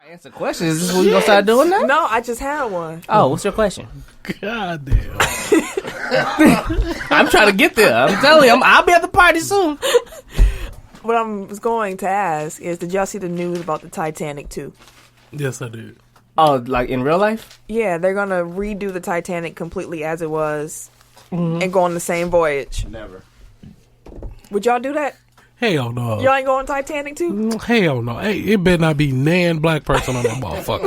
Answer questions. Is this what you gonna start doing now? No, I just had one. Oh, what's your question? God damn. I'm trying to get there. I'm telling you, I'll be at the party soon. What I was going to ask is, did y'all see the news about the Titanic too? Yes, I did. Oh, like in real life? Yeah, they're gonna redo the Titanic completely as it was and go on the same voyage. Never. Would y'all do that? Hell no. Y'all ain't going Titanic too? Hell no. Hey, it better not be nan black person on that motherfucker.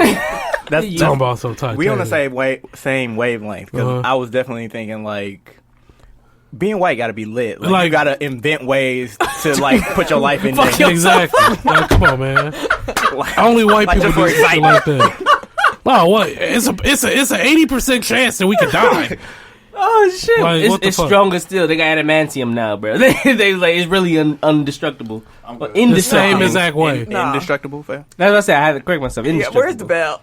That's Talking about some Titanic. We on the same wavelength because I was definitely thinking like being white got to be lit. Like you got to invent ways to like put your life in danger. Exactly. Like, come on, man. Only white people do shit like that. Oh, what? It's a 80% chance that we could die. Oh shit! Like, it's stronger still. They got adamantium now, bro. They like it's really indestructible. But The same exact way. Indestructible. Fair. That's what I said. I had to correct myself. Yeah, where's the bell?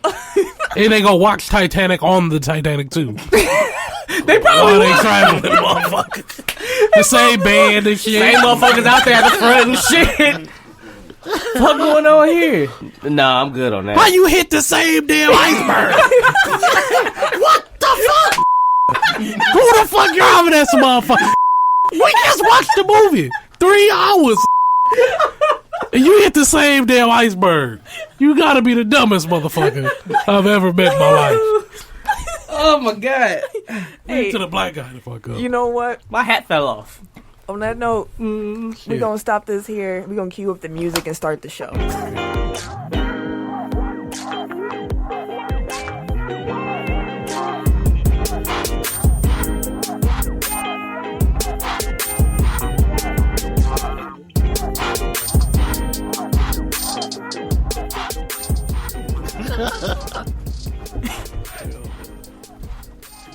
And they go watch Titanic on the Titanic too. They probably they traveling, motherfuckers. The same band and shit. same motherfuckers out there at the front and shit. What's going on here? Nah, I'm good on that. How you hit the same damn iceberg? What the fuck? Who the fuck driving that motherfucker? We just watched the movie 3 hours, and you hit the same damn iceberg. You gotta be the dumbest motherfucker I've ever met in my life. Oh my god! Hey, To the black guy, the fuck up. you know what? My hat fell off. On that note, we're gonna stop this here. We're gonna cue up the music and start the show.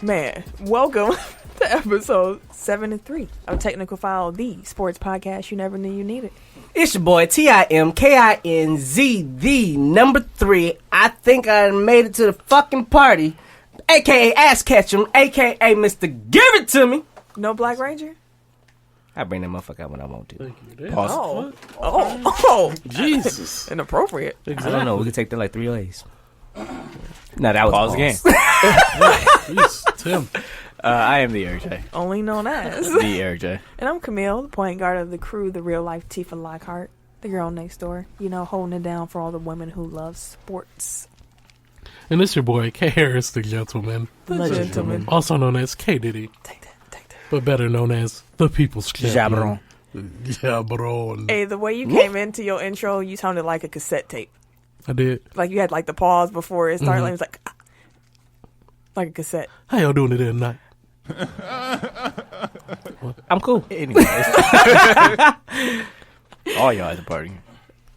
Man, welcome to episode 73 of Technical File, the sports podcast you never knew you needed. It's your boy TIMKINZ, the number 3. I think I made it to the fucking party, aka Ass Ketchum, aka Mr. Give It To Me. No Black Ranger? I bring that motherfucker out when I want to. Oh. Oh. Jesus. Inappropriate. I don't know. We could take that like 3 ways. No, that was Pause again. Jeez, Tim. I am the Eric J. Only known as. The Eric J. And I'm Camille, the point guard of the crew, the real life Tifa Lockhart, the girl next door. You know, holding it down for all the women who love sports. And it's your boy K Harris, the gentleman, The gentleman. also known as K Diddy, Take that. but better known as the People's Champion. Jabron. Jabron. Hey, the way you came into your intro, you sounded like a cassette tape. I did. Like you had like the pause before it started. Like, it was like a cassette. How y'all doing today tonight? I'm cool. Anyways. All y'all at the party.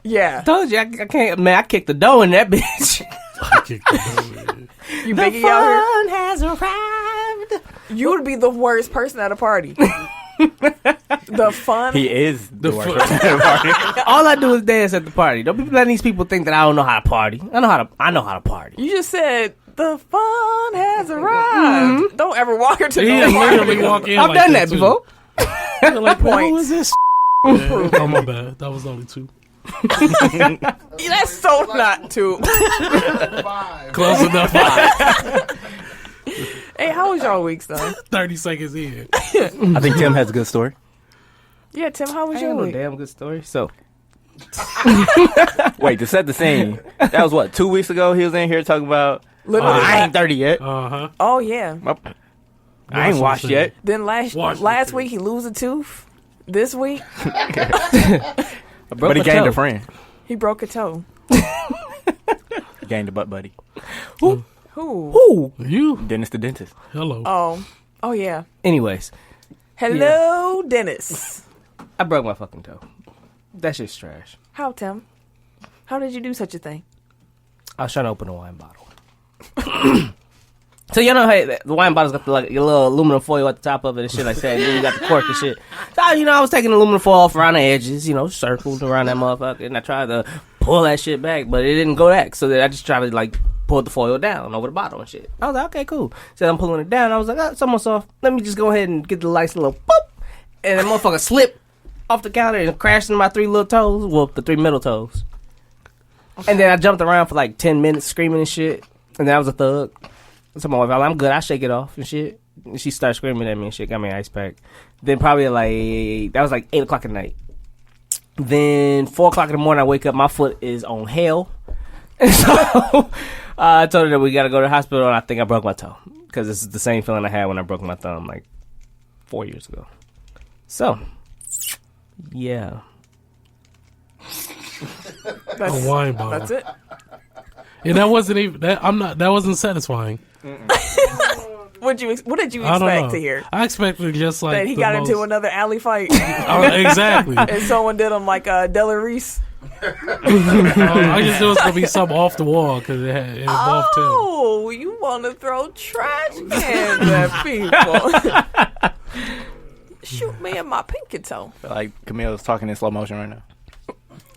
Yeah. Told you, I can't, man, I kicked the dough in that bitch. I kicked the door. You The biggie out here. fun has arrived. You would be the worst person at a party. The fun. He is the The worst fu- person at the party. All I do is dance at the party. Don't be letting these people think that I don't know how to party. I know how to party. You just said the fun has arrived. Don't ever walk her to He the literally walk in I've like done that too. before. You're like, who Points. is this? Yeah, oh, my bad. That was only 2. That's so not too. Close enough. Hey, how was y'all week, son? 30 seconds in. I think Tim has a good story. Yeah, Tim, how was I your ain't no week? damn good story. So Wait, to set the scene, that was what, 2 weeks ago he was in here talking about, Literally. I ain't 30 yet. Uh-huh. Oh yeah. I ain't washed yet. Then last Washington. week he lose a tooth. This week But he gained a friend. he broke a toe. He gained a butt buddy. Who? Ooh. You? Dennis the dentist. Hello. Oh yeah. Anyways, Hello, Dennis. I broke my fucking toe. That shit's trash. How, Tim? How did you do such a thing? I was trying to open a wine bottle. So you know, hey, the wine bottle's got the, like your little aluminum foil at the top of it and shit like that. And then you got the cork and shit. So I was taking the aluminum foil off around the edges, circled around that motherfucker, and I tried to pull that shit back, but it didn't go back. So then I just tried to like pull the foil down over the bottle and shit. I was like, okay, cool. So I'm pulling it down. I was like, it's almost off. Let me just go ahead and get the lights a little boop, and the motherfucker slipped off the counter and crashed into my 3 little toes. Well, the 3 middle toes. And then I jumped around for like 10 minutes screaming and shit. And then I was a thug. So my wife, I'm good. I shake it off and shit. And she started screaming at me and shit. Got me an ice pack. Then probably that was like 8 o'clock at night. Then 4 o'clock in the morning, I wake up. My foot is on hell. And so I told her that we got to go to the hospital. And I think I broke my toe. Because this is the same feeling I had when I broke my thumb like 4 years ago. So, yeah. A wine bottle. That's it. Yeah, that wasn't even that wasn't satisfying. What did you I don't expect know. to hear? I expected just like That he got into another alley fight exactly. and someone did him like Della Reese. I just knew it was gonna be something off the wall because it involved him. Oh, you want to throw trash cans at people? Shoot me in my pinky toe. Like Camille's talking in slow motion right now.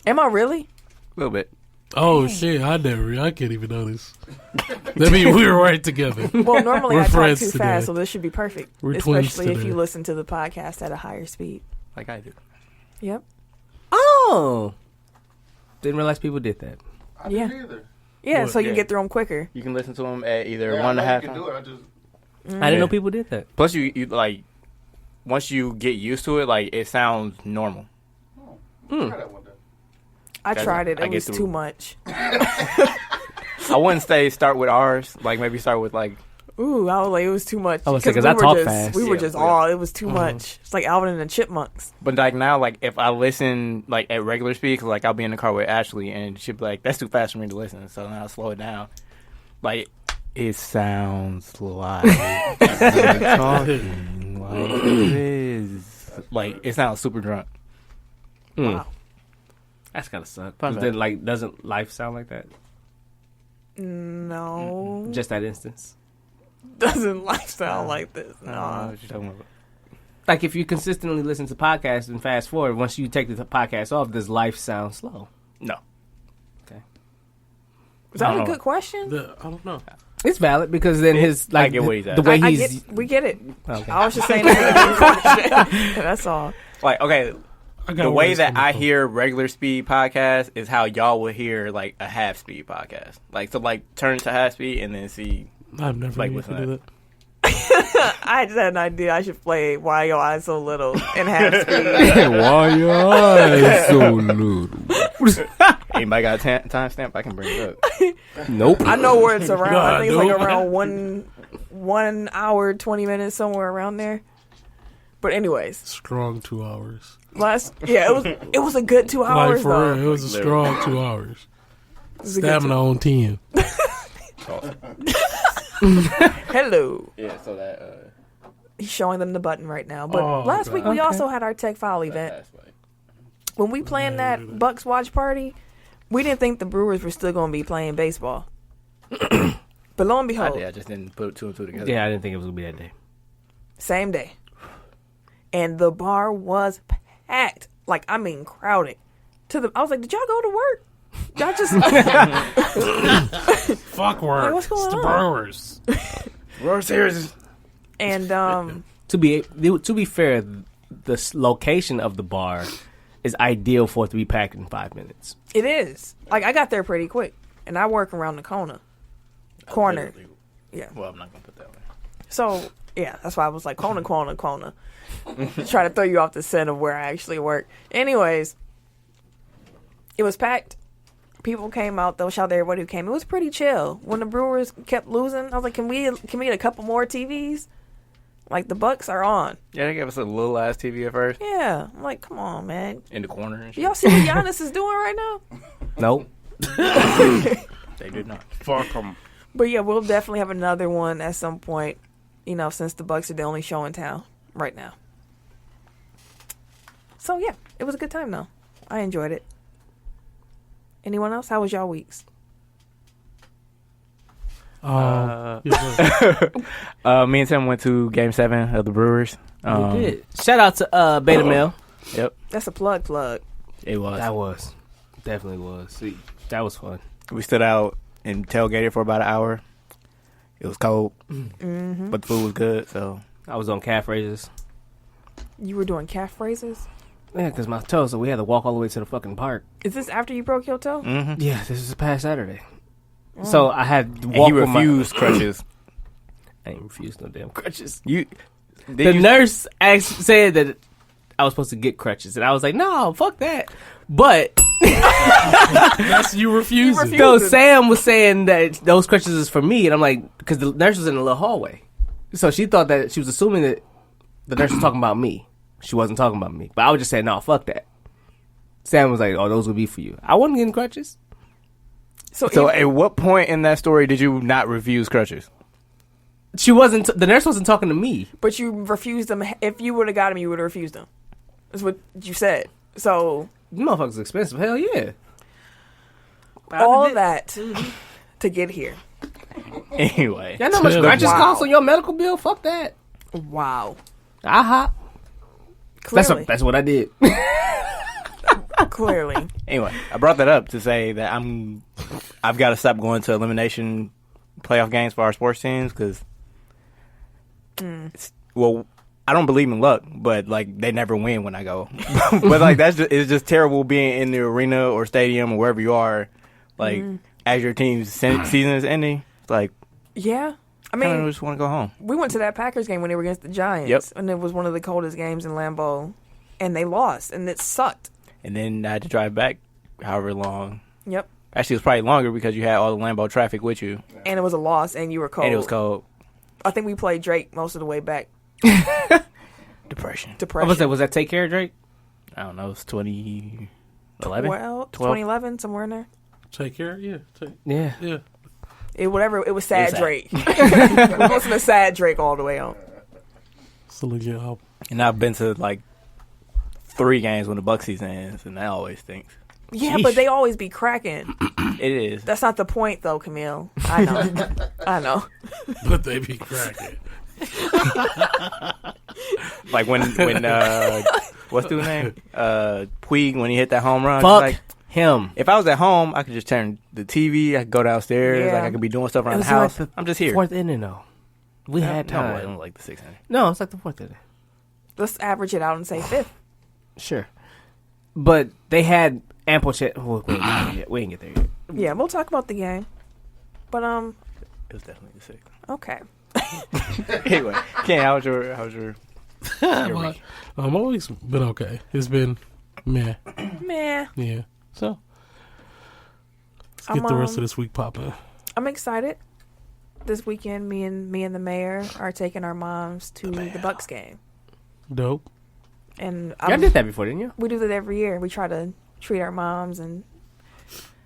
Am I really? A little bit. Oh shit! I can't even notice. That means we were right together. Well, normally We're I talk friends too today. fast, so this should be perfect. We're twins Especially if today. you listen to the podcast at a higher speed. Like I do. Yep. Oh. Didn't realize people did that. I Yeah. didn't either. Yeah, What? so you Yeah. get through them quicker. You can listen to them at either Yeah, one and a I know half you can times. do it. I just I didn't Yeah. know people did that. Plus, you like once you get used to it, like it sounds normal. Hmm. try that one day. I That's- tried it. I It get was through. too much. I wouldn't say start with ours. Like maybe start with like Ooh, I was like, it was too much. I was like, 'cause we I were talk just, fast. We were Yeah, just yeah. all, it was too much. It's like Alvin and the Chipmunks. But like now, like if I listen like at regular speed, 'cause, like I'll be in the car with Ashley and she'll be like, "That's too fast for me to listen." So then I'll slow it down. Like it sounds like they're talking like this. Like it sounds super drunk. Wow. That's gotta suck. Fun 'Cause fact. then, like, doesn't life sound like that? No. Just that instance. Doesn't life sound like this. I don't know No. what you're talking about. Like, if you consistently listen to podcasts and fast forward, once you take the podcast off, does life sound slow? No. Was that I a don't good know. question? I don't know. It's valid because then his, like, I get what he's the at. way I he's. get, we get it. Okay. I was just saying that was a good question. That's all. Like okay, I got the where way it's that coming I from. hear regular speed podcast is how y'all would hear like a half speed podcast. Like so, like turn to half speed and then see. I've never like, even listen do to that. I just had an idea. I should play Why Your Eyes So Little in half speed. Why your eyes so little? Anybody got a timestamp? I can bring it up. Nope. I know where it's around. I God, think it's like no. around 1 hour, 20 minutes, somewhere around there. But anyways, Strong 2 hours. it was a good 2 hours Like for though. real, it was a strong 2 hours. It was a good Stamina on 10. Hello. Yeah, so that. He's showing them the button right now. But Oh, last week we okay. also had our Tech File event. When we planned that Bucks watch party, we didn't think the Brewers were still going to be playing baseball. But lo and I behold, did. I just didn't put two and two together. Yeah, I didn't think it was going to be that day. same day. And the bar was packed. Like, I mean, crowded. I was like, did y'all go to work? Y'all just... Fuck work. Like, what's going It's the on? Brewers. World Series. And, To be fair, the location of the bar is ideal for it to be packed in 5 minutes. it is. Like, I got there pretty quick. And I work around the corner. Yeah. Well, I'm not gonna put that one. So, yeah, that's why I was like, corner. Try to throw you off the scent of where I actually work. Anyways, it was packed. People came out. They'll shout to everybody who came. It was pretty chill. When the Brewers kept losing, I was like, can we get a couple more TVs? Like, the Bucks are on. Yeah, they gave us a little ass TV at first Yeah. I'm like, come on, man. in the corner and shit. Y'all see what Giannis is doing right now? Nope. They did not. Fuck them. But yeah, we'll definitely have another one at some point, since the Bucks are the only show in town right now. So yeah, it was a good time though. I enjoyed it. Anyone else? How was y'all weeks? Me and Tim went to Game 7 of the Brewers. We did. Shout out to Beta Male. Yep, That's a plug. it was. That was. Definitely was. See, that was fun. We stood out and tailgated for about an hour. It was cold, but the food was good. So I was on calf raises. You were doing calf raises? Yeah, because my toe, so we had to walk all the way to the fucking park. Is this after you broke your toe? Mm-hmm. Yeah, this is past Saturday. So I had to And walk he with refused crutches. I ain't refused no damn crutches. You, The nurse said that I was supposed to get crutches, and I was like, no, fuck that. But That's you refusing. so Sam was saying that those crutches is for me, and I'm like, because the nurse was in the little hallway, so she thought that she was assuming that the nurse was talking about me. She wasn't talking about me, but I was just saying, no, fuck that. Sam was like, oh, those will be for you. I wasn't getting crutches. So at what point in that story did you not refuse crutches? She wasn't. The nurse wasn't talking to me. But you refused them. If you would have got them, you would have refused them. That's what you said. So Motherfuckers expensive. Hell yeah. all of that to get here. Anyway. Y'all know how much Wow. crutches cost on your medical bill? Fuck that. Wow. I hop. Clearly. That's what I did. Clearly. Anyway, I brought that up to say that I've got to stop going to elimination playoff games for our sports teams because, well, I don't believe in luck, but like they never win when I go. But like it's just terrible being in the arena or stadium or wherever you are, like as your team's season is ending. It's like Yeah. I I mean, just want to go home. we went to that Packers game when they were against the Giants. Yep. And it was one of the coldest games in Lambeau. And they lost. And it sucked. And then I had to drive back however long. Yep. Actually, it was probably longer because you had all the Lambeau traffic with you, And it was a loss. And you were cold. and it was cold. I think we played Drake most of the way back. Depression. Depression. Was that Take Care, Drake? I don't know. It's 2011. Well, 2011, somewhere in there. Take care. Yeah. Yeah. Yeah. It was sad sad. Drake. We listened to sad Drake all the way on. It's a legit album. And I've been to like 3 games when the Buck season ends, and that always stinks. Yeah, Sheesh. but they always be cracking. It is. That's not the point, though, Camille. I know. I know. But they be cracking. Like when what's the name? Puig, when he hit that home run. Fuck Like, him. if I was at home, I could just turn the TV. I could go downstairs. Yeah. Like I could be doing stuff It around the was house. like the I'm just here. Fourth inning, though. We had No, I time. don't like the 6 inning. No, it's like the fourth inning. Let's average it out and say fifth. Sure. But they had ample chance. We didn't get there yet. Yeah, we'll talk about the game. But, It was definitely the 6th. okay. Anyway, Ken, how's your I've always been okay. It's been meh. Meh. Yeah. So let's get the rest of this week popping. I'm excited. This weekend, me and the mayor are taking our moms to the Bucks game. Dope. And Y'all did that before, didn't you? we do that every year. We try to treat our moms and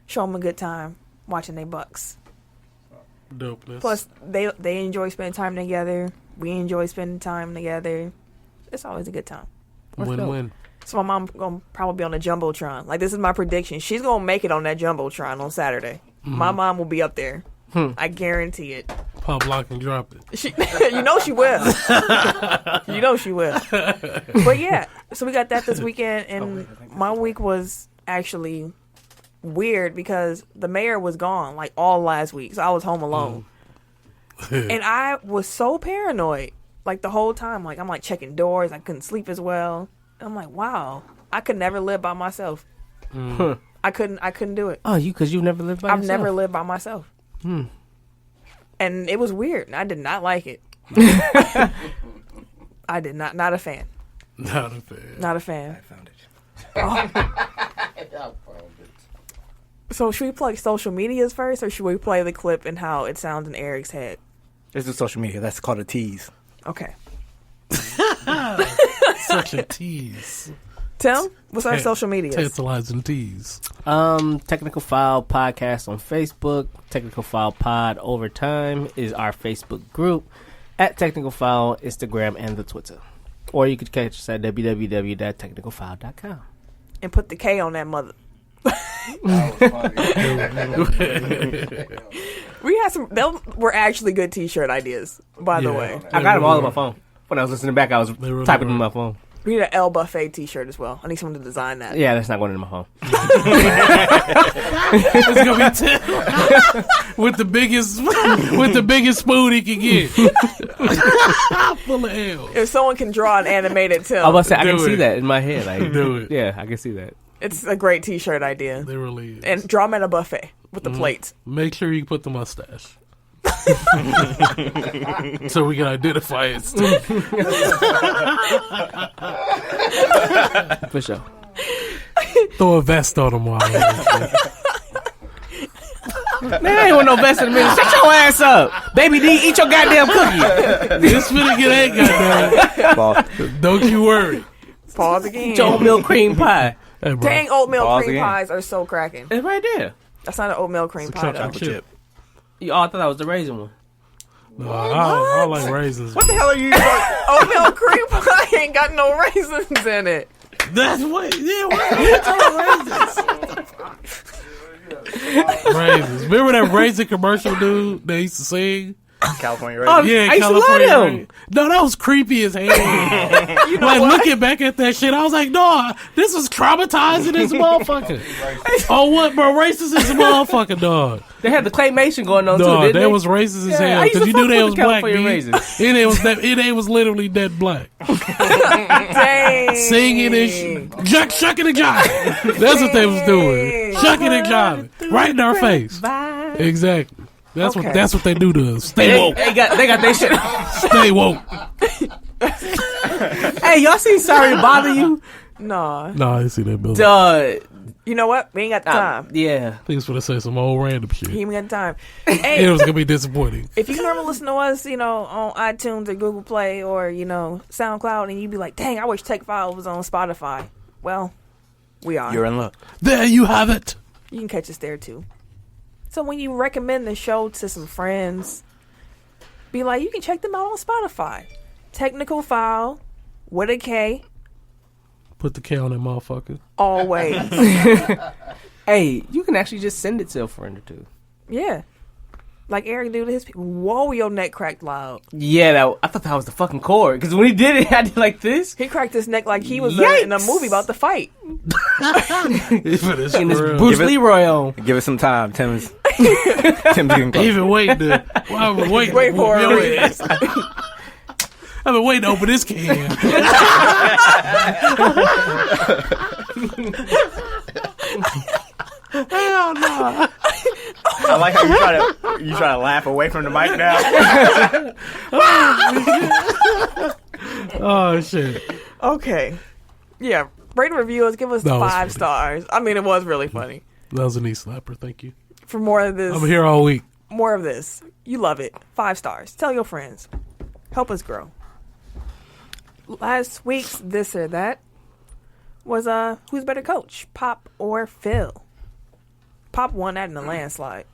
show them a good time watching they Bucks. Dopeness. Plus, they enjoy spending time together. We enjoy spending time together. It's always a good time. Win-win. So my mom gonna probably be on the jumbotron. Like, this is my prediction. She's gonna make it on that jumbotron on Saturday. My mom will be up there. I guarantee it. Pop, lock, and drop it. She, you know she will. You know she will. But yeah, so we got that this weekend, and my week was actually weird because the mayor was gone like all last week, so I was home alone, and I was so paranoid like the whole time. Like I'm like checking doors, I couldn't sleep as well. And I'm like, wow, I could never live by myself. I couldn't do it. Oh, because you never lived by I've yourself. never lived by myself. And it was weird. I did not like it. I did not a fan. Not a fan. Not a fan. I found it. So should we play social medias first, or should we play the clip and how it sounds in Eric's head? Let's do social media. That's called a tease. Okay. Such a tease. Tim, what's our social medias? Tantalizing tease. Technical File Podcast on Facebook. Technical File Pod Overtime is our Facebook group. At Technical File, Instagram, and the Twitter. Or you could catch us at www.technicalfile.com. And put the K on that mother. We had some. They were actually good T-shirt ideas, by the Yeah. way. I got them all on my phone. When I was listening back, I was They really typing them were. on my phone. We need an El Buffet T-shirt as well. I need someone to design that. Yeah, that's not going into my phone. It's gonna be with the biggest spoon he can get. Full of L. If someone can draw and animate it too, I was about to say, I can Do see it. that in my head. Like, Do it. Yeah, I can see that. it's a great T-shirt idea. They really is. And draw them at a buffet with the plates. Make sure you put the mustache. So we can identify it. For sure. Throw a vest on him while Man, I ain't want no vest in a minute. Shut your ass up. Baby D, eat your goddamn cookie. This finna get that goddamn. Don't you worry. Pause again. Eat your oatmeal cream pie. Hey, bro. Dang, oatmeal Pause cream again. pies are so cracking. It's right there. That's not an oatmeal cream pie, though. chocolate chip. Oh, I thought that was the raisin one. No, I like raisins. What the hell are you? Oatmeal cream pie ain't got no raisins in it. That's what. Yeah, what? Raisins. Remember that raisin commercial, dude? They used to sing. California Oh, raisin. Yeah, I used to love California. them. Raisin. No, that was creepy as hell. Like looking back at that shit, I was like, no, this is traumatizing as a motherfucker. Oh, what, bro? Racist as a motherfucker, dog. They had the claymation going on, too, Dog, didn't they they? was racist as Yeah, I hell used because to you knew fuck they with was the black, California B. raisins. It was literally dead black. Dang. Singing and shucking and jiving. That's what they was doing. Shucking and jiving. Right in our face. Exactly. That's Okay. what they do to us. Stay woke. They got their shit. Stay woke. Hey, y'all seen Sorry to Bother You? Nah. No, I didn't see that building. Duh. You know what? We ain't got the time. Yeah. I think it's gonna say some old random shit. He ain't got the time. It Hey, was gonna be disappointing. if you normally listen to us, on iTunes or Google Play or, SoundCloud, and you'd be like, dang, I wish Tech File was on Spotify. Well, we are. You're in luck. There you have it. You can catch us there, too. So when you recommend the show to some friends, be like, you can check them out on Spotify. Technical File with a K, Put the K on that motherfucker. always. Hey, you can actually just send it to a friend or two. Yeah. Like Eric do to his people. Whoa, your neck cracked loud. Yeah, I thought that was the fucking chord. Because when he did it, I did like this. He cracked his neck like he was Yikes. in a movie about to fight. And this Even Bruce Give it- Leroy on. Give it some time, Tim's. Tim's getting close. waiting to I've been waiting. Wait for it. I've been waiting to open this can. Hell no. I like how you try to laugh away from the mic now. Oh shit. Okay. Yeah. Rate and review us. Give us That was 5 funny. stars. I mean, it was really funny. That was a knee slapper, thank you. For more of this. I'm here all week. More of this. You love it. 5 stars. Tell your friends. Help us grow. Last week's This or That was who's better coach, Pop or Phil? Pop won that in a landslide.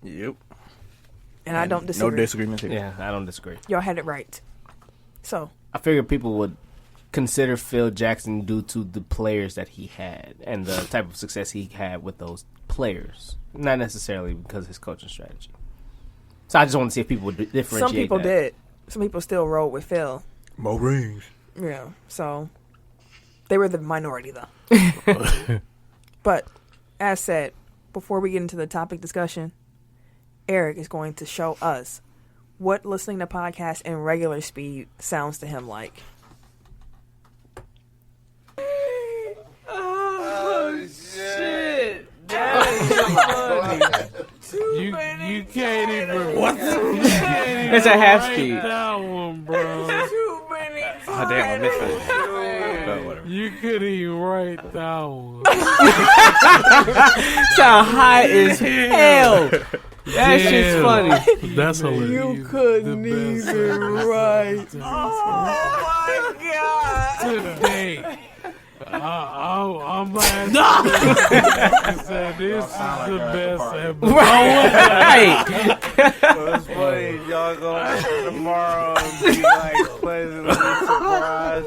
Yep. And I don't disagree. No disagreements here. Yeah, I don't disagree. Y'all had it right. So, I figured people would consider Phil Jackson due to the players that he had and the type of success he had with those players, not necessarily because of his coaching strategy. So I just want to see if people would differentiate. some people that. did. Some people still rolled with Phil. More rings. Yeah. So, they were the minority, though. But, as said, before we get into the topic discussion, Eric is going to show us what listening to podcasts in regular speed sounds to him like. Oh shit! You can't even. It's a half speed. That one, bro. Too many. Oh, damn, I missed it. But whatever. You couldn't even write that one. Sound high as hell. That shit's Damn. funny. That's hilarious. You couldn't The best even write. ever. Oh my god. Today. I'm like, said, this is the best ever. Right. It's funny, y'all gonna tomorrow and be like pleasantly surprised.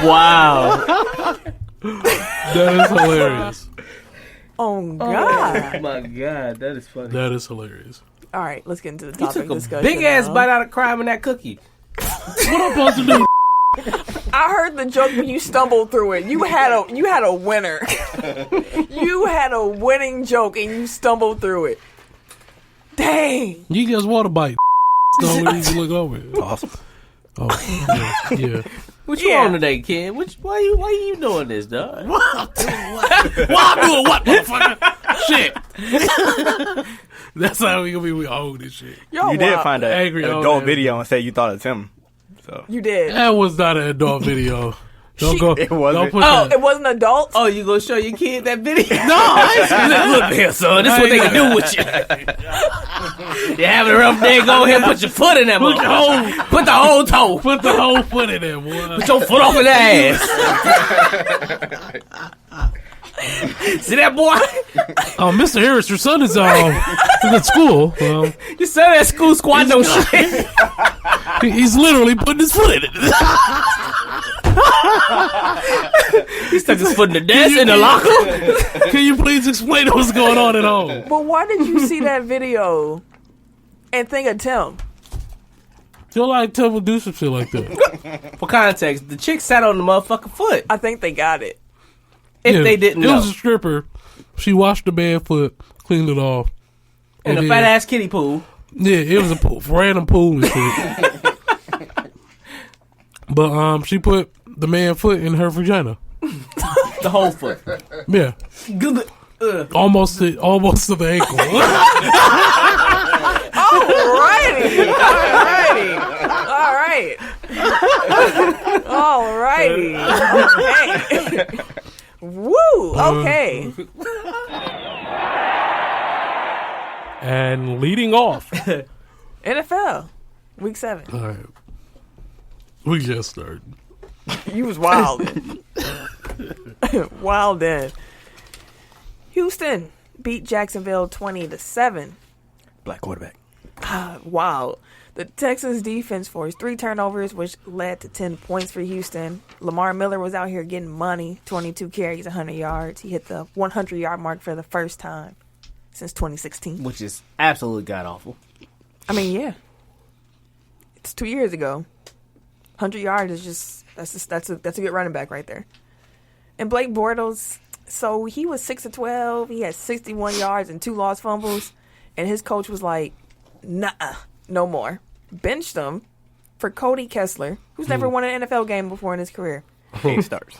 Wow. That is hilarious. Oh god. Oh my god, that is funny. That is hilarious. All right, let's get into the You topic took a discussion. big ass now. bite out of crime in that cookie. What I'm supposed to do? I heard the joke when you stumbled through it. You had a winner. You had a winning joke and you stumbled through it. Dang. You just want to bite. Don't even look over it. Awesome. Oh, yeah. What you on today, kid? Why you doing this, dog? Why I'm doing what, motherfucker? Shit. That's how we gonna be. We own this shit. Yo, You did wow. find an Angry old adult man. video and say you thought it's him. So You did. That was not an adult video. Don't go. It wasn't. Don't put Oh, that. it wasn't adult? Oh, you gonna show your kid that video? No, I ain't seen that. Look here, son. This is what they can do with you. You having a rough day? Go ahead and put your foot in that Put the motherfucker. whole, Put the whole toe. put the whole foot in there, boy. Put your foot off in the ass. See that boy? Oh, Mr. Harris, your son is at school. Your son at school squatting no shit. He's literally putting his foot in it. He stuck his foot in the desk in the locker. Can you please explain what's going on at home? But why did you see that video and think of Tim? Feel like Tim would do some shit like that. For context, the chick sat on the motherfucking foot. I think they got it. If Yeah, they didn't it know. was a stripper. She washed the man's foot, cleaned it off. In a and fat then- ass kiddie pool. Yeah, it was a pool, random pool and shit. But she put the man's foot in her vagina. The whole foot. Yeah, almost to the ankle. Alrighty. Okay. Woo. Okay. And leading off. NFL. Week 7. All right, we just started. You was wild. Wild then. Houston beat Jacksonville 20-7. Black quarterback. Wow. The Texans defense forced 3 turnovers, which led to 10 points for Houston. Lamar Miller was out here getting money, 22 carries, 100 yards. He hit the 100-yard mark for the first time since 2016. Which is absolutely god awful. I mean, yeah. It's 2 years ago. 100 yards is that's a good running back right there. And Blake Bortles, so he was 6-12. He had 61 yards and 2 lost fumbles. And his coach was like, nah, no more. Benched him for Cody Kessler, who's never won an NFL game before in his career. 8 stars.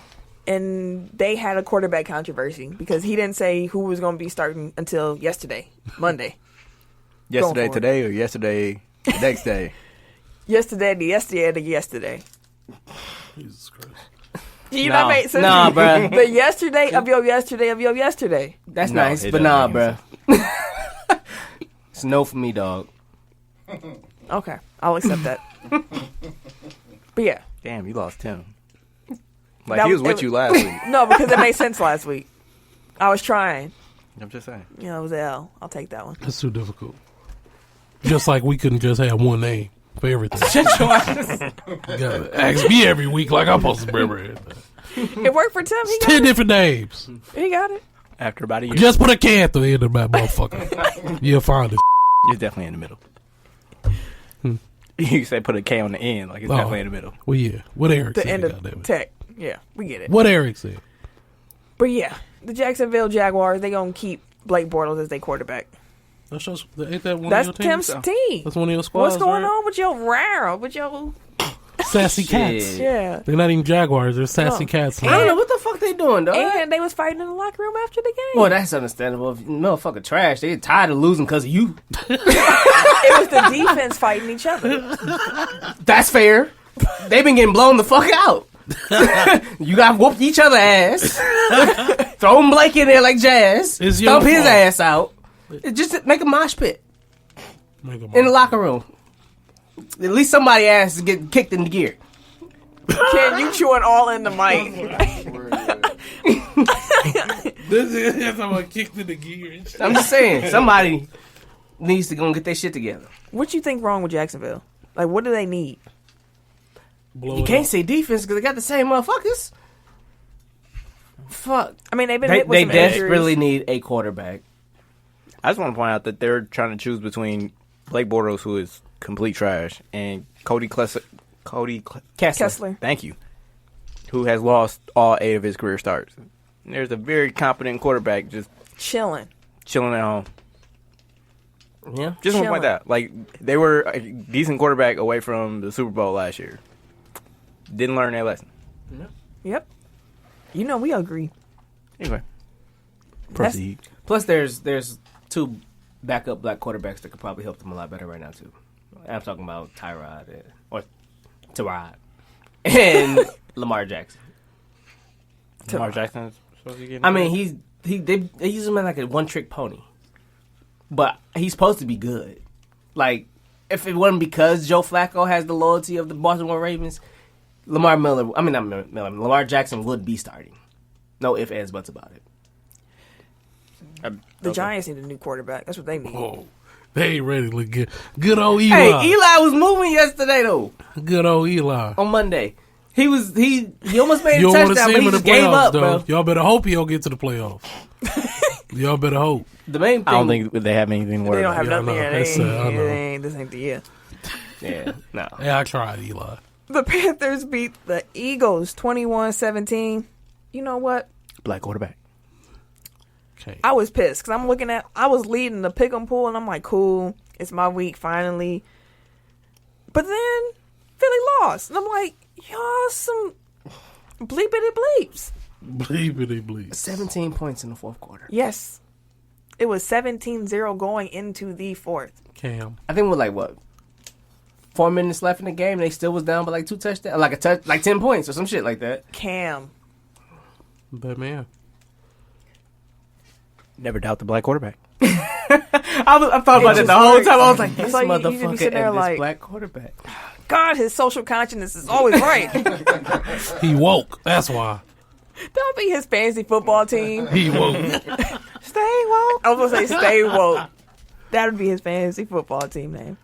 And they had a quarterback controversy because he didn't say who was going to be starting until yesterday, Monday. Yesterday, for it. today, or yesterday, the next day. Yesterday. Jesus Christ. You know what I mean? So Nah, bruh. the yesterday of your yesterday. That's No, nice, it but doesn't nah, make bruh. It's no for me, dog. Okay, I'll accept that. But yeah, Damn, you lost Tim. Like, That he was was- with you last week. no, because it made sense last week. I was trying. I'm just saying. You know, it was L. I'll take that one. That's too difficult. Just like we couldn't just have one name for everything. Shut your ass. You gotta ask me every week like I'm supposed to remember it. It worked for Tim. He It's got 10 it. different names. He got it. After about a year, Just put a K at the end of that motherfucker. You'll find it. it's definitely in the middle. You say put a K on the end, like it's Oh. definitely in the middle. Well, yeah. What Eric The said. end of goddamn it. tech. Yeah, we get it. What Eric said. But yeah, the Jacksonville Jaguars, they going to keep Blake Bortles as their quarterback. That's just, ain't that one That's of your teams? Tim's team. That's one of your squads. What's going right? on with your rare? With your Sassy Shit. cats. yeah? They're not even Jaguars. They're sassy No. cats. I don't know what the fuck they doing, dog. And they was fighting in the locker room after the game. Well, that's understandable. If you motherfucking trash, they tired of losing because of you. It was the defense fighting each other. That's fair. They been getting blown the fuck out. You got whooped each other ass. Throw Blake in there like Jazz. It's your Stomp his fault. ass out. Just make a mosh pit Make 'em in the up. locker room. At least somebody ass is getting kicked in the gear. Ken, you chewing all in the mic. That's how I kicked in the gears. I'm just saying, somebody needs to go and get their shit together. What you think wrong with Jacksonville? Like, what do they need? Blow You it can't up. say defense because they got the same motherfuckers. Fuck. I mean, they've been They hit with some desperately injuries. need a quarterback. I just want to point out that they're trying to choose between Blake Bortles, who is complete trash, and Kessler. Thank you. Who has lost all 8 of his career starts. And there's a very competent quarterback just chilling at home. Yeah. Just want to point Chilling. out, like, they were a decent quarterback away from the Super Bowl last year. Didn't learn their lesson. Yep. You know we agree. Anyway, That's- proceed. Plus, there's 2 backup black quarterbacks that could probably help them a lot better right now too. I'm talking about Tyrod and Lamar Jackson. Lamar Jackson's supposed to get. I mean, they use him as like a one-trick pony, but he's supposed to be good. Like, if it wasn't because Joe Flacco has the loyalty of the Baltimore Ravens, Lamar Jackson would be starting. No ifs, ands, buts about it. The Giants need a new quarterback. That's what they need. Oh, they ain't ready to look good. Good old Eli. Hey, Eli was moving yesterday though. Good old Eli. On Monday, he almost made You a don't want to touchdown, see but him he in the just gave playoffs, up, though. bro. Y'all better hope he don't get to the playoffs. Y'all better hope. The main thing, I don't think they have anything to worry They don't about. have nothing I know. yet. That's, I know. This ain't the year. Yeah, no. Yeah, I tried Eli. The Panthers beat the Eagles 21-17. You know what? Black quarterback. Okay. I was pissed because I was leading the pick'em pool, and I'm like, cool, it's my week finally. But then Philly lost, and I'm like, y'all some bleepity bleeps. Bleepity bleep. 17 points in the fourth quarter. Yes, it was 17-0 going into the fourth. Cam. I think with 4 minutes left in the game, they still was down by 2 touchdowns, like 10 points or some shit like that. Cam, But man, Never doubt the black quarterback. I thought about It it the just whole works. time. I was like, this So you just be motherfucker sitting there and this like- black quarterback. God, his social consciousness is always right. he woke. That's why. That'll be his fantasy football team. He woke. Stay woke. I was gonna say stay woke. That would be his fantasy football team name.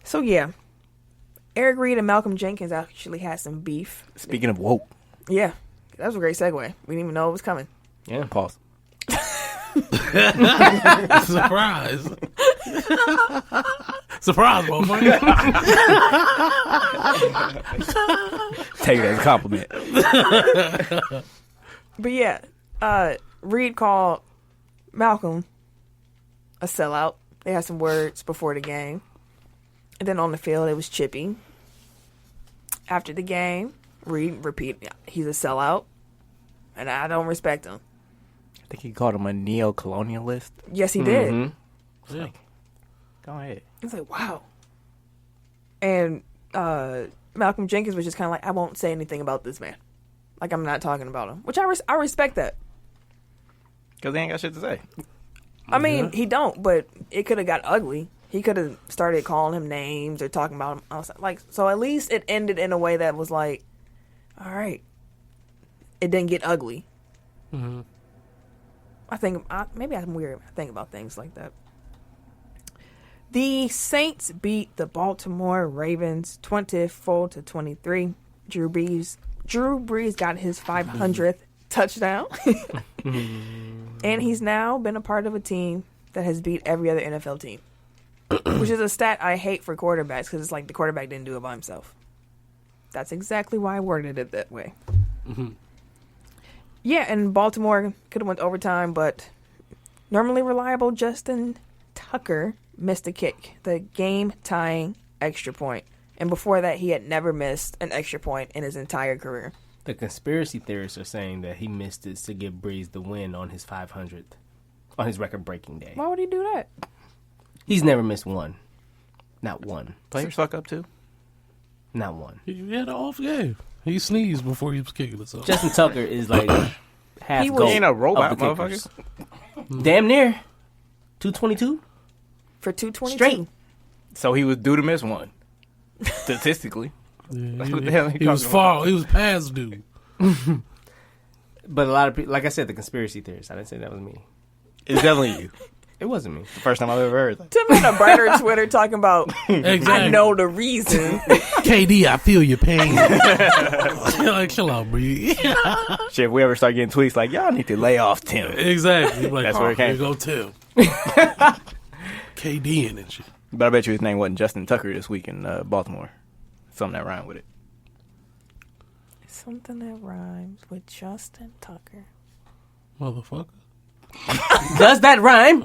So yeah, Eric Reed and Malcolm Jenkins actually had some beef. Speaking of woke, Yeah, that was a great segue. We didn't even know it was coming. Yeah. pause. Surprise. Surprise, motherfucker. Take it as a compliment. But yeah, Reed called Malcolm a sellout. They had some words before the game. And then on the field, it was chippy. After the game, Reed repeated, he's a sellout, and I don't respect him. I think he called him a neo-colonialist. Yes, he did. Mm-hmm. Yeah. Go ahead. It's like, wow. And Malcolm Jenkins was just kind of like, I won't say anything about this man. Like, I'm not talking about him. Which I respect that. Because they ain't got shit to say. I mean, he don't, but it could have got ugly. He could have started calling him names or talking about him outside. Like, so at least it ended in a way that was like, all right. It didn't get ugly. Mm-hmm. Maybe I'm weird. I think about things like that. The Saints beat the Baltimore Ravens 24-23. Drew Brees got his 500th touchdown. And he's now been a part of a team that has beat every other NFL team. Which is a stat I hate for quarterbacks because it's like the quarterback didn't do it by himself. That's exactly why I worded it that way. Mm-hmm. Yeah, and Baltimore could have went overtime, but normally reliable Justin Tucker missed a kick, the game-tying extra point. And before that, he had never missed an extra point in his entire career. The conspiracy theorists are saying that he missed it to give Breeze the win on his 500th, on his record-breaking day. Why would he do that? He's never missed one. Not one. Players fuck up too. Not one. He had an off game. He sneezed before he was kicking it. So. Justin Tucker is like half He was- goat He ain't a robot, of the kickers. motherfucker. Damn near. 222? For 222. Straight. So he was due to miss one. Statistically. Yeah, What the hell he was talking far. He was past due. But a lot of people, like I said, the conspiracy theorists. I didn't say that was me. It's definitely you. It wasn't me. The first time I've ever heard that. Tim had a brighter Twitter talking about, Exactly. I know the reason. KD, I feel your pain. Like, chill out, Bree. Shit, if we ever start getting tweets like, y'all need to lay off Tim. Exactly. Like, That's where it came Here go Tim. KD in and shit. But I bet you his name wasn't Justin Tucker this week in Baltimore. something that rhyme with it. Something that rhymes with Justin Tucker. Motherfucker. Does that rhyme?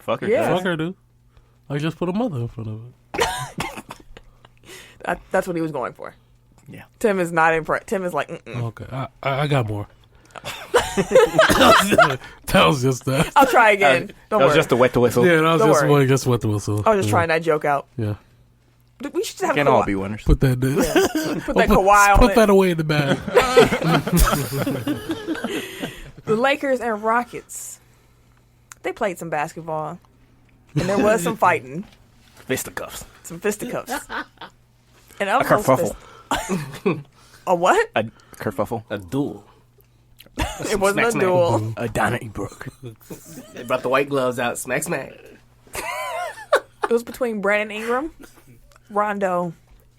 Fucker. Yeah. Fucker, dude. I just put a mother in front of it. That's what he was going for. Yeah. Tim is not impressed. Tim is like, mm-mm. Okay, I got more. That was just that. I'll try again. Don't That was worry. just to wet the whistle. Yeah, that was Don't just worry. one. Just wet the whistle. I was just trying that joke out. Yeah. We should have Can't all be winners. Put that. Put that Kawhi on Put it. that away in the bag. The Lakers and Rockets. They played some basketball, and there was some fighting, Fisticuffs. some fisticuffs, and of A those kerfuffle. a what? A kerfuffle. A duel. It wasn't a smack. duel. A Donnybrook. They brought the white gloves out. Smack, smack. It was between Brandon Ingram, Rondo,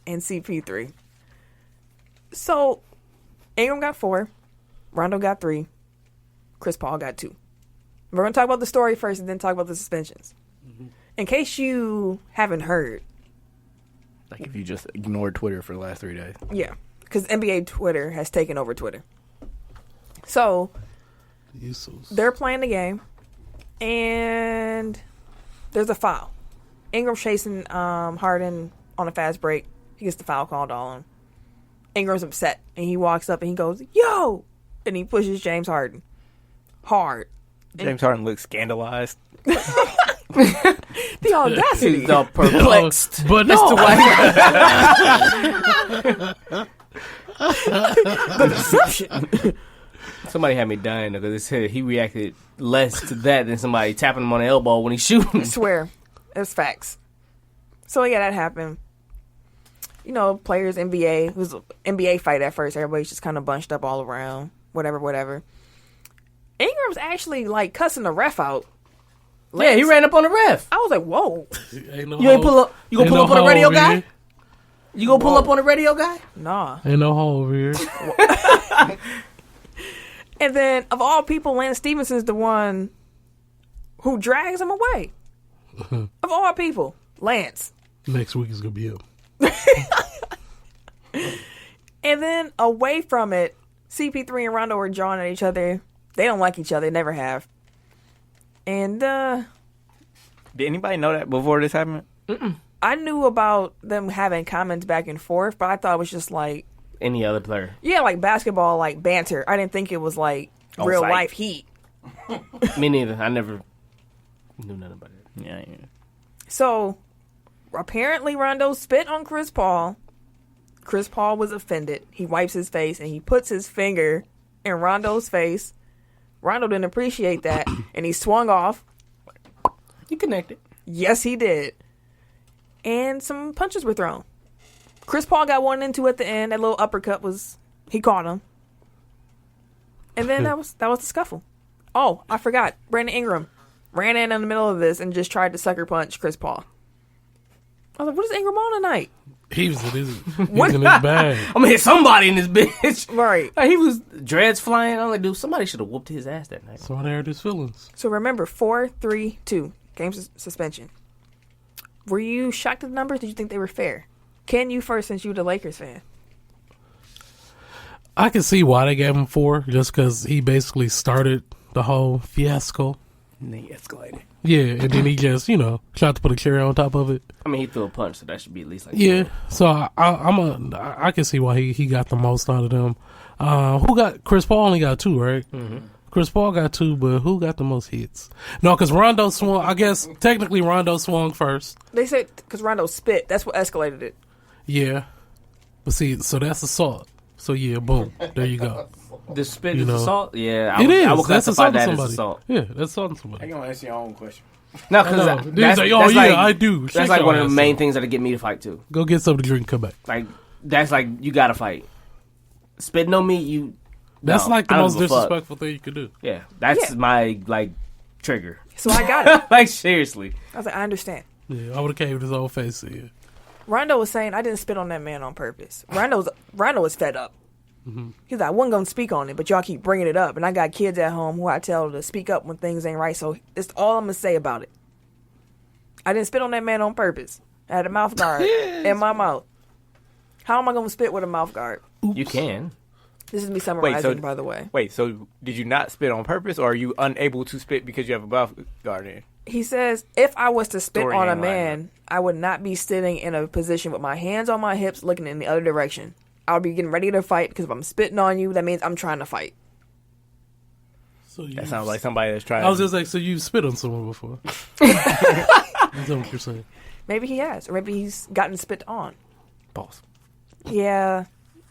and CP3. So, Ingram got 4, Rondo got 3, Chris Paul got 2. We're going to talk about the story first and then talk about the suspensions. In case you haven't heard, Like if you just ignored Twitter for the last 3 days. yeah, because NBA Twitter has taken over Twitter. So, they're playing the game, and there's a foul. Ingram's chasing Harden on a fast break. He gets the foul called on him. Ingram's upset, and he walks up and he goes, "Yo!" And he pushes James Harden hard. James Harden looks scandalized. The audacity. He's all perplexed. But no. The deception. Somebody had me dying because he reacted less to that than somebody tapping him on the elbow when he's shooting. I swear. It's facts. So, yeah, that happened. You know, players, NBA. It was an NBA fight at first. Everybody's just kind of bunched up all around. Whatever. Ingram's actually, like, cussing the ref out. Yeah, he ran up on the ref. I was like, whoa. You ain't pull up. You gonna pull up on the radio guy? You gonna pull up on the radio guy? Nah. Ain't no hole over here. And then, of all people, Lance Stevenson's the one who drags him away. Of all people, Lance. Next week is gonna be him. And then, away from it, CP3 and Rondo are jawing at each other. They don't like each other. They never have. And, Did anybody know that before this happened? I knew about them having comments back and forth, but I thought it was just like, Any other player? yeah, like basketball, like banter. I didn't think it was like On real site. life heat. Me neither. I never knew nothing about it. Yeah. So, apparently Rondo spit on Chris Paul. Chris Paul was offended. He wipes his face and he puts his finger in Rondo's face. Rondo didn't appreciate that, and he swung off. You connected. Yes, he did. And some punches were thrown. Chris Paul got 1 and 2 at the end. That little uppercut he caught him. And then that was the scuffle. Oh, I forgot. Brandon Ingram ran in the middle of this and just tried to sucker punch Chris Paul. I was like, what is Ingram on tonight? He was in his bag. I'm gonna hit somebody in this bitch. Right. Like, he was dreads flying. I'm like, dude, somebody should have whooped his ass that night. So I hurt his feelings. So remember, 4-3-2. Game suspension. Were you shocked at the numbers? Did you think they were fair? Ken, you first, since you're the Lakers fan. I can see why they gave him 4, just because he basically started the whole fiasco. And then he escalated. Yeah, and then he just, tried to put a cherry on top of it. I mean, he threw a punch, so that should be at least like Yeah, so I can see why he got the most out of them. Who got Chris Paul only got 2, right? Mm-hmm. Chris Paul got 2, but who got the most hits? No, because Rondo swung. I guess technically Rondo swung first. They said because Rondo spit. That's what escalated it. Yeah, but see, so that's assault. So yeah, boom, there you go. The spit is assault? Yeah, I I would that's classify assaulting that somebody. as assault. Yeah, that's assaulting somebody. You gonna answer your own question? No, I know. because Dude's like, oh, yeah, I do. Shake That's like your one of the ass main up. things that'll get me to fight too. Go get something to drink and come back. Like, that's like, you gotta fight. Spitting on me, That's no, like the I don't most give a fuck. disrespectful thing you could do. Yeah, that's Yeah. my, like, trigger. So I got it. Like, seriously. I was like, I understand. Yeah, I would have caved his whole face in. Rondo was saying, I didn't spit on that man on purpose. Rondo was fed up. Mm-hmm. He's like, I wasn't going to speak on it, but y'all keep bringing it up. And I got kids at home who I tell to speak up when things ain't right. So it's all I'm going to say about it. I didn't spit on that man on purpose. I had a mouth guard in my mouth. How am I going to spit with a mouth guard? You can. This is me summarizing, so- by the way. Wait, so did you not spit on purpose, or are you unable to spit because you have a mouth guard in? He says, if I was to spit Story on a ain't man, I would not be sitting in a position with my hands on my hips looking in the other direction. I would be getting ready to fight because if I'm spitting on you, that means I'm trying to fight. So That sounds like somebody that's trying. I was just like, so you've spit on someone before? Is that what you're saying? Maybe he has, or maybe he's gotten spit on. Pause. Yeah,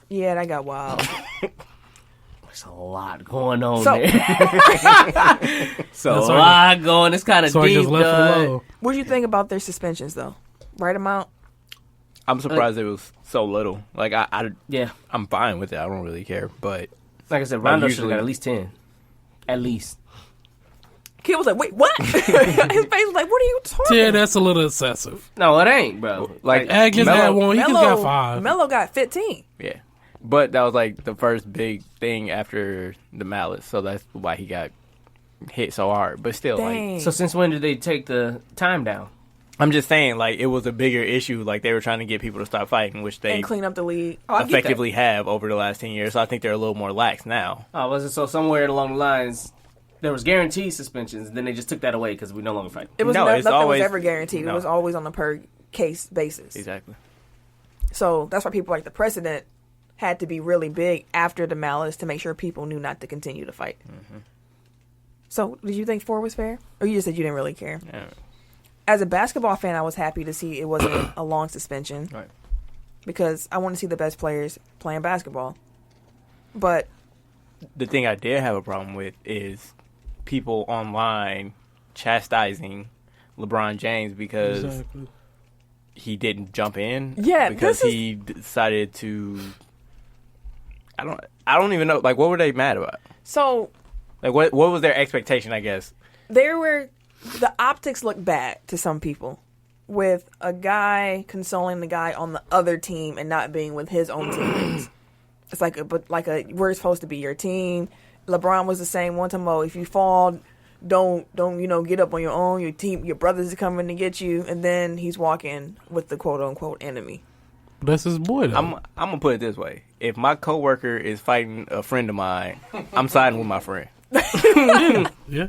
that got wild. There's a lot going on So- there. So That's a why lot going. It's kind of So I deep, just left it dog. alone. What do you think about their suspensions, though? Right amount? I'm surprised it was so little. Like Yeah. I'm fine with it. I don't really care. But Like I said, Like Rondo should have usually- got at least 10. At least. Kid was like, wait, what? His face was like, what are you talking Yeah, about? that's a little excessive. No, it ain't, bro. like Agnes Melo- had one. He could have got 5. Melo got 15. Yeah, but that was like the first big thing after the malice, so that's why he got hit so hard. But still, Dang. like, So since when did they take the time down? I'm just saying, like, it was a bigger issue. Like, they were trying to get people to stop fighting, which they and clean up the league. Oh, I get that. effectively have over the last 10 years. So I think they're a little more lax now. Oh, was it so somewhere along the lines there was guaranteed suspensions, then they just took that away because we no longer fight? It was No, it's nothing always- was ever guaranteed. no. It was always on a per case basis. Exactly. So that's why people like the president had to be really big after the malice to make sure people knew not to continue to fight. Mm-hmm. So did you think 4 was fair? Or you just said you didn't really care? Yeah. As a basketball fan, I was happy to see it wasn't a long suspension. Right. Because I want to see the best players playing basketball. But The thing I did have a problem with is people online chastising LeBron James because Exactly. he didn't jump in. Yeah, because this is- he decided to. I don't even know. Like, what were they mad about? so Like, what was their expectation? I guess. the optics look bad to some people with a guy consoling the guy on the other team and not being with his own teammates. It's like we're supposed to be your team. LeBron was the same one time. Oh, if you fall, don't get up on your own. Your brothers are coming to get you, and then he's walking with the quote unquote enemy. That's his boy, though. I'm gonna put it this way: if my coworker is fighting a friend of mine, I'm siding with my friend. yeah.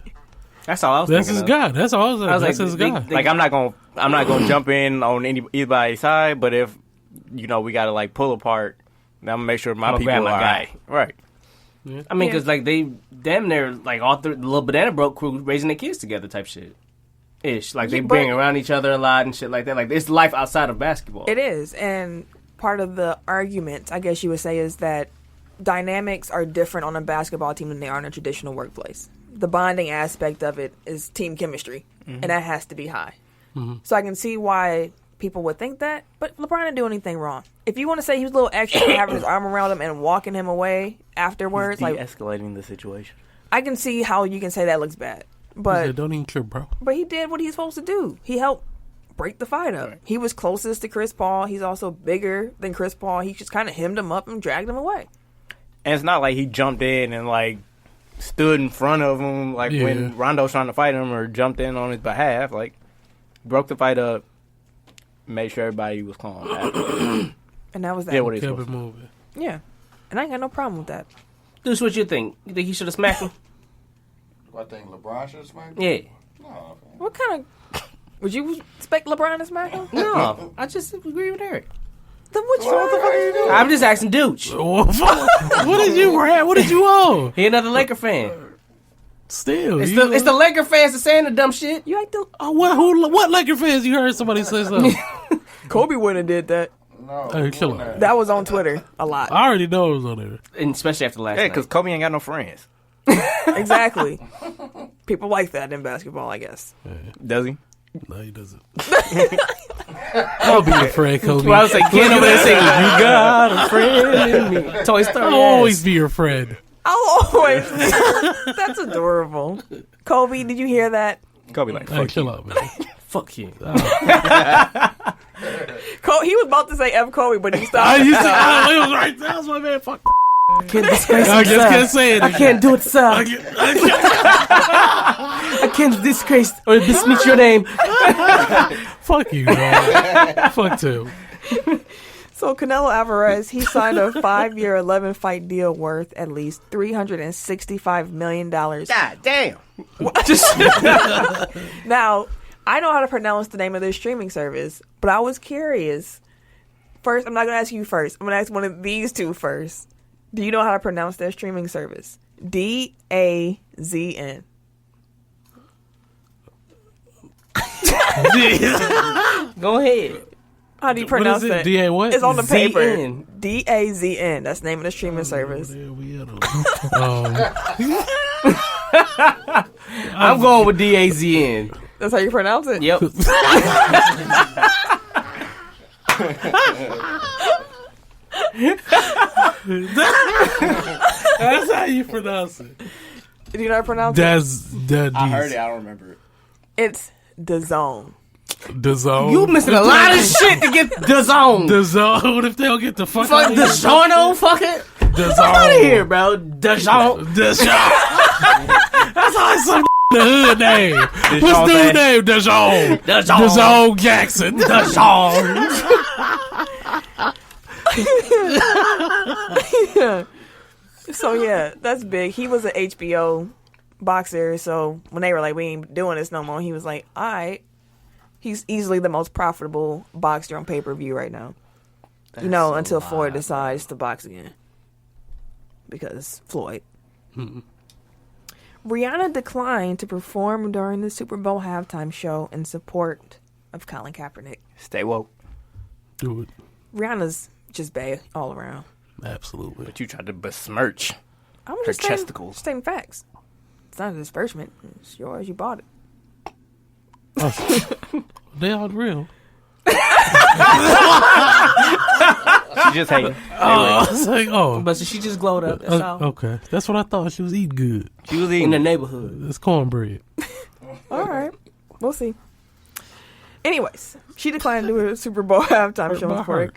That's all I was That's thinking his of. guy. That's all I was like. I was That's like, his they- guy. they- Like, I'm not gonna jump in on anybody's side, but if we gotta like pull apart, then I'm gonna make sure my I'ma people grab are my guy. right. I mean, Yeah. because like they damn near like all the little banana boat crew raising their kids together type shit. Ish. Like they Yeah, but- bring around each other a lot and shit like that. Like it's life outside of basketball. It is, and part of the argument, I guess you would say, is that dynamics are different on a basketball team than they are in a traditional workplace. The bonding aspect of it is team chemistry, and that has to be high. So I can see why people would think that, but LeBron didn't do anything wrong. If you want to say he was a little extra for having his arm around him and walking him away afterwards, like De-escalating the situation. I can see how you can say that looks bad, He but said, don't even trip, bro. but he did what he's supposed to do. He helped break the fight up. He was closest to Chris Paul. He's also bigger than Chris Paul. He just kind of hemmed him up and dragged him away. And it's not like he jumped in and like stood in front of him like Yeah. when Rondo's trying to fight him, or jumped in on his behalf. Like, broke the fight up, made sure everybody was calm. After. And that was that. Did what he was Kept supposed it to. moving. Yeah. And I ain't got no problem with that. Deuce, what you think? You think he should have smacked him? Do I think LeBron should have smacked him? Yeah. No. What kind of... Would you expect LeBron to smack him? No, I just agree with Eric. Then what the fuck are you doing? I'm just asking Dooch. What did you, Brad? What did you owe? He another Laker fan. Still. It's you- the Laker fans that saying the dumb shit. You like the... Oh, what Laker fans you heard somebody say something? Kobe wouldn't have did that. No. Hey, chill out. That was on Twitter a lot. I already know it was on there. And especially after last Yeah, night. because Kobe ain't got no friends. Exactly. People like that in basketball, I guess. Does he? No, he doesn't. I'll be your friend, Kobe. Well, I was like, Ken over there saying, "You got a friend in me." Toy Story. I'll always be your friend. I'll always... That's adorable. Kobe, did you hear that? Kobe like, Hey, fuck chill you. out, man. Fuck you. He was about to say F. Kobe, but he stopped. I used to. It was right. That was my man. Fuck. Can't disgrace I just can't say it. I can't do it, sir. I can't disgrace or besmirch your name. Fuck you, dog. Fuck too. So Canelo Alvarez, he signed a 5-year, 11-fight deal worth at least $365 million. God damn. Now, I know how to pronounce the name of this streaming service, but I was curious. First, I'm not going to ask you first. I'm going to ask one of these two first. Do you know how to pronounce their streaming service? DAZN. Go ahead. How do you pronounce What is it? it? D-A what? It's on the paper. ZN. DAZN. That's the name of the streaming service. There we are. I'm going with DAZN. That's how you pronounce it? Yep. That's how you pronounce it. Do you know how to pronounce it? I heard it. I don't remember it. It's DAZN. The zone. You missing a lot of shit to get the zone. The zone. What if they don't get the fuck Fuck out the of here? Zono, fuck it. The Fuck out of here, bro. The zone. The zone. That's like some the hood name. What's the hood name? The zone. The zone. The zone Jackson. The zone. So, yeah, that's big. He was an HBO boxer, so when they were like, we ain't doing this no more, he was like, all right. He's easily the most profitable boxer on pay-per-view right now. Until Floyd decides to box again. Because Floyd. Rihanna declined to perform during the Super Bowl halftime show in support of Colin Kaepernick. Stay woke. Do it. Rihanna's just bae all around. Absolutely. But you tried to besmirch I'm her just stating, chesticles. stating facts. It's not a disbursement. It's yours. You bought it. They all real. She just hating. I was like, oh. But she just glowed up. That's all. Okay. That's what I thought. She was eating good. She was In eating the neighborhood. It's cornbread. All right. We'll see. Anyways, she declined to do a Super Bowl halftime show my for heart.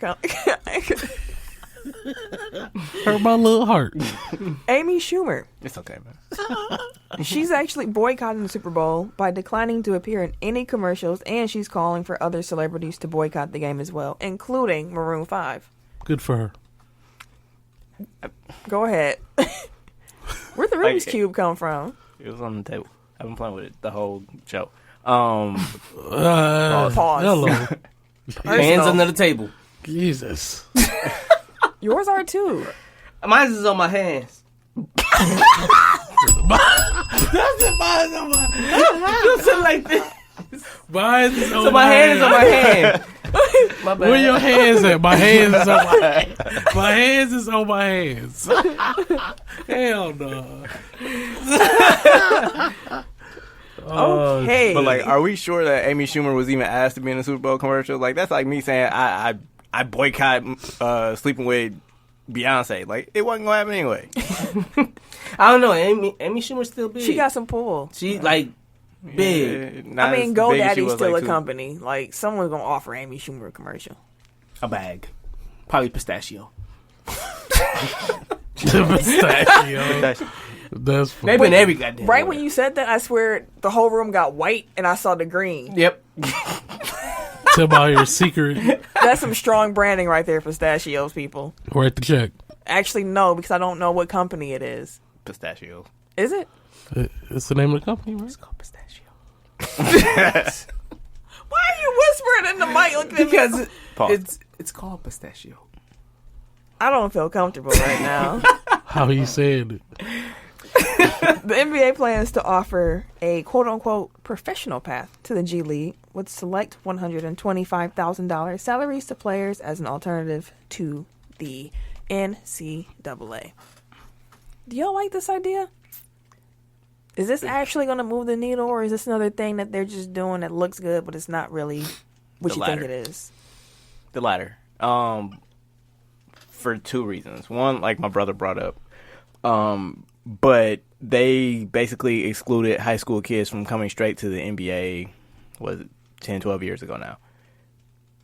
Hurt my little heart. Amy Schumer. It's okay, man. She's actually boycotting the Super Bowl by declining to appear in any commercials, and she's calling for other celebrities to boycott the game as well, including Maroon 5. Good for her. Go ahead. Where'd the Rubik's Cube come from? It was on the table. I've been playing with it the whole show. Pause. Hello. Hands under the table. Jesus. Yours are too. Mine is on my hands. Something like this. Mine's on So my hand is on my hand. My bad. Where your hands at? My hands is on my My hands is on my hands. Hell no. Okay. But like, are we sure that Amy Schumer was even asked to be in a Super Bowl commercial? Like, that's like me saying I boycott sleeping with Beyonce. Like, it wasn't gonna happen anyway. I don't know. Amy Schumer's still big. She got some pull. She like big. Not I mean, as big as she GoDaddy's was, still like, a two- company. Like, someone's gonna offer Amy Schumer a commercial. A bag. Probably pistachio. Pistachio. That's funny. Maybe in every goddamn. Right way. when you said that, I swear the whole room got white and I saw the green. Yep. Tell about your secret. That's some strong branding right there, pistachios, people. Write the check. Actually, no, because I don't know what company it is. Pistachio. Is it? It's the name of the company, right? It's called pistachio. Why are you whispering in the mic looking at me? Because Pause. it's called pistachio. I don't feel comfortable right now. How he said it. The NBA plans to offer a quote-unquote professional path to the G League with select $125,000 salaries to players as an alternative to the NCAA. Do y'all like this idea? Is this actually going to move the needle, or is this another thing that they're just doing that looks good, but it's not really what The you latter. think it is? The latter. For two reasons. One, like my brother brought up, but they basically excluded high school kids from coming straight to the NBA, was it 10, 12 years ago now.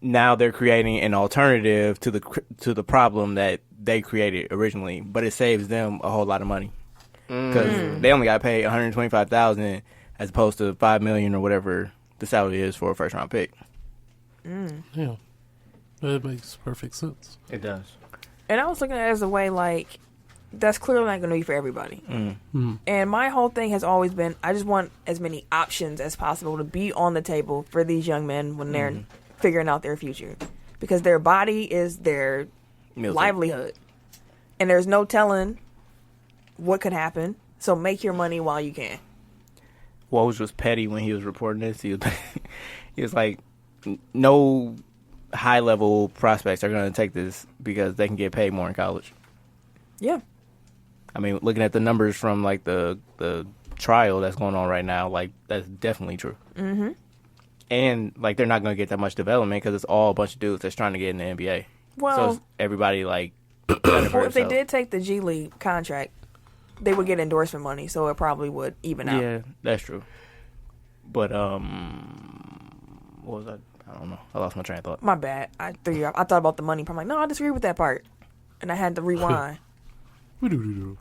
Now they're creating an alternative to the problem that they created originally, but it saves them a whole lot of money. Because they only got paid $125,000 as opposed to $5 million or whatever the salary is for a first round pick. Yeah. That makes perfect sense. It does. And I was looking at it as a way like, that's clearly not going to be for everybody. And my whole thing has always been, I just want as many options as possible to be on the table for these young men when they're figuring out their future. Because their body is their livelihood. And there's no telling what could happen. So make your money while you can. Woj was petty when he was reporting this. He was like, no high-level prospects are going to take this because they can get paid more in college. Yeah. I mean, looking at the numbers from, like, the trial that's going on right now, like, that's definitely true. Mm-hmm. And, like, they're not going to get that much development because it's all a bunch of dudes that's trying to get in the NBA. Well, so it's everybody, like, well, if they did take the G League contract, they would get endorsement money, so it probably would even out. Yeah, that's true. But, what was that? I don't know. I lost my train of thought. My bad. I threw you off. I thought about the money part. I'm like, no, I disagree with that part. And I had to rewind. Woo-doo-doo-doo.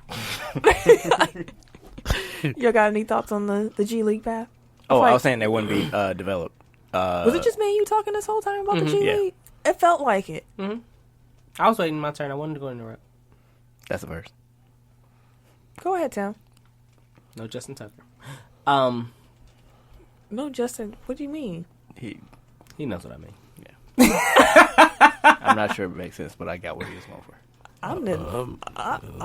You got any thoughts on the G League path? I was saying they wouldn't be developed. Was it just me and you talking this whole time about the G yeah. League? It felt like it. Mm-hmm. I was waiting my turn. I wanted to go interrupt. That's the first. Go ahead, Tim. No Justin Tucker. No, Justin. What do you mean? He knows what I mean. Yeah. I'm not sure if it makes sense, but I got what he was going for. I'm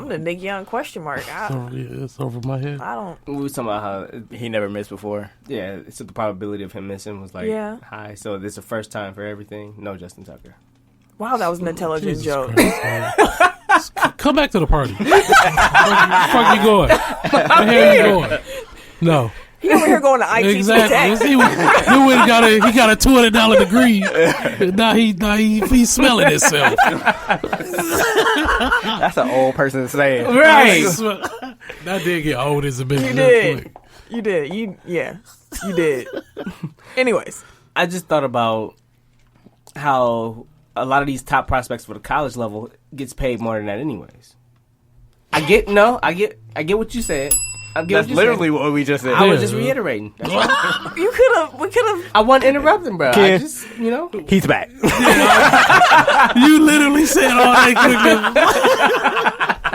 the Nick Young question mark. It's over my head. I don't. We were talking about how He never missed before. yeah, so the probability of him missing was like Yeah. high. So this is the first time for everything. No Justin Tucker. Wow, that was an intelligent Jesus joke. Christ, man. Come back to the party. Where the fuck you going? Where the hell you going? No. He over here going to IT Exactly. Tech. He got a $200 degree. Now he's smelling himself. That's an old person saying. Right. That did get old as a bitch. You did. You did. You did. Anyways, I just thought about how a lot of these top prospects for the college level gets paid more than that anyways. I get what you said. That's literally what we just said. I was just reiterating. That's all. we could have. I wasn't interrupting, bro. I Kid. just, He's back. You literally said all that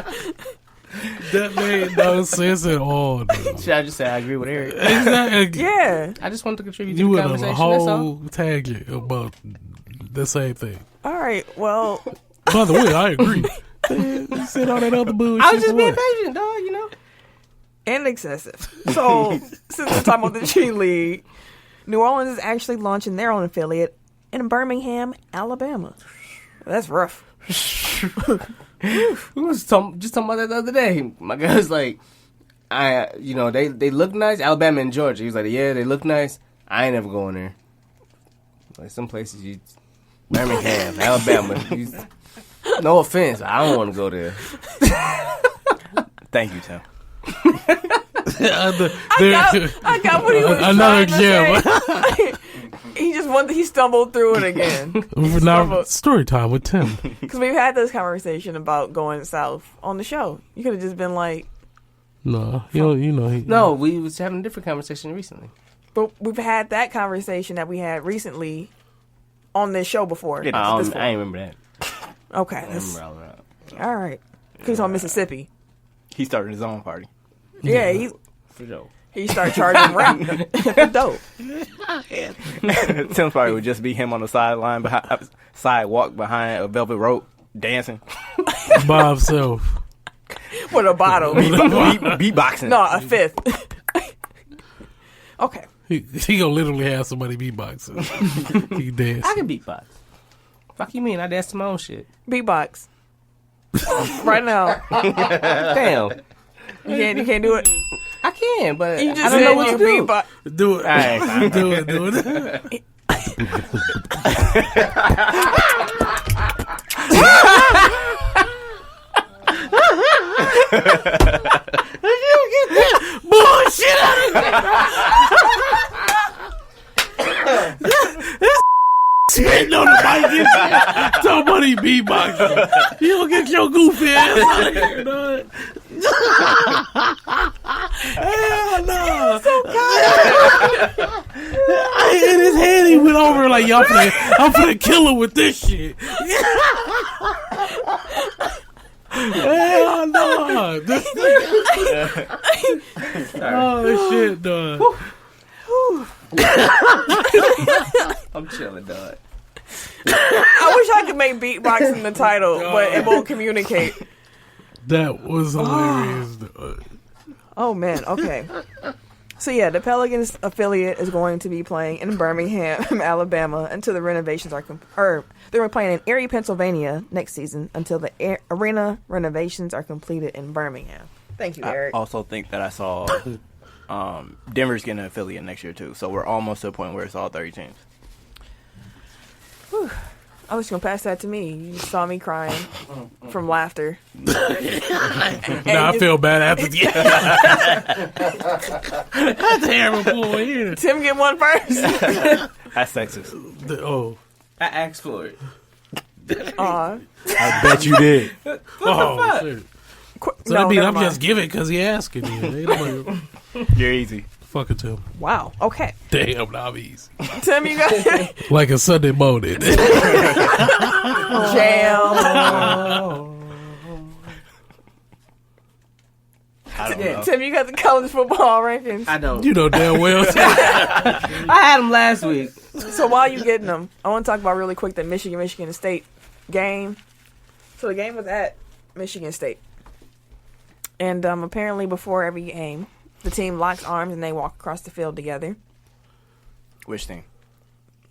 quickly. That made no sense at all, dude. Should I just say I agree with Eric? Exactly. Yeah. I just wanted to contribute to You the went on a conversation. That's all. whole tangent about the same thing. All right. Well, By the way, I agree. You said all that other bullshit. I was just for being what? patient, dog. and excessive. So, since we're talking about the G League, New Orleans is actually launching their own affiliate in Birmingham, Alabama. That's rough. We was just talking about that the other day. My guy was like, they look nice. Alabama and Georgia. He was like, yeah, they look nice. I ain't never going there. Like some places, Birmingham, Alabama. No offense, I don't want to go there. Thank you, Tim. I got what he was another trying to say. He stumbled through it again. Now, story time with Tim. Because we've had this conversation about going south on the show. You could have just been like, No, No, we was having a different conversation recently. but we've had that conversation that we had recently on this show before. I ain't remember that. Okay. I remember all that. All right. Because he's on Mississippi. He started his own party. Yeah, For sure. he started charging rent for dope. Tim's party would just be him on the sidewalk behind a velvet rope dancing. by himself. With a bottle. Beatboxing. No, a fifth. Okay. He gonna literally have somebody beatboxing. He dance. I can beatbox. Fuck you mean? I dance to my own shit. Beatbox. Right now. Damn. You can't do it. I can, but You just I don't know what to do. beatbox. Do it. All right, fine. Do it. Bullshit out of This spitting on the Vikings. Somebody beatboxing. You don't get your goofy ass out of here, dog. Hell no. And his head he went over like, y'all I'm finna kill him with this shit. Hell no. Oh, shit, dog. I'm chilling, dog. I wish I could make beatboxing the title, but it won't communicate. That was hilarious, dog. Oh, man. Okay. So, yeah, the Pelicans affiliate is going to be playing in Birmingham, Alabama, until the renovations are they're playing in Erie, Pennsylvania next season until the arena renovations are completed in Birmingham. Thank you, Eric. I also think that I saw Denver's getting an affiliate next year, too. So we're almost to the point where it's all 30 teams. Whew. I was going to pass that to me. You saw me crying from laughter. Now I feel bad after the That's terrible boy here. Tim get one first. That's sexist. I asked for it. Aw. I bet you did. Oh, shit. So No, that means never I'm mind. just giving because he asking me. You're easy. Fuck it, Tim. Wow. Okay. Damn, now I'm easy. Tim, you got Like a Sunday morning. jam. I don't know. Tim, you got the college football rankings. I don't. You know damn well. I had them last week. So while you getting them, I want to talk about really quick the Michigan State game. So the game was at Michigan State. And apparently before every game, the team locks arms and they walk across the field together. Which thing?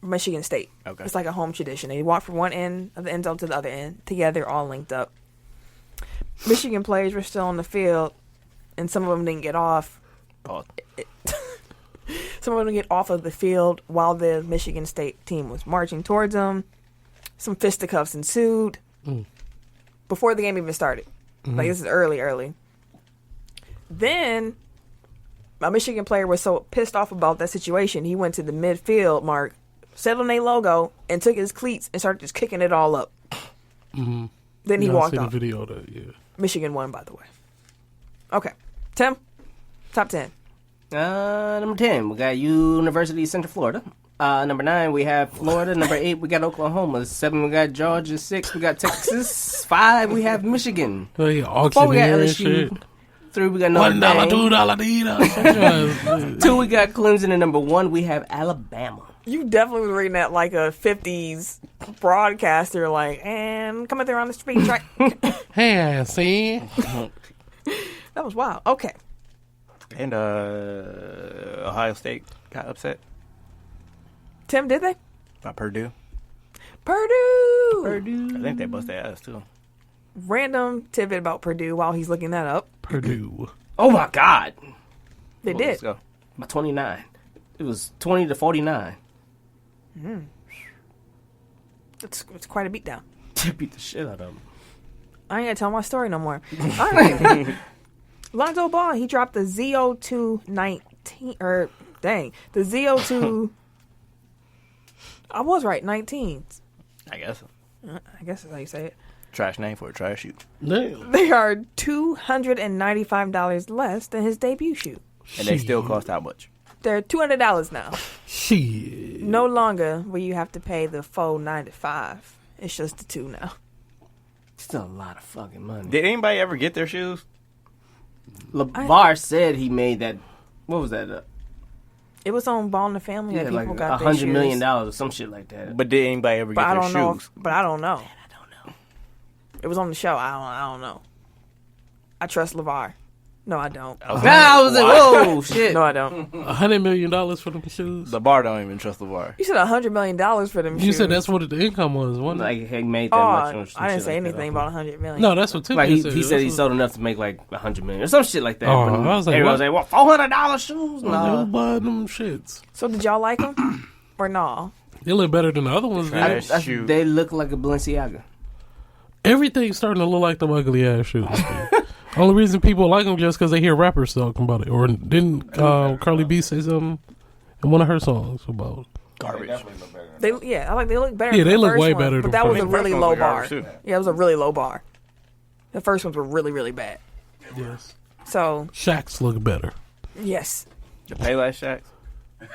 Michigan State. Okay. It's like a home tradition. They walk from one end of the end zone to the other end, together, all linked up. Michigan players were still on the field, and some of them didn't get off. Pause. Some of them get off of the field while the Michigan State team was marching towards them. Some fisticuffs ensued before the game even started. Like, this is early. Then a Michigan player was so pissed off about that situation, he went to the midfield mark, set on a logo, and took his cleats and started just kicking it all up. Then he walked I off. seen the video of that, yeah. Michigan won, by the way. Okay. Tim, top 10. Number 10, we got University of Central Florida. Number 9, we have Florida. Number 8, we got Oklahoma. 7, we got Georgia. 6, we got Texas. 5, we have Michigan. Oh, yeah, 4, we got auctioneer and LSU. shit. 3, we got Notre $1, Dame. $2, 2, we got Clemson. And number 1, we have Alabama. You definitely was reading that like a 50s broadcaster, like, and coming there on the speed track. Hey, see? That was wild. Okay. And Ohio State got upset Tim, did they? by Purdue. Purdue. I think they busted their ass, too. Random tidbit about Purdue while he's looking that up. Purdue. Oh, my God. They Well, did. Let's go. By 29. It was 20-49. It's quite a beatdown. Beat the shit out of them. I ain't gonna tell my story no more. All right. Lonzo Ball, he dropped the ZO219, or dang, the ZO2. I was right, 19. I guess. I guess that's how you say it. Trash name for a trash shoe. Damn. They are $295 less than his debut shoe. And they still cost how much? They're $200 now. Shit. No longer will you have to pay the full $95. It's just the $2 now. Still a lot of fucking money. Did anybody ever get their shoes? LeVar said he made that. What was that? It was on Ball in the Family Yeah, that like people got their $100 shoes. million or some shit like that. But did anybody ever But get I their don't know. shoes? But I don't know. I don't know. It was on the show. I don't know. I trust LeVar. No, I don't. I was like, whoa, shit. No, I don't. $100 million for them shoes? The bar don't even trust the bar. You said $100 million for them shoes. You said that's what the income was, wasn't it? Like, he made that Oh, much. Or some I didn't shit say like that. anything about $100 million. No, that's what Tim Like, he said. said he That's sold enough to make like $100 million or some shit like that. Oh, But I was like, everyone was like, what, $400 shoes? what? No. They buying them shits. So did y'all like them? Or no? They look better than the other ones, man. Trash shoe. They look like a Balenciaga. Everything's starting to look like them ugly ass shoes. Only reason people like them just because they hear rappers talking about it. Or didn't Carly B say something in one of her songs about Garbage. They look better. Yeah, than they the look first way one, better But than that was the a first really one. low First one bar. was garbage, too. Yeah, it was a really low bar. The first ones were really, really bad. yes. So Shaq's look better. yes, The Payless Shacks?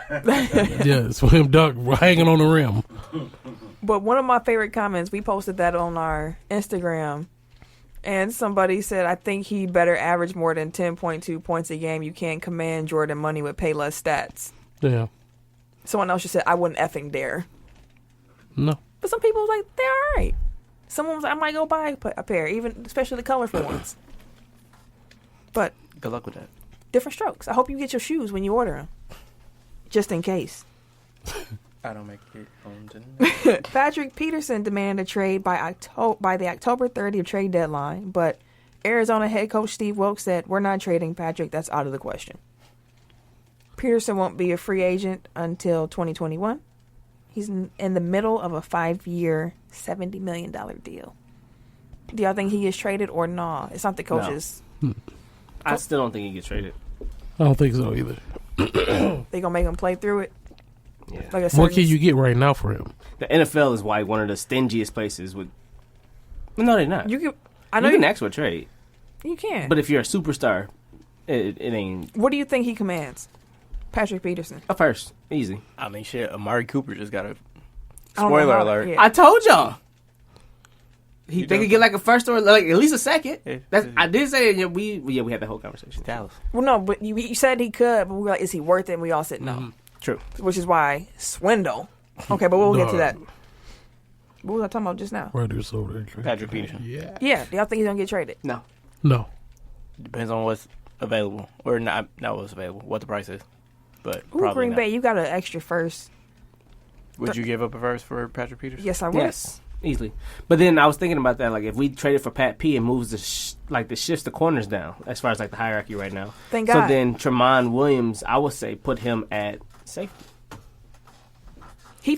Yeah, slam dunk hanging on the rim. But one of my favorite comments, we posted that on our Instagram, and somebody said, I think he better average more than 10.2 points a game. You can't command Jordan money with Payless stats. Yeah. Someone else just said, I wouldn't effing dare. No. But some people was like, they're all right. Someone was like, I might go buy a pair, even especially the colorful ones. But Good luck with that. different strokes. I hope you get your shoes when you order them, just in case. I don't make it home tonight. Patrick Peterson demanded a trade by the October 30th trade deadline, but Arizona head coach Steve Wilkes said, we're not trading Patrick. That's out of the question. Peterson won't be a free agent until 2021. He's in the middle of a 5-year, $70 million deal. Do y'all think he gets traded or nah? It's not the coaches. No. I still don't think he gets traded. I don't think so either. They gonna make him play through it? Yeah. Like a What certain- can you get right now for him? The NFL is why one of the stingiest places with. Well, no, they're not. You can. I know you can ask for a trade, you can. but if you're a superstar, it ain't What do you think he commands? Patrick Peterson. a first. Easy. I mean, shit. Amari Cooper just got a I don't know spoiler how- alert. yeah. I told y'all. You They don't- could get like a first or like at least a second. Yeah. I did say we had that whole conversation. Dallas. Well, no, but you said he could, but we were like, is he worth it? And we all said no. True. Which is why swindle. Okay, but we'll get to No. that. What was I talking about just now? Right there, so there. Patrick Peterson. Yeah. Yeah, do y'all think he's gonna get traded? No. No. Depends on what's available or not what's available, what the price is. But Ooh, probably Green not. Bay, you got an extra first. Would you give up a first for Patrick Peterson? Yes, I would. Yes. Easily. But then I was thinking about that. Like if we traded for Pat P, it moves the shifts the corners down as far as like the hierarchy right now. Thank So God. then Tremont Williams, I would say put him at safety. He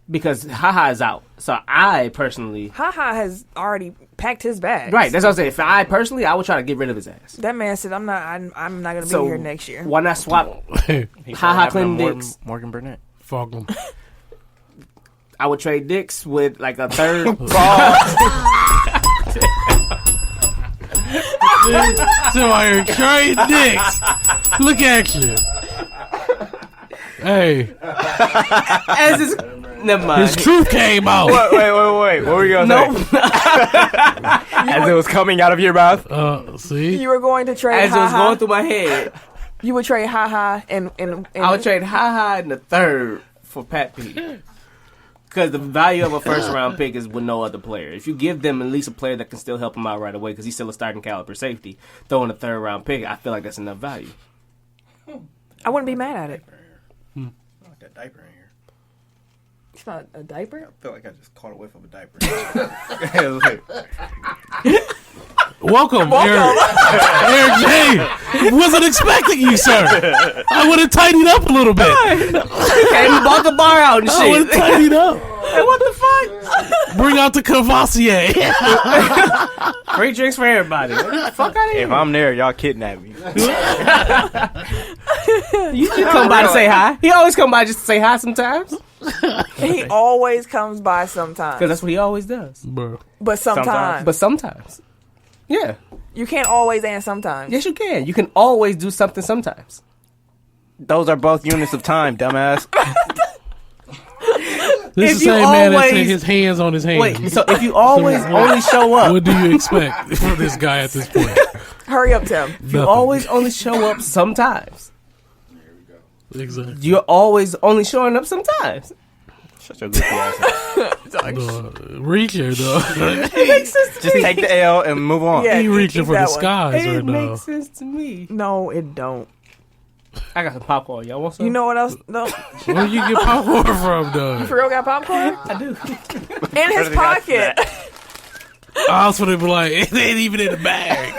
Because Haha is out. So I personally. Haha has already packed his bags. Right, that's what I'm saying. If I personally, I would try to get rid of his ass. That man said, I'm not gonna be So here next year. why not swap? He's Ha-ha, having Clinton Morgan, Dix. Morgan Burnett. Fuck him. I would trade Dix with like a third ball. So I hear trade dicks. Look at you. Hey, As his, never mind. his truth came out. Wait. What were you gonna Nope. say? As it was coming out of your mouth? See? You were going to trade As it was Haha. going through my head, You would trade Haha and I would trade Haha in the third for Pat P. Because the value of a first round pick is with no other player. If you give them at least a player that can still help him out right away, because he's still a starting caliber safety, throwing a third round pick, I feel like that's enough value. I wouldn't be mad at it. I like that diaper in here. It's not a diaper. I feel like I just caught a whiff of a diaper. Welcome, Eric J. Wasn't expecting you, sir. I would have tidied up a little bit. Came and bought the bar out and I would have shit. tidied up. Hey, what the fuck? Bring out the Cavassier. Free drinks for everybody. Fuck out of here. If I'm there, y'all kidnap me. You should come by to say hi. He always come by just to say hi sometimes. He always comes by sometimes. Because that's what he always does. Bro. But sometimes. But sometimes. Yeah. You can't always and sometimes. Yes, you can. You can always do something sometimes. Those are both units of time, dumbass. This If is the you same man that always- take his hands on his hands. Wait, so if you always only show up, What do you expect from this guy at this point? Hurry up, Tim. you always only show up sometimes. Exactly. You're always only showing up sometimes. Shut your goofy ass up. Reaching, though. Just take the L and move on. Yeah. He reaching keep for the that one. skies It right now. makes sense to me. No, it don't. I got some popcorn. Y'all want some? You know what else? No. Where you get popcorn from, though? For real got popcorn? I do. In his pocket. I was gonna be like, it ain't even in the bag.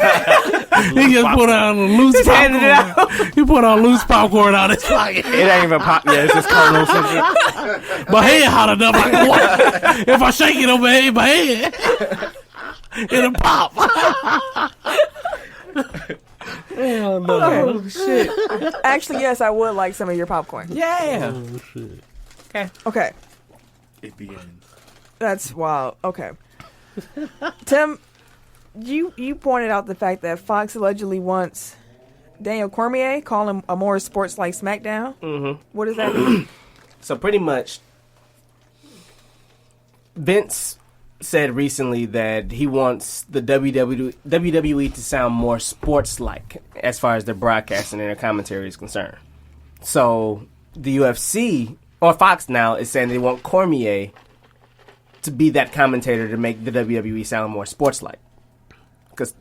He just put on a loose handed it popcorn. He put on loose popcorn out his pocket. It ain't even pop. Yeah, it's just Colonel Central. My head hot enough. I can walk. If I shake it over here, my head, it'll pop. Hell no. Oh, shit. Actually, yes, I would like some of your popcorn. Yeah. Oh, shit. Okay. It begins. That's wild. Okay. Tim, you pointed out the fact that Fox allegedly wants Daniel Cormier call him a more sports-like SmackDown. Mm-hmm. What does that mean? So pretty much, Vince said recently that he wants the WWE to sound more sports-like as far as their broadcasting and their commentary is concerned. So the UFC, or Fox now, is saying they want Cormier to be that commentator to make the WWE sound more sports-like. Because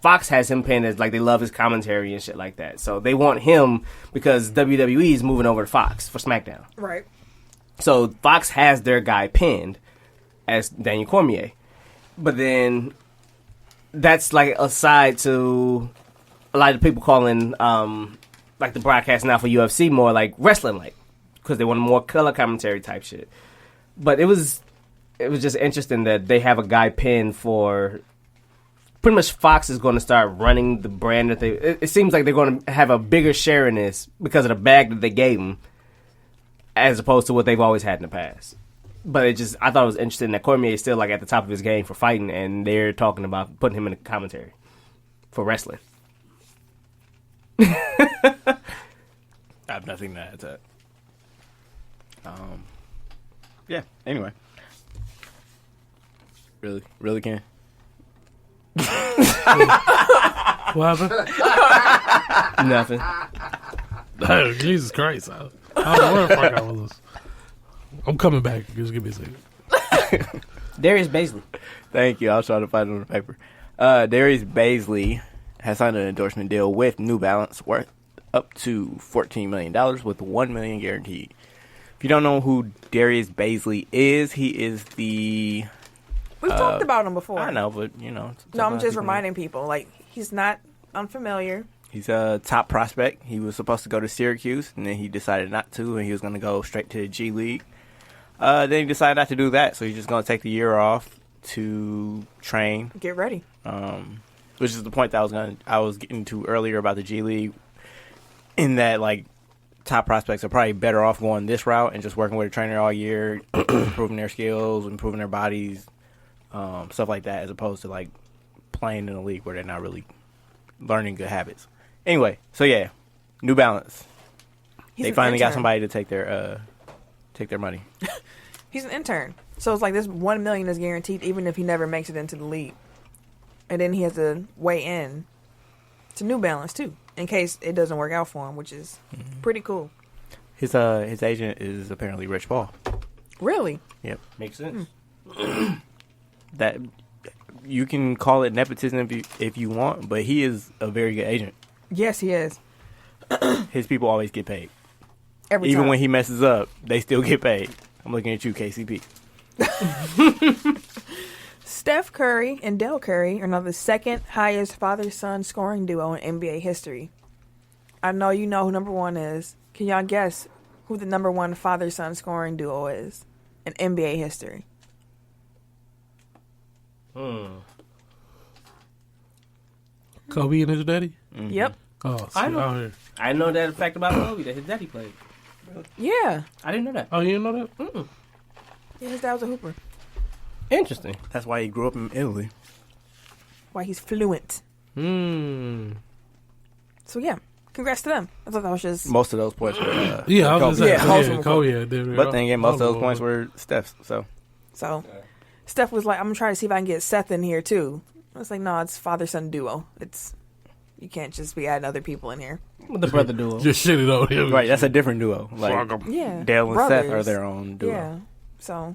Fox has him pinned as, like, they love his commentary and shit like that. So they want him because WWE is moving over to Fox for SmackDown. Right. So Fox has their guy pinned as Daniel Cormier. But then that's like aside to a lot of people calling like the broadcast now for UFC more like wrestling like because they want more color commentary type shit. But it was just interesting that they have a guy pinned for pretty much Fox is going to start running the brand that it seems like they're going to have a bigger share in this because of the bag that they gave them as opposed to what they've always had in the past. But I thought it was interesting that Cormier is still like at the top of his game for fighting, and they're talking about putting him in the commentary for wrestling. I have nothing to add to that. Yeah. Anyway, really can. What happened? Nothing. Oh, Jesus Christ. I don't know where the fuck I was. I'm coming back. Just give me a second. Darius Baisley. Thank you. I was trying to find it on the paper. Darius Baisley has signed an endorsement deal with New Balance worth up to $14 million with $1 million guaranteed. If you don't know who Darius Baisley is, he is the... We've talked about him before. I know, but, you know... No, I'm just reminding people. Like, he's not unfamiliar. He's a top prospect. He was supposed to go to Syracuse, and then he decided not to, and he was going to go straight to the G League. Then he decided not to do that, so he's just going to take the year off to train. Get ready. Which is the point that I was getting to earlier about the G League, in that, like, top prospects are probably better off going this route and just working with a trainer all year, improving their skills, improving their bodies, stuff like that, as opposed to, like, playing in a league where they're not really learning good habits. Anyway, so yeah, New Balance. They finally got somebody to take their money. He's an intern. So it's like this $1 million is guaranteed even if he never makes it into the league. And then he has to weigh in to New Balance too, in case it doesn't work out for him, which is pretty cool. His agent is apparently Rich Paul. Really? Yep. Makes sense. That you can call it nepotism if you want, but he is a very good agent. Yes, he is. His people always get paid. Even when he messes up, they still get paid. I'm looking at you, KCP. Steph Curry and Del Curry are now the second highest father-son scoring duo in NBA history. I know you know who number one is. Can y'all guess who the number one father-son scoring duo is in NBA history? Kobe and his daddy? Mm-hmm. Yep. Oh, see, I know. out here. I know that fact about Kobe that his daddy played. Yeah. I didn't know that. Oh, you didn't know that? Mm-mm. Yeah, his dad was a hooper. Interesting. That's why he grew up in Italy. Why he's fluent. Mm. So yeah, congrats to them. I thought that was just Most of those points were Yeah, I was Kobe. going to Yeah, say, Kobe. Kobe. Did But then again, most of those points were Steph's. So so. Steph was like, "I'm gonna try to see if I can get Seth in here too." I was like, "No, it's father-son duo. You can't just be adding other people in here." What the brother duo? Just shit it on him. right, that's a different duo. Like Fuck 'em. Yeah, Dale and brothers. Seth are their own duo. Yeah, so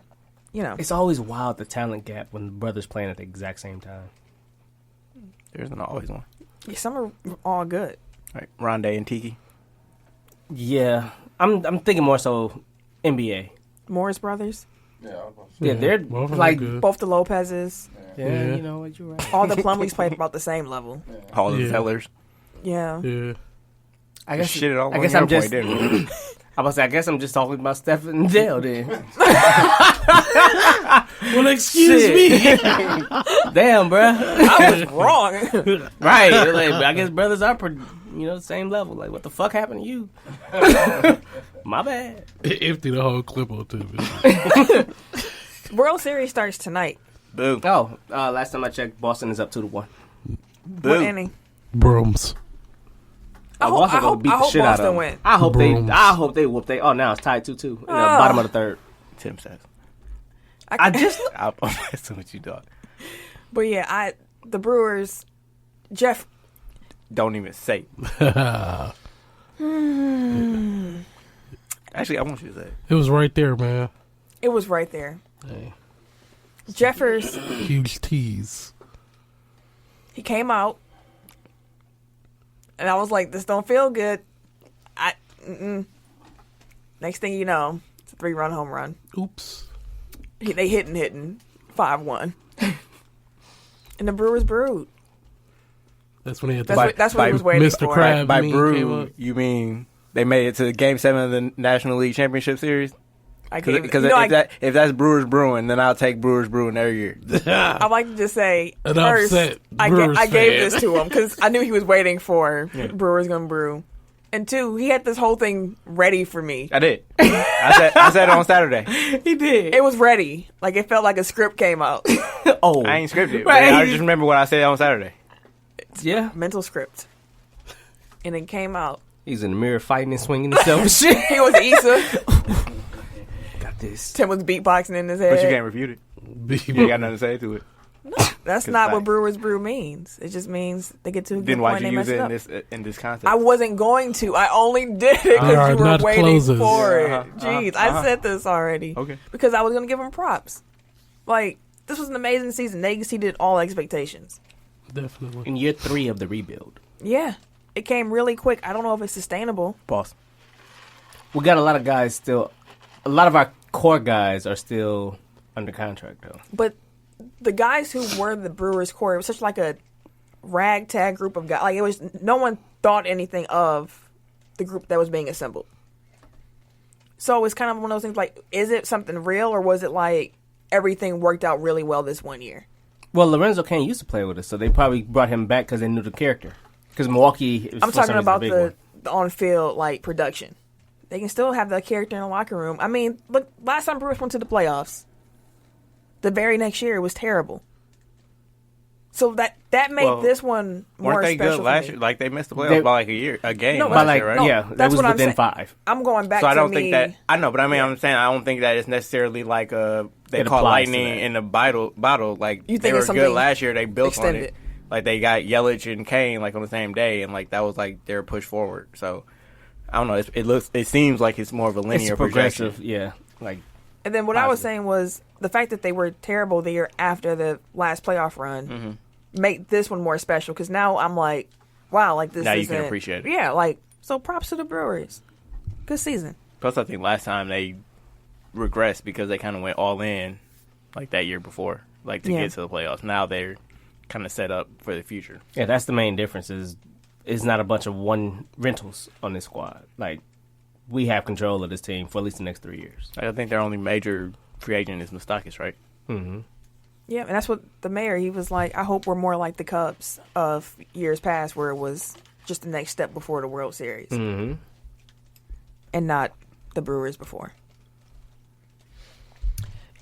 It's always wild the talent gap when the brothers playing at the exact same time. There isn't always one. yeah, some are all good. Right, Rondé and Tiki. Yeah, I'm thinking more so NBA. Morris brothers, Yeah, they're both of them like good. both the Lopez's, yeah, you know what, you're right. all the Plumlees played about the same level. All the Yeah. Tellers. Yeah, Yeah. I Just guess shit it all I on guess your I'm just. point, didn't we? I was say, I guess I'm just talking about Steph and Dale then. Well, excuse Shit. me. Damn, bruh. I was wrong. Right. Like, I guess brothers are, same level. Like, what the fuck happened to you? My bad. Empty the whole clip on TV. World Series starts tonight. Boo. Oh, last time I checked, Boston is up 2-1. Boo. What inning? Brooms. Boston gonna beat the shit out of them. win. I hope Brooms. I hope they whoop they. Oh, now it's tied 2-2. Bottom of the third. Tim says. I just I'm messing with you, dog. But yeah, the Brewers, Jeff. Don't even say. Actually, I want you to say it. It was right there, man. It was right there. Hey. Jeffers, Huge tease. he came out, and I was like, "This don't feel good." Next thing you know, it's a 3-run home run. Oops. They hitting 5-1, and the Brewers brewed. That's when he had That's what he was waiting Mr. for. Crab. By meme came brew, up. you mean they made it to Game 7 of the National League Championship Series? Because if that's Brewers Brewing, then I'll take Brewers Brewing every year. I like to just say An first, upset I Brewers gave fan. this to him because I knew he was waiting for Brewers gonna brew, and 2, he had this whole thing ready for me. I did. I said it on Saturday. he did. It was ready, like it felt like a script came out. Oh, I ain't scripted. Right. I just remember what I said on Saturday. yeah. Mental script, and it came out. He's in the mirror fighting and swinging himself and shit. He was Issa. Got this. Tim was beatboxing in his head. But you can't refute it. You ain't got nothing to say to it. That's 'Cause not what fact. Brewers brew means. It just means they get to a good Then point why'd and you they use mess it it up. in this context? I wasn't going to. I only did it because Alright, you were not waiting closes. for it. Yeah, Jeez, I said this already. Okay. Because I was going to give them props. Like, this was an amazing season. They exceeded all expectations. Definitely. In year 3 of the rebuild, Yeah. It came really quick. I don't know if it's sustainable. Boss. we got a lot of guys still. A lot of our core guys are still under contract though. But the guys who were the Brewers core, it was such like a ragtag group of guys. Like, it was, no one thought anything of the group that was being assembled. So it's kind of one of those things like, is it something real or was it like everything worked out really well this one year? Well, Lorenzo Kane used to play with us, so they probably brought him back because they knew the character. Because Milwaukee, I'm talking about big the on-field like production. They can still have that character in the locker room. I mean, look, last time Brewers went to the playoffs, the very next year it was terrible. So that made this one more Weren't they special. good last for me. year? Like they missed the playoffs They- by like a game No, last But like, year, right? no, yeah, that that's was what I'm within saying. 5. I'm going back. So I to don't me, think that I know, but I mean, I'm saying I don't think that it's necessarily like they It caught applies to lightning that. in the bottle. Like You they think were it's good something last year. They built on extended. it. Like they got Yelich and Kane like on the same day, and like that was like their push forward. So I don't know. It seems like it's more of a linear It's progressive, projection. yeah. Like And then what I was Positive. saying was the fact that they were terrible the year after the last playoff run Mm-hmm. make this one more special because now I'm like, wow, like this. Now you can isn't- appreciate it. Yeah, like so. Props to the Brewers. Good season. Plus, I think last time they regressed because they kind of went all in like that year before, like to Yeah. get to the playoffs. Now they're kind of set up for the future. yeah, that's the main difference is it's not a bunch of one rentals on this squad. Like we have control of this team for at least the next 3 years. I think their only major free agent is Moustakis, right? Mm-hmm. Yeah, and that's what the mayor. He was like, I hope we're more like the Cubs of years past, where it was just the next step before the World Series, Mm-hmm. and not the Brewers before.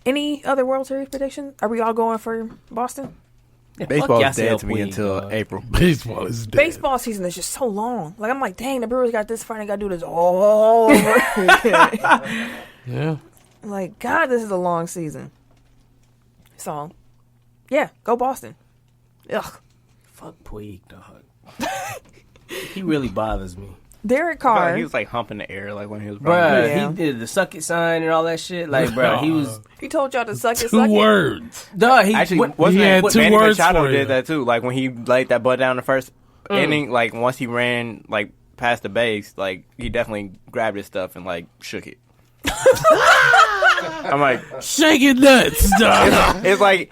Any other World Series prediction? Are we all going for Boston? Baseball fuck is dead Yasiel to me Puig, until dog. April. Baseball is dead. Baseball season is just so long. Like, I'm like, dang, the Brewers got this far and they got to do this all over again. Yeah. I'm like, God, this is a long season. So, yeah, go Boston. Ugh. Fuck Puig, dog. He really bothers me. Derek I feel like Carr, he was like humping the air like when he was Bruh, Yeah. he did the suck it sign and all that shit. Like, bruh, he was... he told y'all to suck it, Two suck it. words. Dog, he... Actually, what- what's he his name? had two Manny words Machado for you. did that too. Like when he laid that butt down the first inning, like once he ran like past the base, like he definitely grabbed his stuff and like shook it. I'm like, Shaking nuts, dog. it's like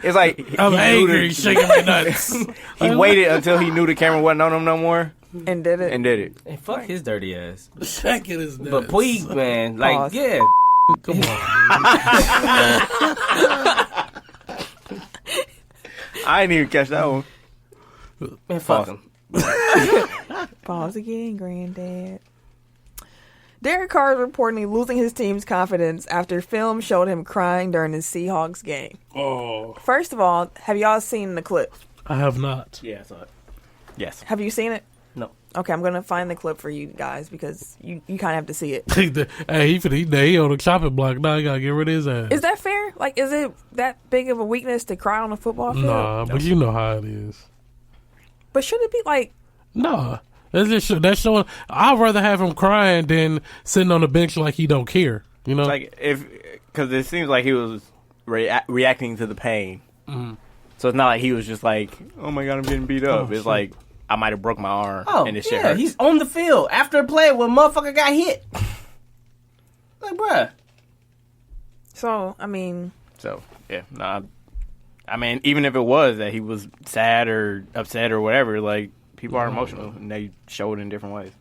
I'm he knew angry, the- shaking my nuts. He waited until he knew the camera wasn't on him no more And did it. and did it. Hey, fuck his dirty ass. Shaking his nuts. But Puig, man, like, Pause. yeah. Come on. I didn't even catch that one. Man, fuck Pause. him. Pause again, Granddad. Derek Carr is reportedly losing his team's confidence after film showed him crying during the Seahawks game. Oh, First of all, have y'all seen the clip? I have not. Yeah, I saw it. Yes. Have you seen it? No. Okay, I'm gonna find the clip for you guys because you kind of have to see it. Hey, he on the chopping block now. You gotta get rid of his ass. Is that fair? Like, is it that big of a weakness to cry on a football field? Nah, but you know how it is. But should it be like? Nah, that's showing. I'd rather have him crying than sitting on the bench like he don't care. You know, Like because it seems like he was reacting to the pain. So it's not like he was just like, "Oh my god, I'm getting beat up." It's shit. like I might have broke my arm and this shit yeah, hurts. he's on the field after a play where motherfucker got hit. Like, bruh. So I mean, So yeah, nah. I mean, even if it was that he was sad or upset or whatever, like people are emotional and they show it in different ways.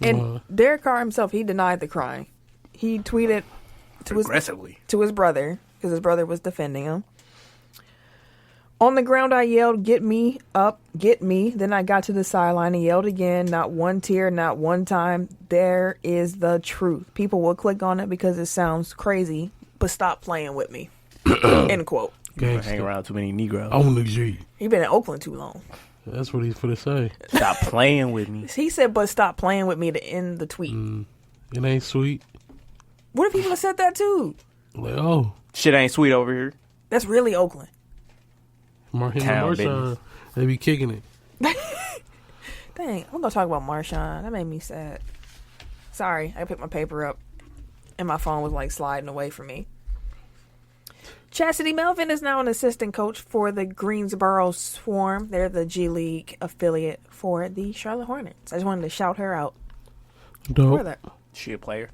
and Derek Carr himself, he denied the crying. He tweeted Aggressively. to his brother because his brother was defending him. On the ground, I yelled, "Get me up, get me." Then I got to the sideline and yelled again. Not one tear, not one time. There is the truth. People will click on it because it sounds crazy, but stop playing with me. End quote. Hang around too many Negroes. on the G. He been in Oakland too long. That's what he's for to say. Stop playing with me. He said, "But stop playing with me" to end the tweet. It ain't sweet. What if people have said that too? Like, oh, Shit ain't sweet over here. That's really Oakland. him and Town Marshawn, business. they be kicking it. Dang, I'm gonna talk about Marshawn. That made me sad. Sorry, I picked my paper up and my phone was like sliding away from me. Chastity Melvin is now an assistant coach for the Greensboro Swarm. They're the G League affiliate for the Charlotte Hornets. I just wanted to shout her out for Dope. that. She a player.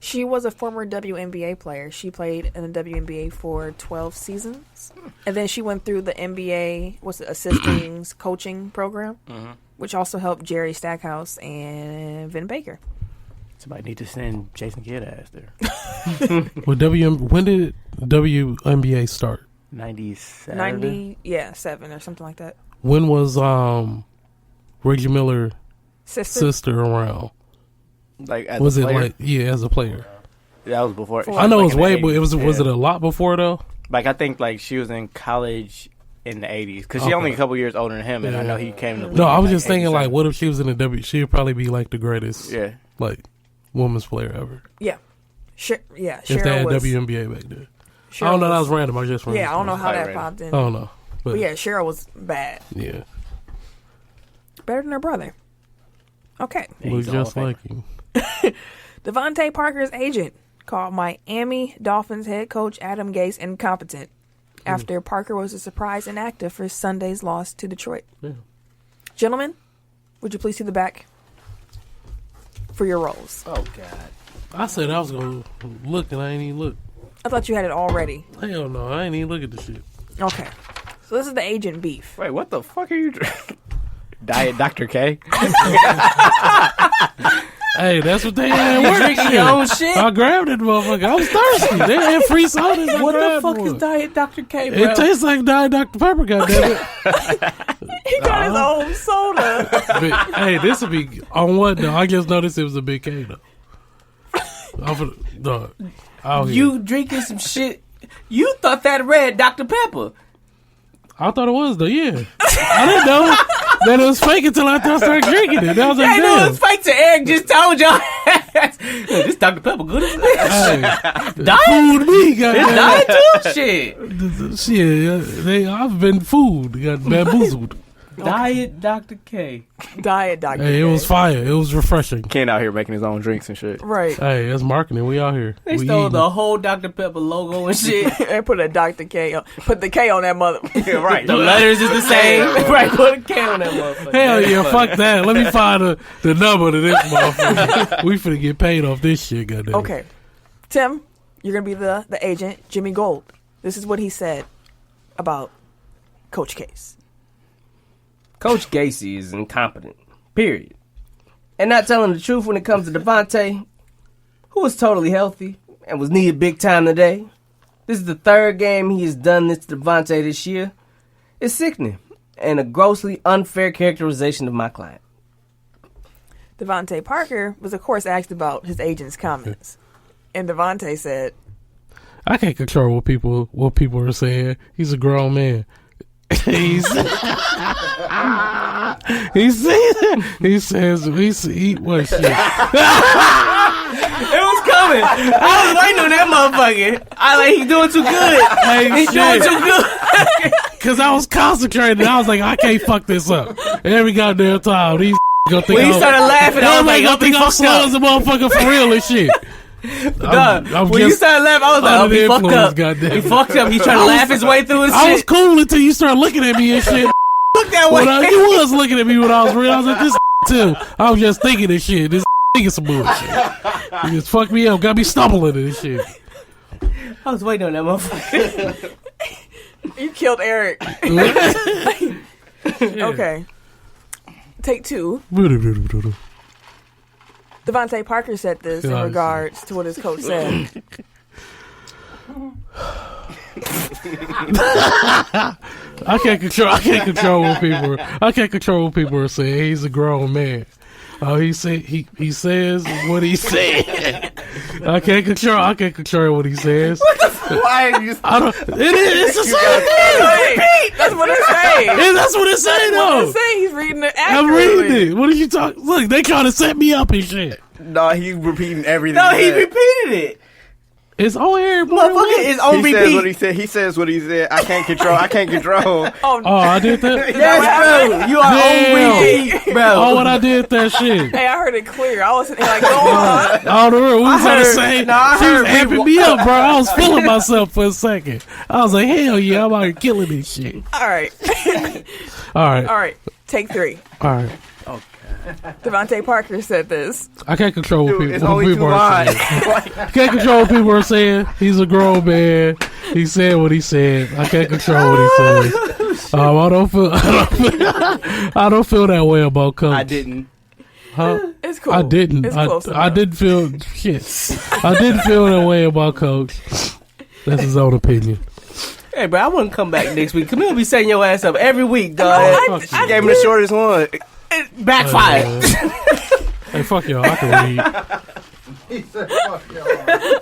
She was a former WNBA player. She played in the WNBA for 12 seasons. And then she went through the NBA, assistants coaching program, which also helped Jerry Stackhouse and Vin Baker. Somebody need to send Jason Kidd ass there. Well, when did WNBA start? 97. 7 or something like that. When was Reggie Miller Sister? around? Like as Was a it player? like as a player? That was before. For- I know like it was in the way, but 80s, was it a lot before though? Like I think like she was in college in the 80s because she's only a couple years older than him, and I know he came to. No, I was like just thinking 87. like, what if she was in the W? She would probably be like the greatest, Yeah. like women's player ever. Yeah. If they Cheryl had was. WNBA back then. Cheryl I don't know. That was- was random. I just Yeah, I don't know how Probably that random. popped in. I don't know, But yeah, Cheryl was bad. yeah, Better than her brother. Okay. Yeah, looks he's a Hall just of like Famer. him. Devontae Parker's agent called Miami Dolphins head coach Adam Gase incompetent after Parker was a surprise inactive for Sunday's loss to Detroit. Yeah. Gentlemen, would you please see the back for your roles? Oh, God. I said I was gonna look, and I ain't even look. I thought you had it already. Hell no, I ain't even look at the shit. Okay. So this is the agent beef. Wait, what the fuck are you drinking? Diet Dr. K? Hey, that's what they had at work. Drinking your own shit? I grabbed it, motherfucker. I was thirsty. They had free sodas. I What the grabbed fuck is one. Diet Dr. K, bro? It tastes like Diet Dr. Pepper, goddammit. He got his own soda. But, hey, this would be on what though? I just noticed it was a big K though. Dog. Out here. You drinking some shit. You thought that red Dr. Pepper. I thought it was though. Yeah, I didn't know that it was fake until after I started drinking it. I was like, I know damn. it's fake to Eric just told y'all. Yo, this Dr. Pepper good as Hey, Diet? food me, It's goddamn. diet too? Shit. Shit, I've been food, got bamboozled. Diet Dr. K. Diet Dr. Hey, it was fire. It was refreshing. Ken out here making his own drinks and shit. Right. Hey, that's marketing. We out here. They we stole eating. the whole Dr. Pepper logo and shit. They put a Dr. K on. Put the K on that mother. Right. The letters is the same. Right, put a K on that motherfucker. Hell yeah, fuck that. Let me find the number to this motherfucker. We finna get paid off this shit, goddamn. Okay. Tim, you're going to be the agent, Jimmy Gold. This is what he said about Coach Case. Coach Gacy is incompetent. Period. And not telling the truth when it comes to Devontae, who is totally healthy and was needed big time today. This is the third game he has done this to Devontae this year. It's sickening and a grossly unfair characterization of my client. Devontae Parker was, of course, asked about his agent's comments. And Devontae said, I can't control what people are saying. He's a grown man. he says we should eat what shit. It was coming. I was waiting on that motherfucker. He doing too good. He's doing too good. Cause I was concentrating. I was like, I can't fuck this up. Every goddamn time, these gonna think When he started laughing, I was like, I think I'm slow as a motherfucker for real and shit. When you started laughing, I was like, he fucked up. Goddamn. He fucked up. He's trying to laugh his way through his shit. I was cool until you started looking at me and shit. Look that way. You was looking at me when I was real. I was like, this too. I was just thinking this shit. This thinking some bullshit. You just fucked me up. Got me stumbling in this shit. I was waiting on that motherfucker. You killed Eric. Okay. Take 2. Devontae Parker said this in regards to what his coach said. I can't control what people are saying. He's a grown man. He says what he said. I can't control what he says. Why are you? It's the same thing. Repeat. That's what it's saying. That's what it's saying though. It's saying he's reading it I'm accurately. reading it. What are you talking? Look, they trying to set me up and shit. No, he's repeating everything. No, he repeated it. It's on here. Motherfucker is on He repeat. says what he said. He says what he said. I can't control. Oh, I did that. Yes, bro. You are Damn. on repeat, bro. Oh, when I did that shit. hey, I heard it clear. I was sitting here like, go on. All the real. We was on the heard- same. no, I She was heard amping me up, bro. I was feeling myself for a second. I was like, hell yeah, I'm out here killing this shit. All right. All right. All right. Take 3. All right. Devontae Parker said this. I can't control what Dude, people, it's what only 2 people are lines. saying. I can't control what people are saying. He's a grown man. He said what he said. I can't control what he says. I don't feel that way about Coach. I didn't. Huh? It's cool. I didn't. It's close I enough. didn't feel shit. I didn't feel that way about Coach. That's his own opinion. Hey, bro, I wouldn't come back next week. Camille be setting your ass up every week, dog. I gave him the shortest one. Backfire. Hey, fuck y'all. I can read.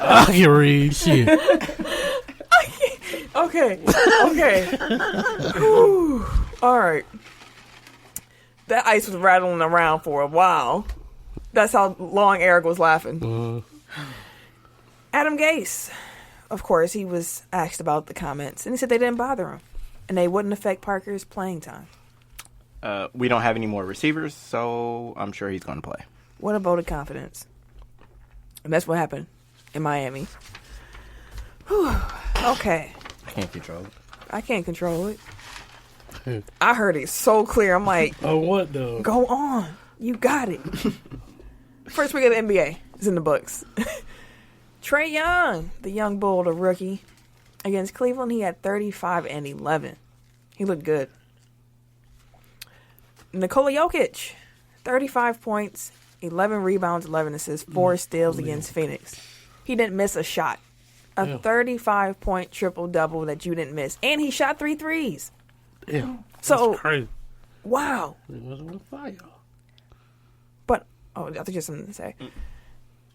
I can read shit. Okay. Whew. All right. That ice was rattling around for a while. That's how long Eric was laughing. Adam Gase, of course, he was asked about the comments, and he said they didn't bother him, and they wouldn't affect Parker's playing time. We don't have any more receivers, so I'm sure he's going to play. What a vote of confidence. And that's what happened in Miami. Whew. Okay. I can't control it. I can't control it. I heard it so clear. I'm like, Oh, what though? go on. You got it. First week of the NBA is in the books. Trae Young, the young bull, the rookie, against Cleveland, he had 35 and 11. He looked good. Nikola Jokic, 35 points, 11 rebounds, 11 assists, 4 steals against Phoenix. He didn't miss a shot. A 35-point triple-double that you didn't miss. And he shot 3 threes. Yeah. So, That's crazy. wow. It was on fire. But, I think you have something to say.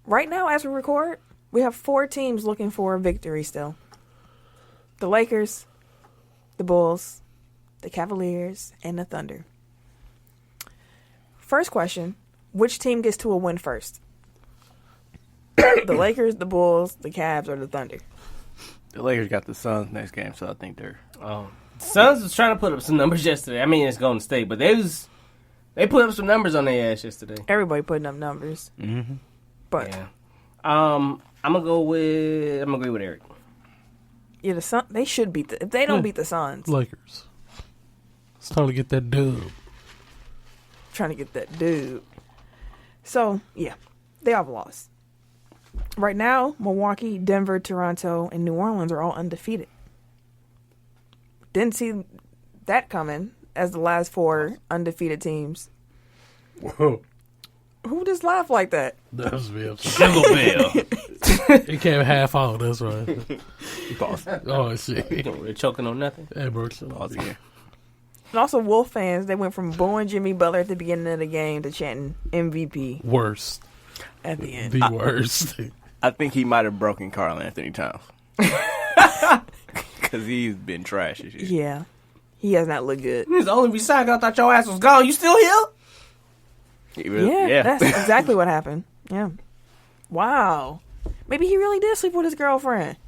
Right now, as we record, we have 4 teams looking for a victory still. The Lakers, the Bulls, the Cavaliers, and the Thunder. First question, which team gets to a win first? The Lakers, the Bulls, the Cavs, or the Thunder? The Lakers got the Suns next game, so I think they're... Suns was trying to put up some numbers yesterday. I mean, it's Golden State, but they put up some numbers on their ass yesterday. Everybody putting up numbers. Mm-hmm. But, Yeah. I'm gonna agree with Eric. yeah, the Sun, they should beat if they don't beat the Suns. Lakers. It's time to get that dub. Trying to get that dude. So, yeah, they have lost. Right now, Milwaukee, Denver, Toronto, and New Orleans are all undefeated. Didn't see that coming as the last 4 undefeated teams. Whoa. Who just laughed like that? That was real. Jingle bell. It came half out. That's right. Pause. Oh, shit. We're choking on nothing. Hey, bro. chill out. Pause again. And also, Wolf fans, they went from booing Jimmy Butler at the beginning of the game to chanting MVP Worst. at the end. The worst. I think he might have broken Carl Anthony Towns. Because he's been trash this year. Yeah. He has not looked good. He's the only recycle. I thought your ass was gone. You still here? Yeah, that's exactly what happened. Yeah. Wow. Maybe he really did sleep with his girlfriend.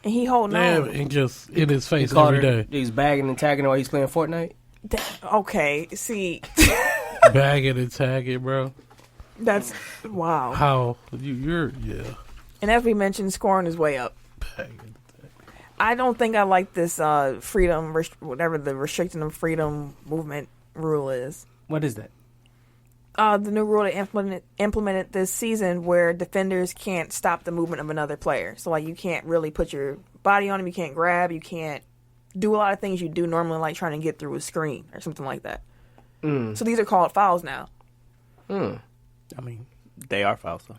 And he holding Damn, on. and just in his face He called every her. day. He's bagging and tagging her while he's playing Fortnite. Okay, see, Bagging and tagging, bro. that's wow. How you're And as we mentioned, scoring is way up. bagging. I don't think I like this freedom, whatever the restricting of freedom movement rule is. What is that? The new rule they implemented this season where defenders can't stop the movement of another player. So, like, you can't really put your body on him. You can't grab. You can't do a lot of things you do normally, like trying to get through a screen or something like that. So these are called fouls now. I mean, they are fouls, though.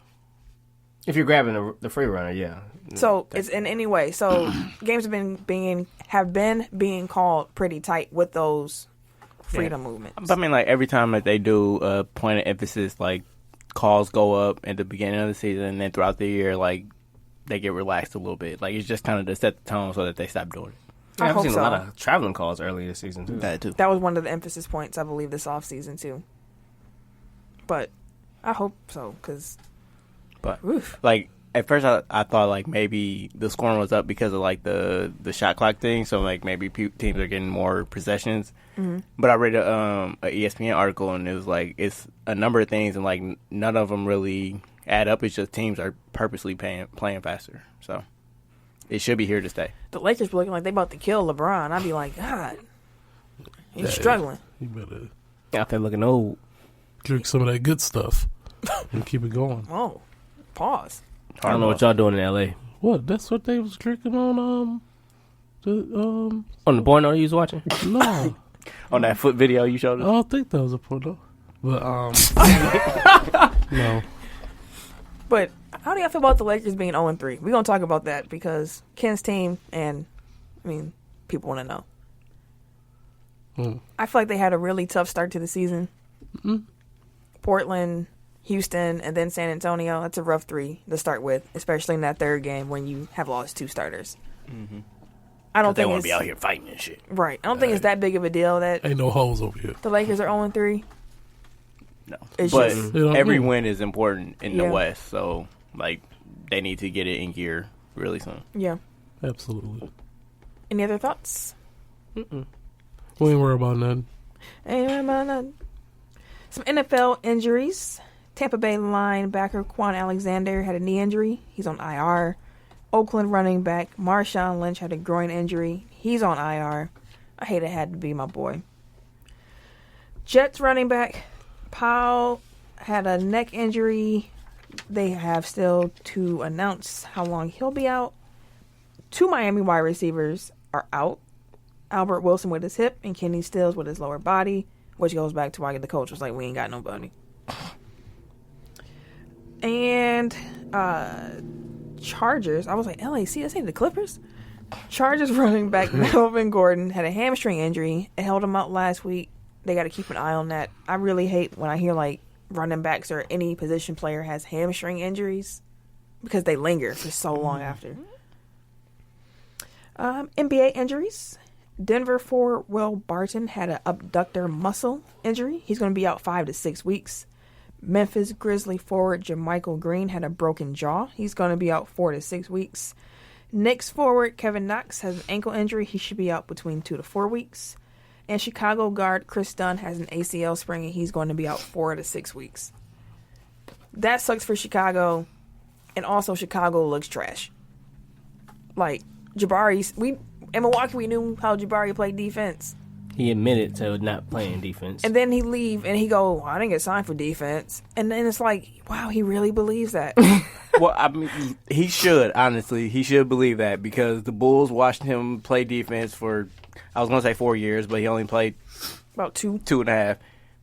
If you're grabbing the free runner, yeah. So it's in any way. So games have been being called pretty tight with those freedom movements. But I mean, like, every time that they do a point of emphasis, like, calls go up at the beginning of the season and then throughout the year, like, they get relaxed a little bit. Like, it's just kind of to set the tone so that they stop doing it. Yeah, I've hope seen so. a lot of traveling calls early this season, too. That, too. That was one of the emphasis points, I believe, this offseason, too. But I hope so, because... But, like, at first I thought, like, maybe the scoring was up because of, like, the shot clock thing. So, like, maybe teams are getting more possessions. Mm-hmm. But I read a ESPN article, and it was, like, it's a number of things, and, like, none of them really add up. It's just teams are purposely playing faster. So, it should be here to stay. The Lakers be looking like they about to kill LeBron. I'd be like, God, he's struggling. You better Out there looking old. drink some of that good stuff and keep it going. Oh, pause. I don't know what y'all doing in L.A. What? That's what they was drinking on On the porno you was watching? no. On that foot video you showed I us? don't think that was a porno. But no. But how do y'all feel about the Lakers being 0-3? We're going to talk about that because Ken's team and, I mean, people want to know. I feel like they had a really tough start to the season. Portland, Houston, and then San Antonio. That's a rough three to start with, especially in that third game when you have lost two starters. I don't They think want it's to be out here fighting and shit. right. I don't think it's that big of a deal that Ain't no hoes over here. the Lakers are 0-3. No. It's But just- every win is important in Yeah. the West. So, like, they need to get it in gear really soon. Yeah. Absolutely. Any other thoughts? We ain't worried about nothing. Some NFL injuries. Tampa Bay linebacker Quan Alexander had a knee injury. He's on IR. Oakland running back Marshawn Lynch had a groin injury. He's on IR. I hate it had to be my boy. Jets running back Powell had a neck injury. They have still to announce how long he'll be out. Two Miami wide receivers are out. Albert Wilson with his hip and Kenny Stills with his lower body, which goes back to why the coach was like, we ain't got nobody. And Chargers, I was like, LAC, this ain't the Clippers? Chargers running back Melvin Gordon had a hamstring injury. It held him out last week. They got to keep an eye on that. I really hate when I hear like running backs or any position player has hamstring injuries because they linger for so long after. NBA injuries. Denver forward Will Barton had an abductor muscle injury. He's going to be out 5 to 6 weeks. Memphis Grizzly forward Jermichael Green had a broken jaw. He's going to be out 4 to 6 weeks. Knicks forward Kevin Knox has an ankle injury. He should be out between 2 to 4 weeks. And Chicago guard Chris Dunn has an ACL sprain and he's going to be out 4 to 6 weeks. That sucks for Chicago. And also Chicago looks trash. Like, Jabari, in Milwaukee we knew how Jabari played defense. He admitted to not playing defense. And then he leave and he go, I didn't get signed for defense. And then it's like, wow, he really believes that. Well, I mean, he should, honestly. He should believe that because the Bulls watched him play defense for, I was going to say 4 years, but he only played About 2. 2.5.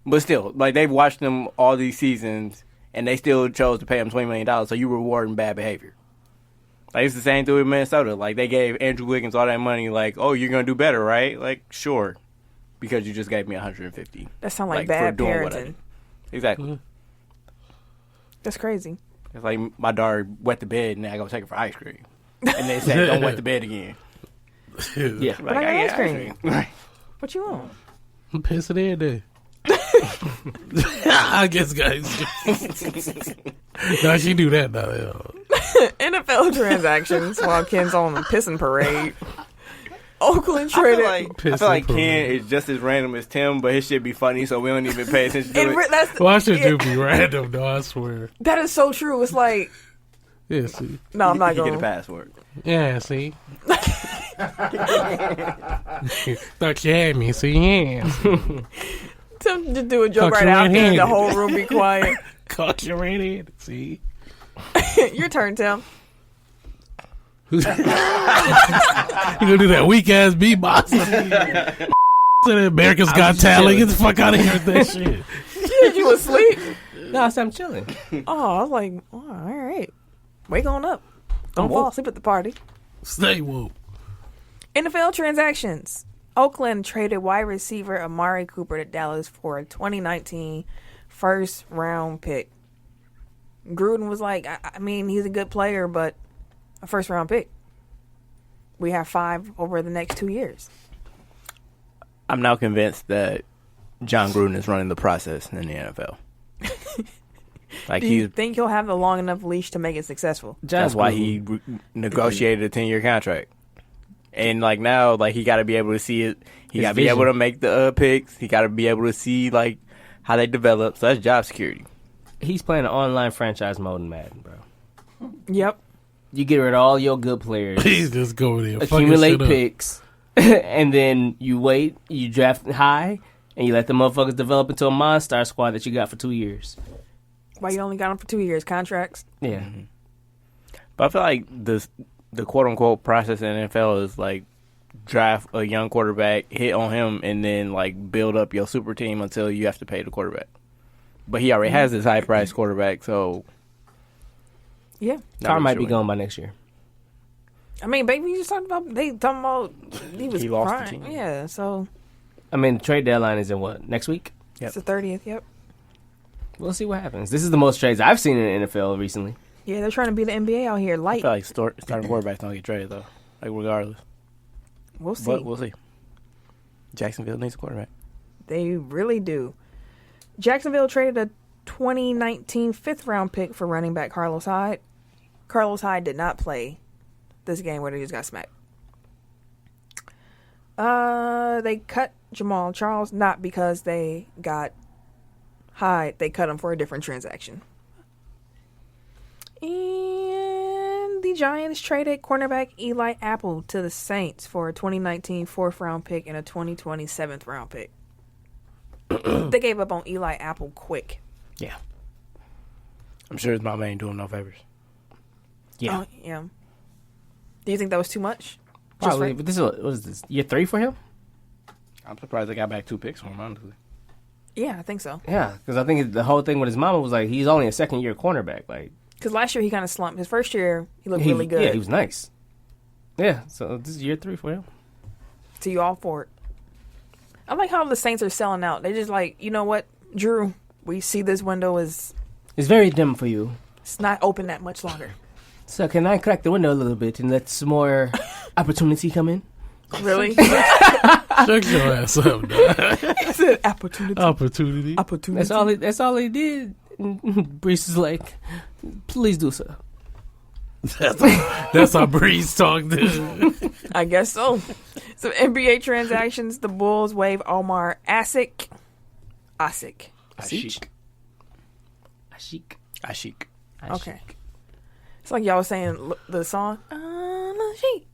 But still, like, they've watched him all these seasons, and they still chose to pay him $20 million, so you rewarding bad behavior. Like, it's the same thing with Minnesota. Like, they gave Andrew Wiggins all that money, like, oh, you're going to do better, right? Like, sure. Because you just gave me $150. That sounds like for bad doing what I parenting. did. Exactly. That's crazy. It's like my daughter wet the bed and I go take her for ice cream. And they say, don't wet the bed again. Yeah. But I got ice cream. Right. What you want? I'm pissing every day. I guess, guys. No, she do that now. NFL transactions while Ken's on the pissing parade. Oakland traded. I feel like Ken is just as random as Tim, but his shit be funny, so we don't even pay attention to it. Well, I should do be random, though, I swear. That is so true. It's like, Yeah, see. no, I'm not You going get a to. password. Yeah, see. Thought you had me, see, yeah. Tim just do a joke Caught right you out there and the red-handed. whole room be quiet. Caught you right in, see. Your turn, Tim. You gonna do that weak ass beatbox? America's Got Talent. Get the fuck out of here with that shit. You asleep? No, I said I'm chilling. Oh, I was like, oh, all right. Wake on up. Don't fall asleep at the party. Stay woke. NFL transactions. Oakland traded wide receiver Amari Cooper to Dallas for a 2019 first round pick. Gruden was like, I mean, he's a good player, but a first round pick. We have 5 over the next 2 years. I'm now convinced that John Gruden is running the process in the NFL. Like Do you think he'll have the long enough leash to make it successful? that's why he negotiated a 10-year contract. And like now, like he got to be able to see it. He got to be able to make the picks. He got to be able to see like how they develop. So that's job security. He's playing an online franchise mode in Madden, bro. Yep. You get rid of all your good players, Please just go there. accumulate picks, and then you wait, you draft high, and you let the motherfuckers develop into a monster squad that you got for 2 years. Why you only got him for 2 years? Contracts? Yeah. But I feel like the quote unquote process in the NFL is like draft a young quarterback, hit on him, and then like build up your super team until you have to pay the quarterback. But he already has this high priced quarterback, so Yeah. Carr might be going. gone by next year. I mean, baby, you just talked about, they talking about he was He lost the crying. team. Yeah, so I mean, the trade deadline is in what, next week? it's the 30th, yep. We'll see what happens. This is the most trades I've seen in the NFL recently. Yeah, they're trying to be the NBA out here I light. feel like starting quarterbacks don't get traded though, like regardless. We'll see. But we'll see. Jacksonville needs a quarterback. They really do. Jacksonville traded a 2019 5th-round pick for running back Carlos Hyde. Carlos Hyde did not play this game where they just got smacked. They cut Jamal Charles, not because they got Hyde. They cut him for a different transaction. And the Giants traded cornerback Eli Apple to the Saints for a 2019 4th-round pick and a 2020 7th-round pick. They gave up on Eli Apple quick. Yeah. I'm sure his mama ain't doing no favors. Yeah. Oh, yeah. Do you think that was too much? Probably. But this is what is this? Year 3 for him? I'm surprised they got back 2 picks from him, honestly. Yeah, I think so. Yeah, because I think the whole thing with his mama was like he's only a second-year cornerback. Like Because last year he kind of slumped. His first year, he looked really good. Yeah, he was nice. Yeah, so this is year 3 for him. So you all for it. I like how the Saints are selling out. They're just like, you know what, Drew, we see this window is It's very dim for you. it's not open that much longer. So can I crack the window a little bit and let some more opportunity come in? Really? Shut your ass up, dog. I said opportunity. Opportunity. Opportunity. That's all he did. Brees is like, please do so. That's how Breeze talked. I guess so. Some NBA transactions. The Bulls waive Omar Asik. Ashik. Ashik. Okay. It's like y'all was saying the song. Ashik.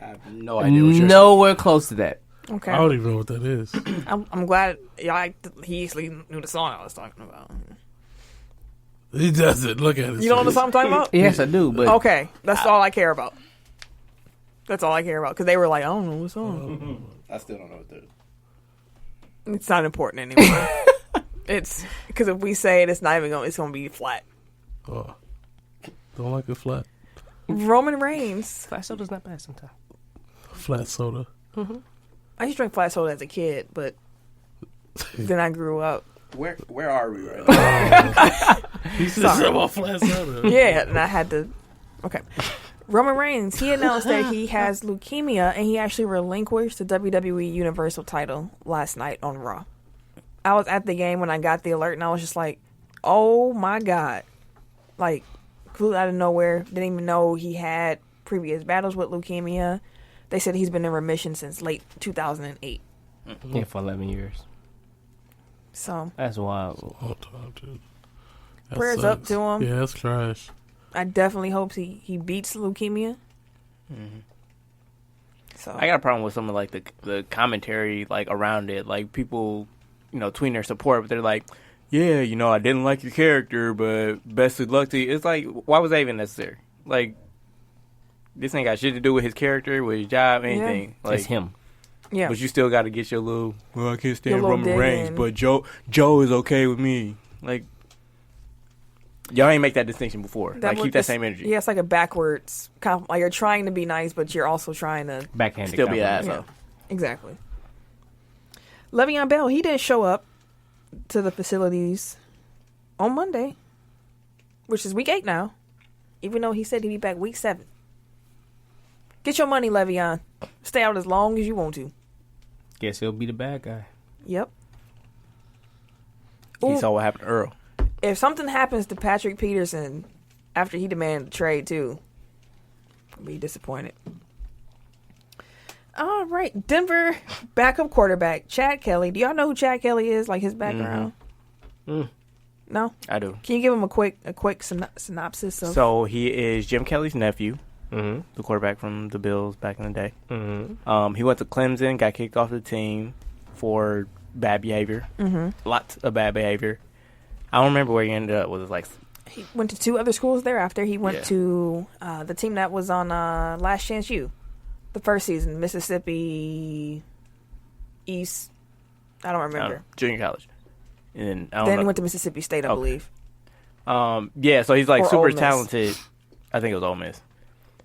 I have no idea what you're Nowhere close to that. Okay. I don't even know what that is. I'm glad y'all he actually knew the song I was talking about. He doesn't. Look at it. You know what the song I'm talking about? Yes, I do. But Okay, that's all I care about. That's all I care about. Because they were like, I don't know what song. I still don't know what that is. It's not important anymore. It's because if we say it, it's not even going. It's going to be flat. Oh, don't like it flat. Roman Reigns. flat soda's not bad sometimes. Flat soda. I used to drink flat soda as a kid, but then I grew up. Where are we right now? He said something about flat soda. Yeah, and I had to. Okay. Roman Reigns, he announced that he has leukemia, and he actually relinquished the WWE Universal title last night on Raw. I was at the game when I got the alert, and I was just like, oh my God. Like, completely out of nowhere. Didn't even know he had previous battles with leukemia. They said he's been in remission since late 2008. Yeah, for 11 years. So, That's wild. That prayers sucks. up to him. Yeah, that's trash. I definitely hope he beats leukemia. So I got a problem with some of like the commentary like around it. Like people, tweeting their support, but they're like, yeah, I didn't like your character, but best of luck to you. It's like, why was that even necessary? Like, this ain't got shit to do with his character, with his job, anything. Yeah. Like, It's him. yeah. But you still got to get your little, well, I can't stand Your little Roman dig Reigns, in. but Joe is okay with me. Like, y'all ain't make that distinction before. Like, keep that same energy. Yeah, it's like a backwards like you're trying to be nice, but you're also trying to Backhanded. Still be an compliment. asshole. exactly. Le'Veon Bell, he didn't show up to the facilities on Monday, which is week 8 now, even though he said he'd be back week 7. Get your money, Le'Veon. Stay out as long as you want to. Guess he'll be the bad guy. Yep. He Ooh. saw what happened to Earl. If something happens to Patrick Peterson after he demanded a trade too, I'll be disappointed. All right, Denver backup quarterback Chad Kelly. Do y'all know who Chad Kelly is? Like his background? No. I do. Can you give him a quick synopsis of? So he is Jim Kelly's nephew, Mm-hmm. the quarterback from the Bills back in the day. Mm-hmm. He went to Clemson, got kicked off the team for bad behavior. Lots of bad behavior. I don't remember where he ended up. Was it like He went to 2 other schools thereafter. He went Yeah. to the team that was on Last Chance U, the first season, Mississippi East. I don't remember. junior college? And then I don't Then know. he went to Mississippi State, I Okay. believe. Yeah, so he's like Or Ole super Miss. talented. I think it was Ole Miss.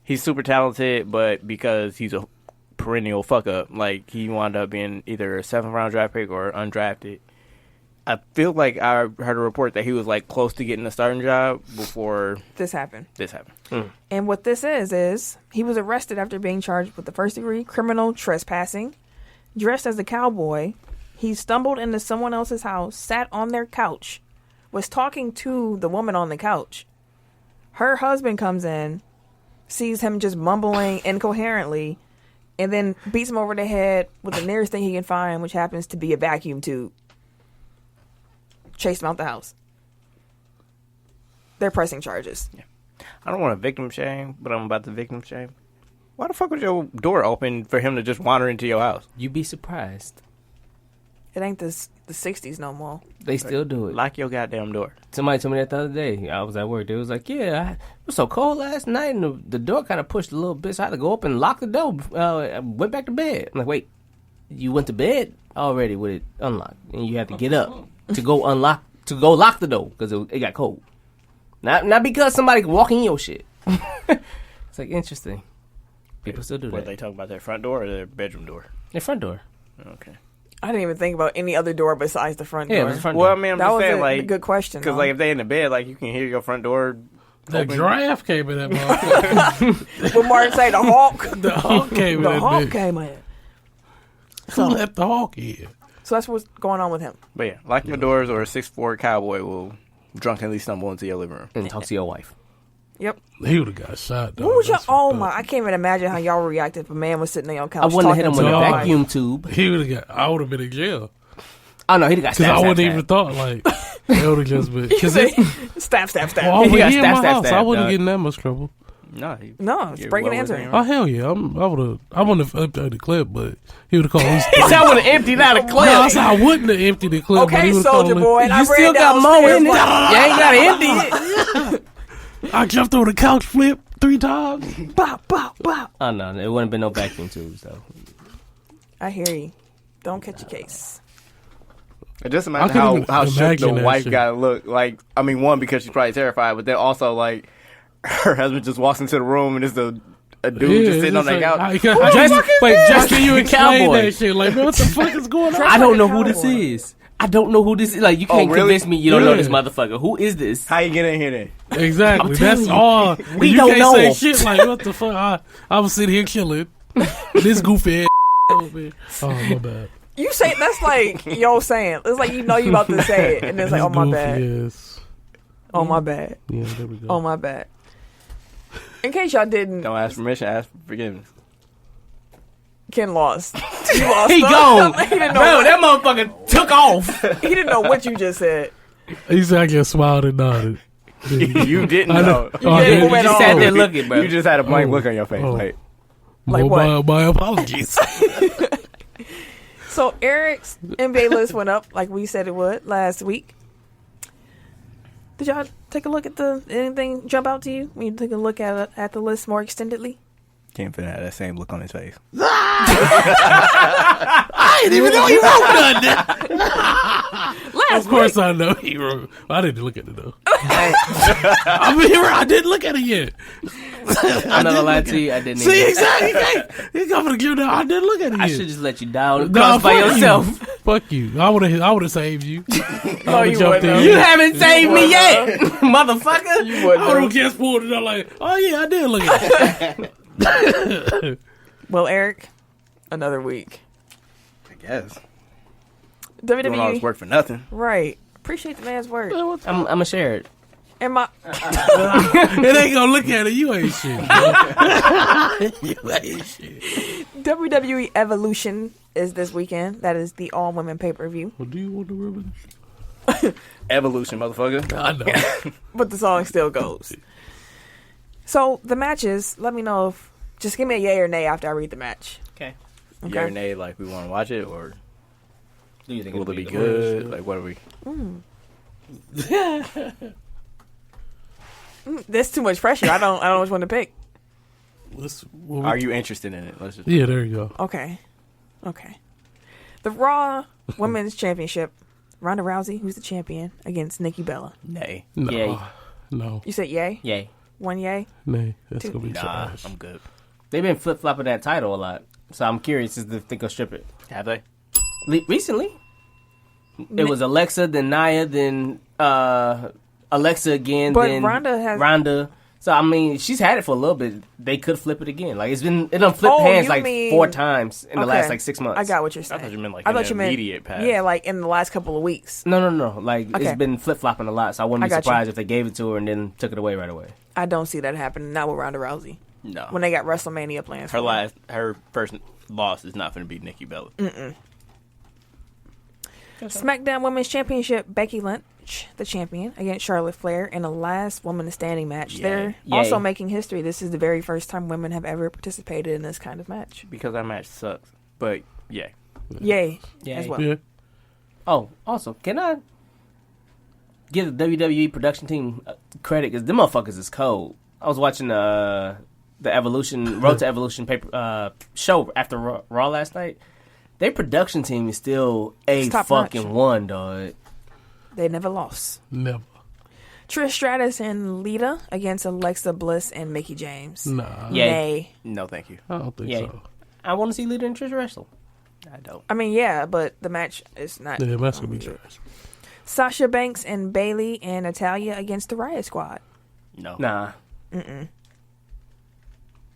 He's super talented, but because he's a perennial fuck up, like he wound up being either a 7th round draft pick or undrafted. I feel like I heard a report that he was like close to getting a starting job before This happened. this happened. And what this is he was arrested after being charged with the first-degree criminal trespassing. Dressed as a cowboy, he stumbled into someone else's house, sat on their couch, was talking to the woman on the couch. Her husband comes in, sees him just mumbling incoherently, and then beats him over the head with the nearest thing he can find, which happens to be a vacuum tube. Chased him out the house. They're pressing charges. I don't want to victim shame, but I'm about to victim shame. Why the fuck was your door open for him to just wander into your house? You'd be surprised. It ain't the 60s no more. They still do it. Lock your goddamn door. Somebody told me that the other day. I was at work. They was like, yeah, it was so cold last night, and the door kind of pushed a little bit, so I had to go up and lock the door. I went back to bed. I'm like, wait, you went to bed already with it unlocked, and you have to get up to go lock the door, because it got cold. Not because somebody can walk in your shit. It's like, interesting. People still do Were that. they talking about their front door or their bedroom door? Their front door. Okay. I didn't even think about any other door besides the front Yeah, it door. was the front Well, I door. mean, I'm That just was saying, a like, good question. because though. like if they in the bed, like you can hear your front door. The open. giraffe came in that motherfucker. What Martin say, the hawk, The hawk came in the that hawk bitch. came in. Who let the hawk in? So that's what's going on with him. But yeah, lock your doors, or a 6'4" cowboy will drunkenly stumble into your living room. And talk to your wife. Yep. He would have got shot. Though. What would y'all? That's Oh fucked my! up. I can't even imagine how y'all would react if a man was sitting on your couch. I wouldn't have hit him with talking a to your wife. vacuum tube. He would have got. I would have been in jail Oh, no, he'd have got because stabbed. I wouldn't stabbed, even stabbed. thought like it would have just been. Because wife. Stab. well, He got he in stabbed, my stabbed, house, I stabbed, wouldn't dog. get in that much trouble. No, No, it's breaking and entering. Oh hell yeah! I wouldn't have emptied the clip, but he would have called. I would have emptied out a clip. No, I said I wouldn't have emptied the clip. but Okay, he would've soldier called boy. And I You still ran got more downstairs in it. You like, ain't got to empty it. I jumped over the couch, flip 3 times. bop, bop, bop. Oh, no, there wouldn't been no vacuum tubes, though. I hear you. Don't catch a case. Just I imagine couldn't how even shook the imagine that wife shit. gotta look. Like, I mean, one, because she's probably terrified, but then also like her husband just walks into the room and it's a dude just sitting on that couch. Just can you explain cowboy? that shit? Like, man, what the fuck is going on? I don't know who Cowboy. this is. I don't know who this is. Like, you can't really? convince me you don't know Yeah. this motherfucker. Who is this? How you get in here then? Exactly. That's all. We you don't can't know. say shit like, what the fuck? I was sitting here chilling. This goofy ass. Oh, my bad. You say that's like yo saying. It's like you know you about to say it, and it's like, This oh my goofy bad. ass. Oh my bad. Yeah, there we go. Oh my bad. In case y'all didn't, Don't ask permission, ask for forgiveness. Ken lost. He lost. He though. gone. He didn't Bro, know. that motherfucker took off. He didn't know what you just said. He said I just smiled and nodded. You didn't I know. Oh, did. yeah. You went just on. sat there looking, bro. You just had a blank Oh. look on your face. Oh. Like, Like Well, what? my apologies. So Eric's NBA list went up like we said it would last week. Did y'all take a look at anything jump out to you when you took a look at the list more extendedly? can't fit that same look on his face. I didn't even know he wrote nothing. Of course I know he wrote. I didn't look at it though. I mean, I didn't look at it yet. I'm not gonna lie to you, I didn't See, even. exactly. He coming to give that. I didn't look at it I yet. should just let you down Nah, by fuck yourself. You. Fuck you. I would have saved you. No, you wouldn't have. You haven't saved me yet, motherfucker. You wouldn't. I would have just pulled it out like, oh yeah, I did look at it. Well, Eric, another week. I guess. Doing all this WWE. work for nothing. Right. Appreciate the man's work. I'm gonna share it. And my It ain't gonna look at it. You ain't shit. You ain't shit. WWE Evolution is this weekend. That is the all-women pay-per-view. Well, do you want the ribbon? Evolution, motherfucker. I know. But the song still goes. So the matches, let me know if just give me a yay or nay after I read the match. Okay. Okay. Yeah or nay, like we want to watch it, or Do you think will it'll it be the good? Like, what are we? There's too much pressure. I don't know which one to pick. Are you interested in it? Let's just. Yeah, there you go. Okay. The Raw Women's Championship. Ronda Rousey, who's the champion, against Nikki Bella. Nay. No. Yay. No. You said yay? Yay. One yay? Nay. That's Two. gonna be Nah, trash. I'm good. They've been flip flopping that title a lot, so I'm curious if they gonna strip it. Have they? Recently, it was Alexa, then Nia, then Alexa again, But then Ronda. So I mean, she's had it for a little bit. They could flip it again. Like it done flipped Oh, hands you like mean- 4 times in the Okay. last like 6 months. I got what you're I saying. thought you meant like I an thought you meant immediate pass. Yeah, like in the last couple of weeks. No. Like Okay. it's been flip flopping a lot. So I wouldn't I be got you. surprised if they gave it to her and then took it away right away. I don't see that happening. Not with Ronda Rousey. No. When they got WrestleMania plans. Her first loss is not going to be Nikki Bella. SmackDown Women's Championship, Becky Lynch, the champion, against Charlotte Flair in a last woman standing match. Yay. They're Yay. also making history. This is the very first time women have ever participated in this kind of match. Because our match sucks. But, yeah. Yay. Yay. As well. Yeah. Oh, also, can I give the WWE production team credit? Because them motherfuckers is cold. I was watching the Evolution, Road to Evolution show after Raw last night. Their production team is still It's top fucking notch. one, dog. They never lost. Never. Trish Stratus and Lita against Alexa Bliss and Mickie James. Nah. Yay. Nay. No, thank you. I don't think Yay. so. I want to see Lita and Trish wrestle. I don't. I mean, yeah, but the match is not. Yeah, that's gonna be trash. Sasha Banks and Bailey and Natalya against the Riot Squad. No. Nah.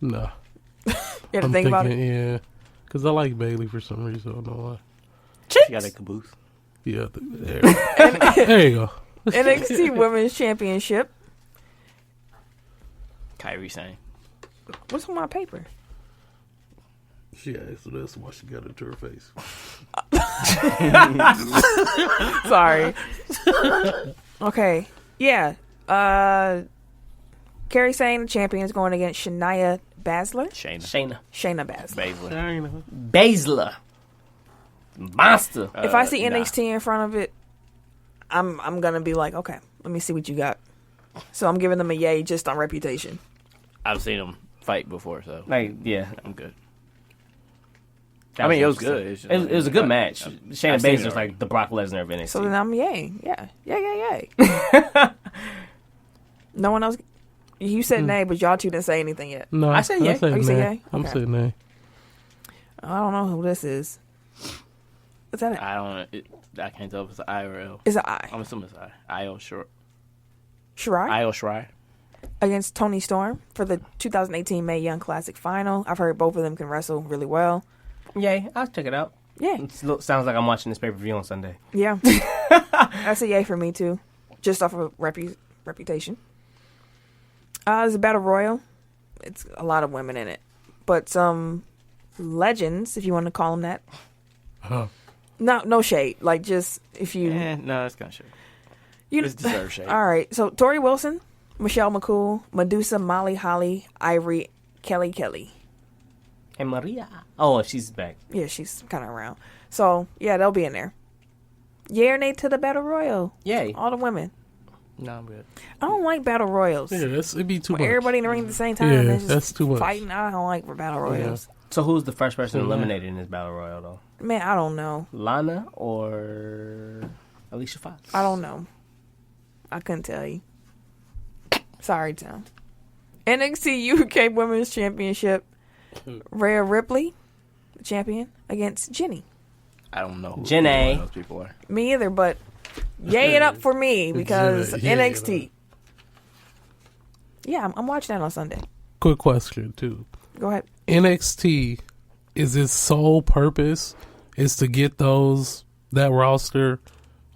Nah. You have to think about it. Yeah. Because I like Bailey for some reason. I don't know why. She got a caboose. Yeah. There, there you go. NXT Women's Championship. Kyrie saying. What's on my paper? She asked this why she got it to her face. Sorry. Okay. Yeah. Carrie saying the champion is going against Shania Baszler. Shayna. Shayna. Shayna Baszler. Baszler. Baszler. Monster. If I see nah. NXT in front of it, I'm gonna be like, okay, let me see what you got. So I'm giving them a yay just on reputation. I've seen them fight before, so Like, yeah. I'm good. That I mean, it was interesting. good. It's just It was a good match. I've Shayna seen it Baszler's already. Oh, like the Brock Lesnar of NXT. So then I'm yay. Yeah. Yay. No one else. You said nay, but y'all two didn't say anything yet. No, I said yay. Oh, you said nay. yay? I'm Okay. saying nay. I don't know who this is. Is that it? I don't. I can't tell if it's an I or L. It's an I. I'm assuming it's I. I-O short. Shirai Io Shirai. against Toni Storm for the 2018 Mae Young Classic Final. I've heard both of them can wrestle really well. Yay, I'll check it out. Yeah, Sounds like I'm watching this pay-per-view on Sunday. yeah. That's a yay for me too, just off of reputation. It's a battle royal. It's a lot of women in it, but some legends, if you want to call them that. Huh. No shade. Like, just if you No, that's kind of shit. you It's deserved shade. All right. So Tori Wilson, Michelle McCool, Medusa, Molly Holly, Ivory, Kelly. And Maria. Oh, she's back. Yeah, she's kind of around. So yeah, they'll be in there. Yeah, or nay to the battle royal. Yay. All the women. No, I'm good. I don't like battle royals. Yeah, it'd be too When much. everybody in the ring at the same time. Yeah, and just that's too much. Fighting. I don't like battle royals. So who's the first person Yeah. eliminated in this battle royal, though? Man, I don't know. Lana or Alicia Fox? I don't know. I couldn't tell you. Sorry, Tim. NXT UK Women's Championship. Rhea Ripley, the champion, against Jenny. I don't know who Jenna. any of those people are. Me either, but yay it up for me because Yeah, NXT. Yeah, I'm watching that on Sunday. Quick question too. Go ahead. NXT, is its sole purpose is to get that roster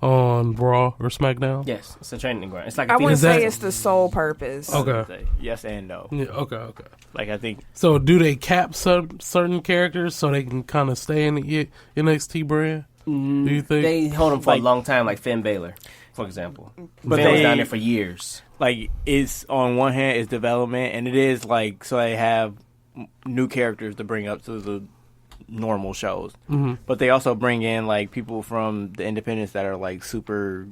on Raw or SmackDown? Yes, it's a training ground. It's like I a wouldn't Is that- say it's the sole purpose. Okay. Yes and no. Yeah, okay. Like, I think So do they cap certain characters so they can kind of stay in the NXT brand? Do you think? They hold him for Like- a long time, like Finn Balor, for example. But Finn was they- down there for years. like it's on one hand it's development, and it is like so they have new characters to bring up to the normal shows, but they also bring in like people from the independents that are like super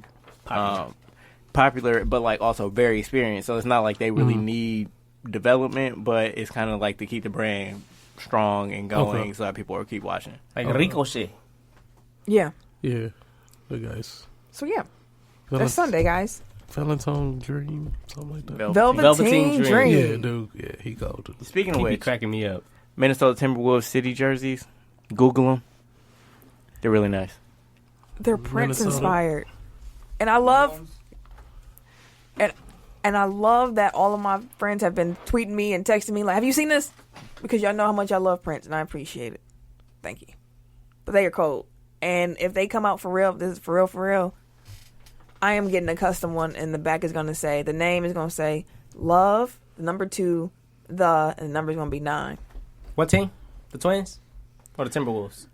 popular, but like also very experienced. So it's not like they really need development, but it's kind of like to keep the brand strong and going, Okay. so that people will keep watching. Like Ricochet. Yeah. Yeah. Hey guys. So yeah, that's Sunday, guys. Valentine Dream, something like that. Velveteen Dream. Yeah, dude. Yeah, he go to. Speaking of He be which, cracking me up. Minnesota Timberwolves City jerseys, Google them. They're really nice. They're Prince Minnesota. inspired, and I love, and I love that all of my friends have been tweeting me and texting me like, "Have you seen this?" Because y'all know how much I love Prince, and I appreciate it. Thank you. But they are cold, and if they come out for real, this is for real. I am getting a custom one, and the back is going to say, the name is going to say, Love, the number 2, and the number is going to be 9. What team? The Twins? Or the Timberwolves?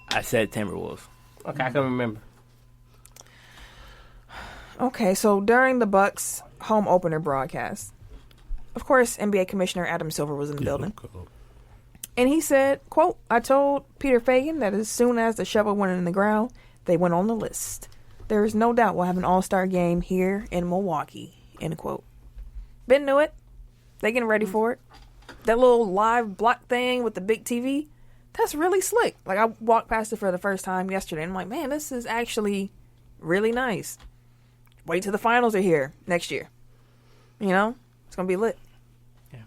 I said Timberwolves. Okay, I can remember. Okay, so during the Bucks home opener broadcast, of course, NBA Commissioner Adam Silver was in the building. And he said, quote, I told Peter Fagan that as soon as the shovel went in the ground, they went on the list. There is no doubt we'll have an all-star game here in Milwaukee, end quote. Ben knew it. They getting ready for it. That little live block thing with the big TV, that's really slick. Like, I walked past it for the first time yesterday, and I'm like, man, this is actually really nice. Wait till the finals are here next year. You know? It's going to be lit. Yeah.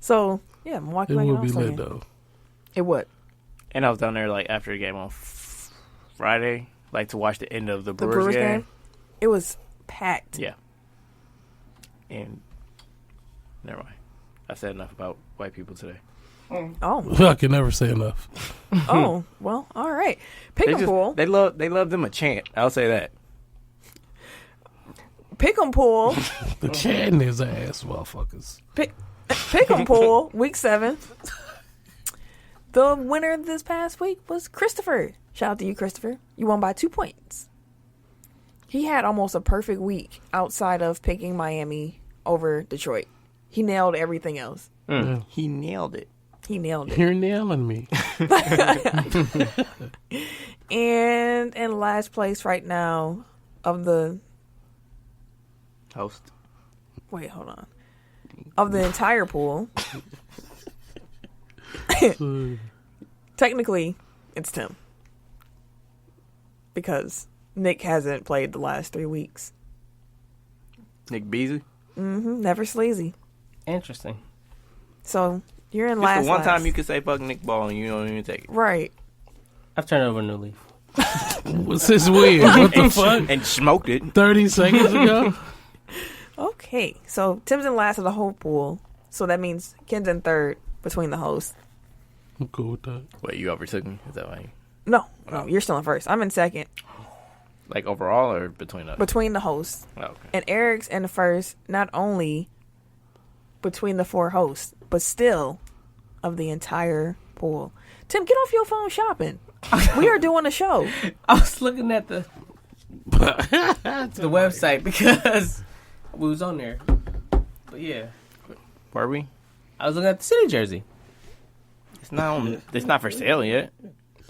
So, yeah, Milwaukee It making would be all-star lit game. though. It would. And I was down there like after the game on Friday, like to watch the end of the The Brewers, game. It was packed. Yeah. And never mind. I said enough about white people today. Oh. I can never say enough. Oh. Well, all right. Pick 'em pool. They love them a chant. I'll say that. Pick 'em pool. The chatting his ass, motherfuckers. Pick 'em pool. Week 7. The winner this past week was Christopher. Shout out to you, Christopher. You won by 2 points. He had almost a perfect week outside of picking Miami over Detroit. He nailed everything else. He nailed it. He nailed it. You're nailing me. And in last place right now of the... Host. Wait, hold on. Of the entire pool... Technically, it's Tim. Because Nick hasn't played the last 3 weeks. Nick Beasley. Never sleazy. Interesting. So, you're in Just last the one last. time you can say fuck Nick Ball and you don't even take it. Right. I've turned over a new leaf. Since when? What the fuck? And smoked it. 30 seconds ago? Okay, so Tim's in last of the whole pool, so that means Ken's in third between the hosts. I'm cool with that. Wait, you overtook me? Is that why? No, you're still in first. I'm in second Like overall or between us? between the hosts. Oh, okay. And Eric's in the first, not only between the 4 hosts, but still of the entire pool. Tim, get off your phone shopping. We are doing a show. I was looking at the website because we was on there. But yeah, Were we? I was looking at the city jersey. It's not on. It's not for sale yet.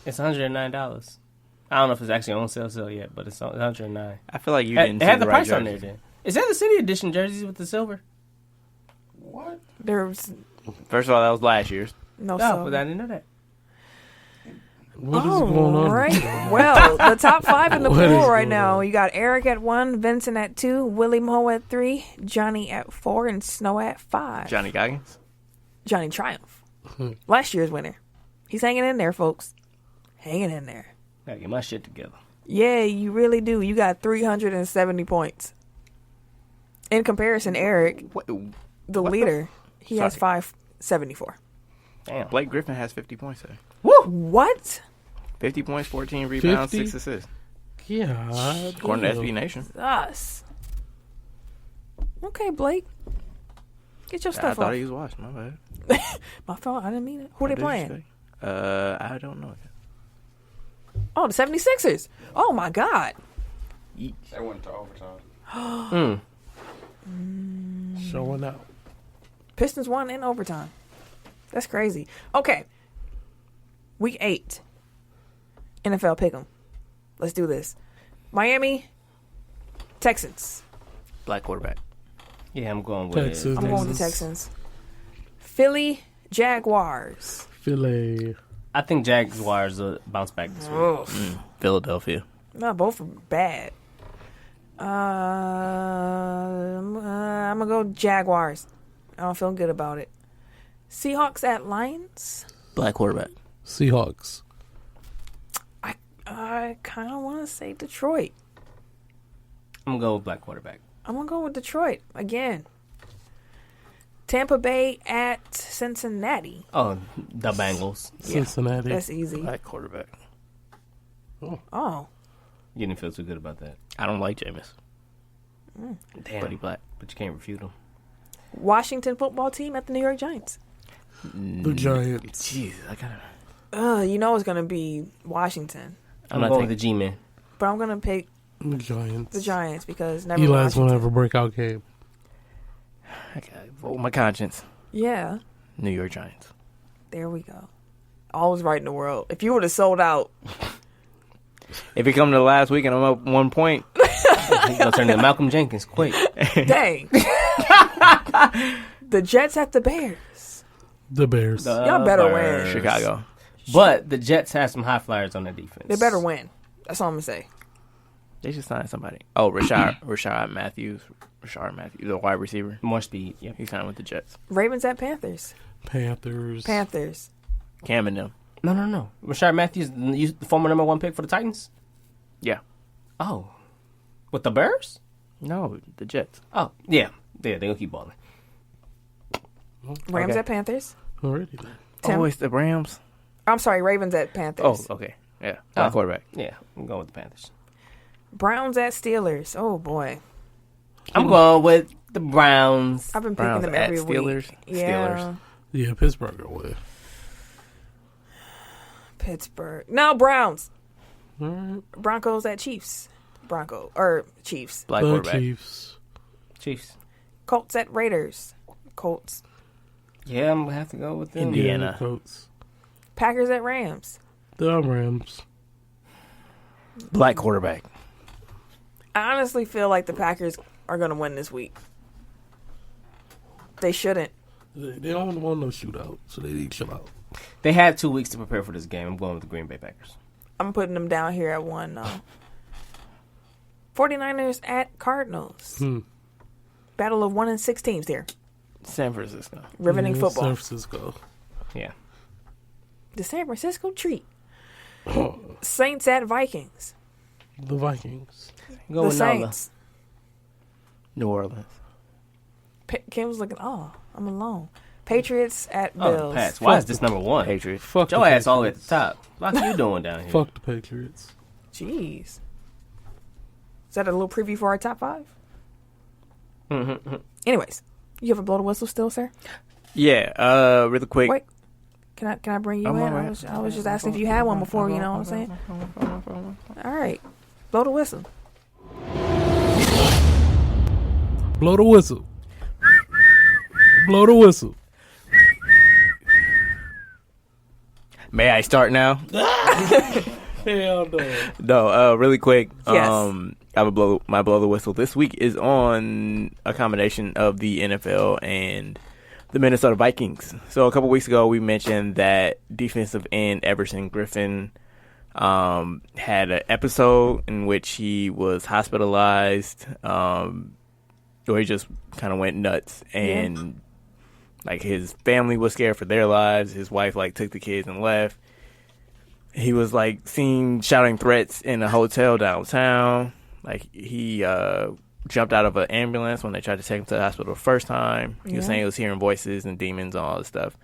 It's $109. I don't know if it's actually on sale yet, but it's $109. I feel like you It didn't see had the the right price on there. jersey. Then is that the city edition jerseys with the silver? There's First of all, that was last year's. no No, so. but I didn't know that. What is going on? Right. Well, the top 5 in the What is pool right going now. on? You got Eric at 1, Vincent at 2, Willie Moe at 3, Johnny at 4, and Snow at 5. Johnny Goggins. Johnny Triumph. Last year's winner. He's hanging in there, folks. Hanging in there. Gotta get my shit together. Yeah, you really do. You got 370 points. In comparison, Eric, What? the leader, he has Sorry. 574. Damn. Blake Griffin has 50 points there. What? 50 points, 14 rebounds, 50? 6 assists. Yeah. According to SB Nation. Us. Okay, Blake. Get your I stuff thought off. he was watched. My bad. My fault. I didn't mean it. Who they What did you playing? say? I don't know. Oh, the 76ers. Oh, my God. They went to overtime. Showing out. Pistons won in overtime. That's crazy. Okay. Week 8. NFL Pick'em. Let's do this. Miami, Texans. Black quarterback. Yeah, I'm going with Texas. I'm going with the Texans. Philly, Jaguars. Philly. I think Jaguars will bounce back this week. Philadelphia. No, both are bad. I'm going to go Jaguars. I don't feel good about it. Seahawks at Lions. Black quarterback. Seahawks. I kind of want to say Detroit. I'm gonna go with black quarterback. I'm going to go with Detroit again. Tampa Bay at Cincinnati. Oh, the Bengals. Cincinnati. That's easy. Black quarterback. Oh. You didn't feel too good about that. I don't like Jameis. Damn. But he black. But you can't refute him. Washington football team at the New York Giants. The Giants. Jeez, I gotta. You know it's going to be Washington. I'm not going taking- with the G-Man. But I'm going to pick The Giants. the Giants because never Eli's Washington. going to have a breakout game. I gotta vote with my conscience. Yeah. New York Giants. There we go. Always right in the world. If you would have sold out, If it come to the last week and I'm up 1 point, He's gonna turn into Malcolm Jenkins quick. dang. The Jets at the Bears. The Bears. Y'all better win. Chicago. But the Jets have some high flyers on their defense. They better win. That's all I'm going to say. They should sign somebody. Oh, Rashard Matthews, the wide receiver. More speed. Yep. He signed with the Jets. Ravens at Panthers. Panthers. Panthers. Cam and them. No. Rashard Matthews, the former number 1 pick for the Titans? Yeah. Oh. With the Bears? No, the Jets. Oh, yeah. They're going to keep balling. Rams Okay. at Panthers. Already then. Tim? Oh, it's the Rams. I'm sorry, Ravens at Panthers. Oh, okay. Yeah. Black quarterback. Yeah, I'm going with the Panthers. Browns at Steelers. Oh, boy. I'm going with the Browns. I've been picking Browns them at every Steelers. week. Yeah. Steelers. Yeah, Pittsburgh will win. Pittsburgh. No, Browns. All right. Broncos at Chiefs. Chiefs. Black The quarterback. Chiefs. Chiefs. Colts at Raiders. Colts. Yeah, I'm going to have to go with them. Indiana. Colts. Packers at Rams. The Rams. Black quarterback. I honestly feel like the Packers are going to win this week. They shouldn't. They don't want no shootout, so they need to chill out. They had 2 weeks to prepare for this game. I'm going with the Green Bay Packers. I'm putting them down here at 1. 49ers at Cardinals. Battle of 1 and 6 teams here. San Francisco. Riveting Yeah, football. San Francisco. Yeah. The San Francisco treat. Saints at Vikings. The Vikings. Go The with Nala. Saints. New Orleans. Kim was looking, I'm alone. Patriots at Oh, Bills. Pats. Why is this number one? Patriots. Fuck Your the ass all the way at Patriots. the top. What you doing down here? Fuck the Patriots. Jeez. Is that a little preview for our top 5? Mm-hmm. Anyways, you have a blow the whistle still, sir? Yeah. Really quick. Wait. Can I bring you I'm in? alright. I was just asking if you had one before, you know what I'm saying? All right. Blow the whistle. Blow the whistle. Blow the whistle. May I start now? Hell no. No. Really quick. Yes. I would blow the whistle. This week is on a combination of the NFL and the Minnesota Vikings. So a couple weeks ago, we mentioned that defensive end Everson Griffin had an episode in which he was hospitalized, or he just kind of went nuts, and like his family was scared for their lives. His wife like took the kids and left. He was like seen shouting threats in a hotel downtown. Like he jumped out of an ambulance when they tried to take him to the hospital the first time. He was saying he was hearing voices and demons and all this stuff.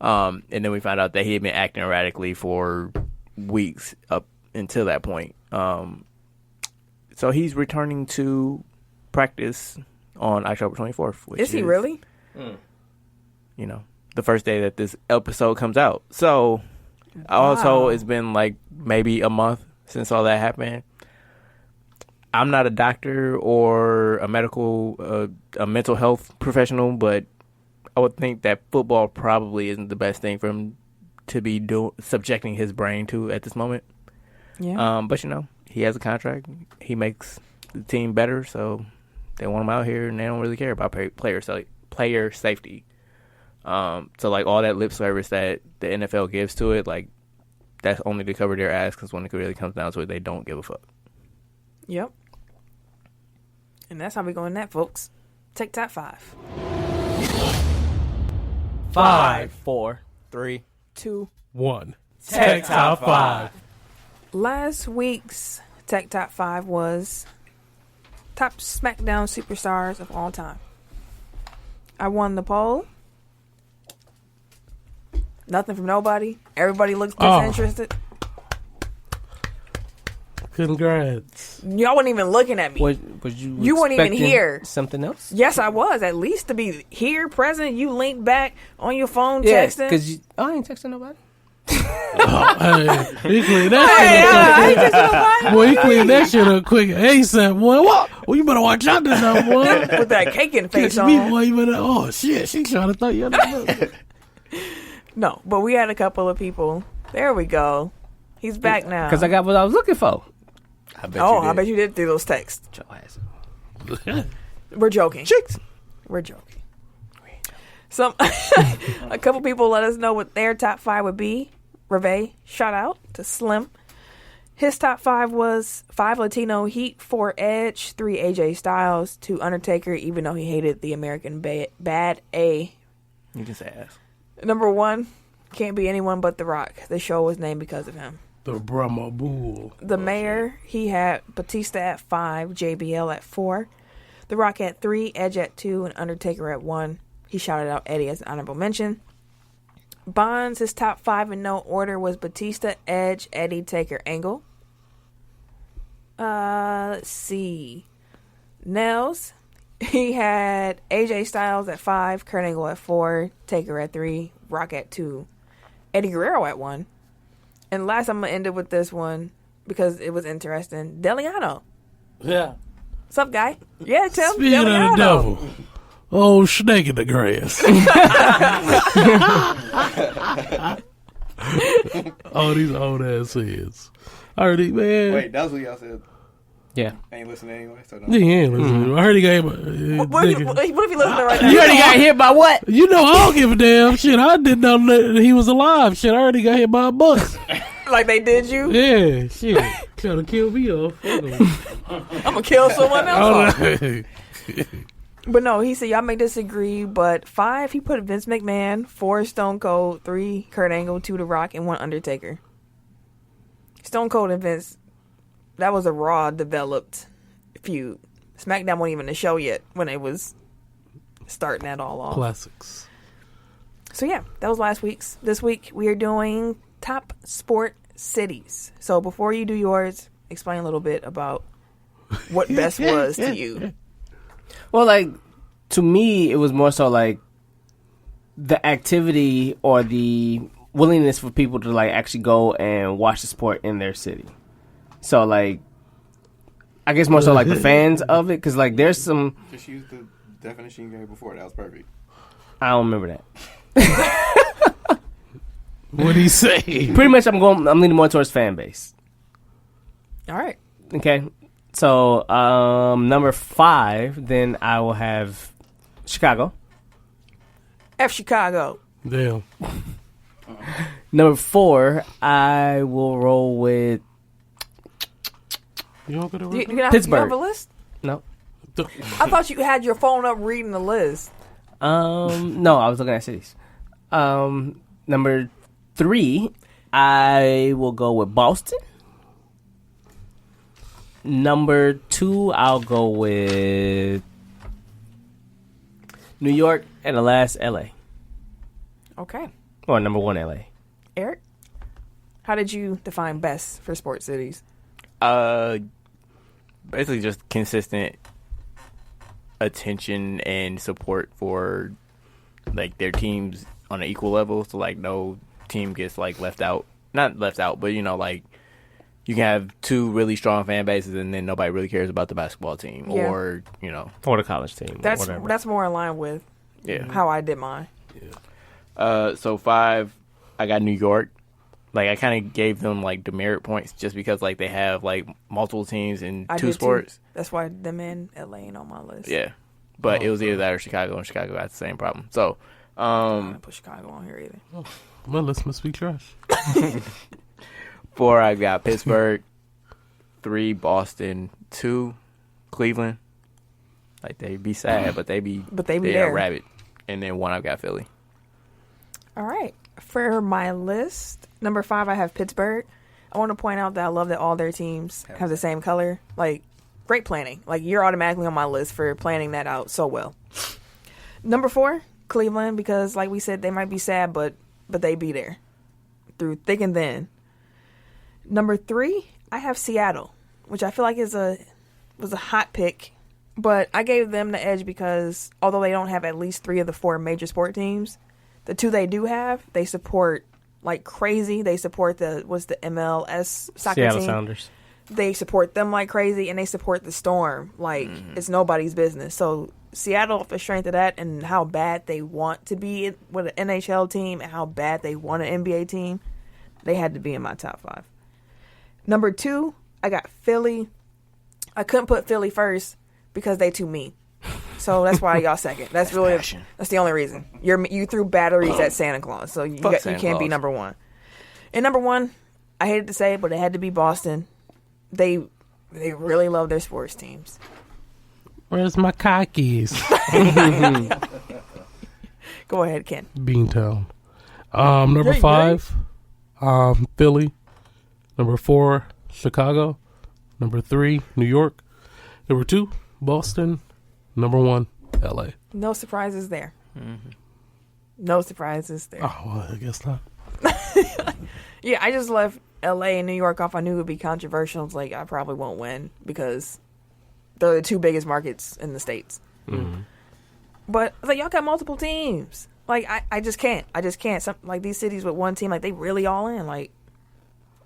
And then we found out that he had been acting erratically for weeks up until that point. So he's returning to practice on October 24th. Which Is he really? You know, the first day that this episode comes out. So also it's been like maybe a month since all that happened. I'm not a doctor or a mental health professional, but I would think that football probably isn't the best thing for him to be subjecting his brain to at this moment. Yeah. But you know, he has a contract. He makes the team better, so they want him out here, and they don't really care about player safety. So like all that lip service that the NFL gives to it, like that's only to cover their ass, because when it really comes down to it, they don't give a fuck. Yep. And that's how we go in that, folks. Take top 5. 5, 4, 3. 2. 1. Tech Top 5. Last week's Tech Top 5 was top SmackDown superstars of all time. I won the poll. Nothing from nobody. Everybody looks disinterested. Congrats. Y'all weren't even looking at me. Was you? You weren't even expecting here. Something else? Yes, I was. At least to be here, present. You linked back on your phone, Yeah, texting. because I ain't texting nobody. Hey, he cleaned that shit up. Boy, he cleaned that shit up quick. ASAP, boy. What? Well, you better watch out this now, boy. With that cake in face Catch me, on. boy. You better. Oh shit, she trying to throw you under the bus. No, but we had a couple of people. There we go. He's back now. Because I got what I was looking for. I bet you did. I bet you did through those texts. Your ass. We're joking. Chicks. We're joking. A couple people let us know what their top 5 would be. Reve, shout out to Slim. His top 5 was 5 Latino Heat, 4 Edge, 3 AJ Styles, 2 Undertaker, even though he hated the American Bad A. You can say ass. Number 1, can't be anyone but The Rock. The show was named because of him. The Brahma Bull. The mayor, he had Batista at 5, JBL at 4, The Rock at 3, Edge at 2, and Undertaker at 1. He shouted out Eddie as an honorable mention. Bonds, his top 5 in no order was Batista, Edge, Eddie, Taker, Angle. Let's see. Nels, he had AJ Styles at 5, Kurt Angle at 4, Taker at 3, Rock at 2, Eddie Guerrero at 1. And last, I'm going to end it with this one because it was interesting. Deliano. Yeah. What's up, guy? Yeah, Tim. Speaking of the devil. Oh, snake in the grass. Oh, these old ass heads. I heard he, man. Wait, that's what y'all said. Yeah. I ain't listening anyway, so no. Yeah, he ain't listening. I heard he gave a. What if you listening right now? You already got hit by what? You know, I don't give a damn. Shit, I didn't know that he was alive. Shit, I already got hit by a bus. Like they did you? Yeah, shit. Trying to kill me off. I'm going to kill someone else. Right. But no, he said y'all may disagree, but 5, he put Vince McMahon, 4, Stone Cold, 3, Kurt Angle, 2, The Rock, and 1, Undertaker. Stone Cold and Vince, that was a Raw developed feud. SmackDown wasn't even the show yet when it was starting that all off. Classics. So yeah, that was last week's. This week we are doing top sport cities. So before you do yours, explain a little bit about what best was to you. Well, like, to me, it was more so like the activity or the willingness for people to like actually go and watch the sport in their city. So like, I guess more so like the fans of it, because like there's some. Just use the definition you gave before. That was perfect. I don't remember that. What'd he say? Pretty much, I'm leaning more towards fan base. All right. Okay, so number 5, then I will have Chicago. F Chicago. Damn. Number 4, I will roll with You don't go to Do you, Pittsburgh. you have a list? no. I thought you had your phone up reading the list. No, I was looking at cities. Number 3, I will go with Boston. Number 2, I'll go with New York, and the last, LA. Okay. Or number 1, LA. Eric, how did you define best for sports cities? Basically just consistent attention and support for like their teams on an equal level. So like no team gets like left out. Not left out, but you know, like you can have 2 really strong fan bases and then nobody really cares about the basketball team Yeah. or, you know. Or the college team. That's or whatever. that's more in line with how I did mine. So 5, I got New York. Like I kind of gave them like demerit points just because like they have like multiple teams in I 2 did sports. Too. That's why them in LA ain't on my list. Yeah, but it was either that or Chicago, and Chicago got the same problem. So, I didn't put Chicago on here either. My list must be trash. 4, I got Pittsburgh. 3, Boston. 2, Cleveland. Like they be sad, but they be there. rabid. And then 1, I got Philly. All right. For my list, number 5, I have Pittsburgh. I want to point out that I love that all their teams have the same color. Like, great planning. Like, you're automatically on my list for planning that out so well. Number 4, Cleveland, because like we said, they might be sad, but they be there through thick and thin. Number 3, I have Seattle, which I feel like was a hot pick, but I gave them the edge because although they don't have at least 3 of the 4 major sport teams, the 2 they do have, they support like crazy. They support the MLS soccer Seattle team. Sounders. They support them like crazy, and they support the Storm like it's nobody's business. So Seattle, off the strength of that and how bad they want to be with an NHL team and how bad they want an NBA team, they had to be in my top 5. Number 2, I got Philly. I couldn't put Philly first because they too mean. So that's why y'all second. That's really that's the only reason. You threw batteries at Santa Claus, so you can't be number 1. And number 1, I hated to say it, but it had to be Boston. They really love their sports teams. Where's my cockies? Go ahead, Ken. Beantown. Number 5, Philly. Number 4, Chicago. Number 3, New York. Number 2, Boston. Number 1, LA. No surprises there. No surprises there. Oh, well, I guess not. Yeah, I just left LA and New York off. I knew it would be controversial. It's like, I probably won't win because they're the 2 biggest markets in the States. But like, y'all got multiple teams. Like, I just can't. Like, these cities with one team, like, they really all in. Like,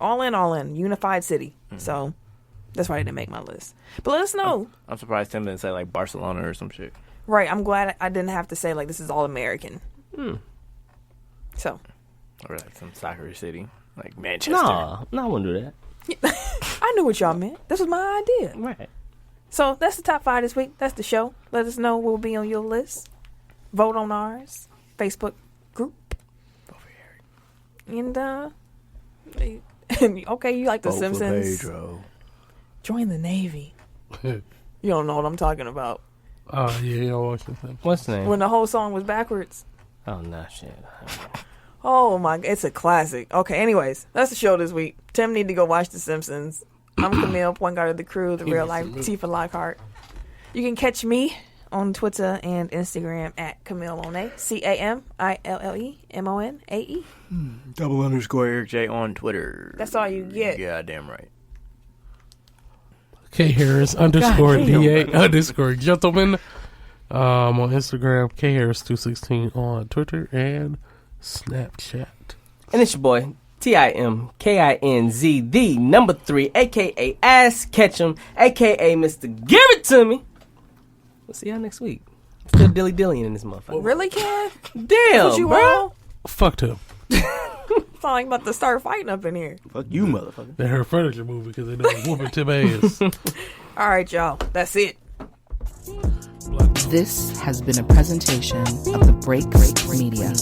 all in. Unified city. So that's why I didn't make my list. But let us know. I'm surprised Tim didn't say like Barcelona or some shit. Right. I'm glad I didn't have to say, like, this is all American. So. Or like some soccer city. Like Manchester. No, I wouldn't do that. I knew what y'all meant. This was my idea. Right. So that's the top 5 this week. That's the show. Let us know what will be on your list. Vote on ours. Facebook group. Over here. And okay, you like the Vote Simpsons. for Pedro. Join the Navy. You don't know what I'm talking about. Yeah, y'all watch the thing. What's the name? When the whole song was backwards. Oh, no, shit. Oh my, it's a classic. Okay, anyways, that's the show this week. Tim need to go watch The Simpsons. I'm Camille, point guard of the crew, the real life Tifa Lockhart. You can catch me on Twitter and Instagram at Camille Monet, CamilleMonae. _ Eric J on Twitter. That's all you get. Yeah, damn right. K Harris _ DA _ gentleman. On Instagram, K Harris 216 on Twitter and Snapchat. And it's your boy, TIMKINZ, the number 3, a.k.a. Ass Ketchum, a.k.a. Mr. Give It To Me. We'll see y'all next week. Still dilly-dillying in this motherfucker. Really, Ken? Damn, What you bro. want? Fuck him. Sound like about to start fighting up in here. Fuck you, motherfucker. They heard furniture movie because they know whooping Tim ass. All right, y'all. That's it. This has been a presentation of the Break Media.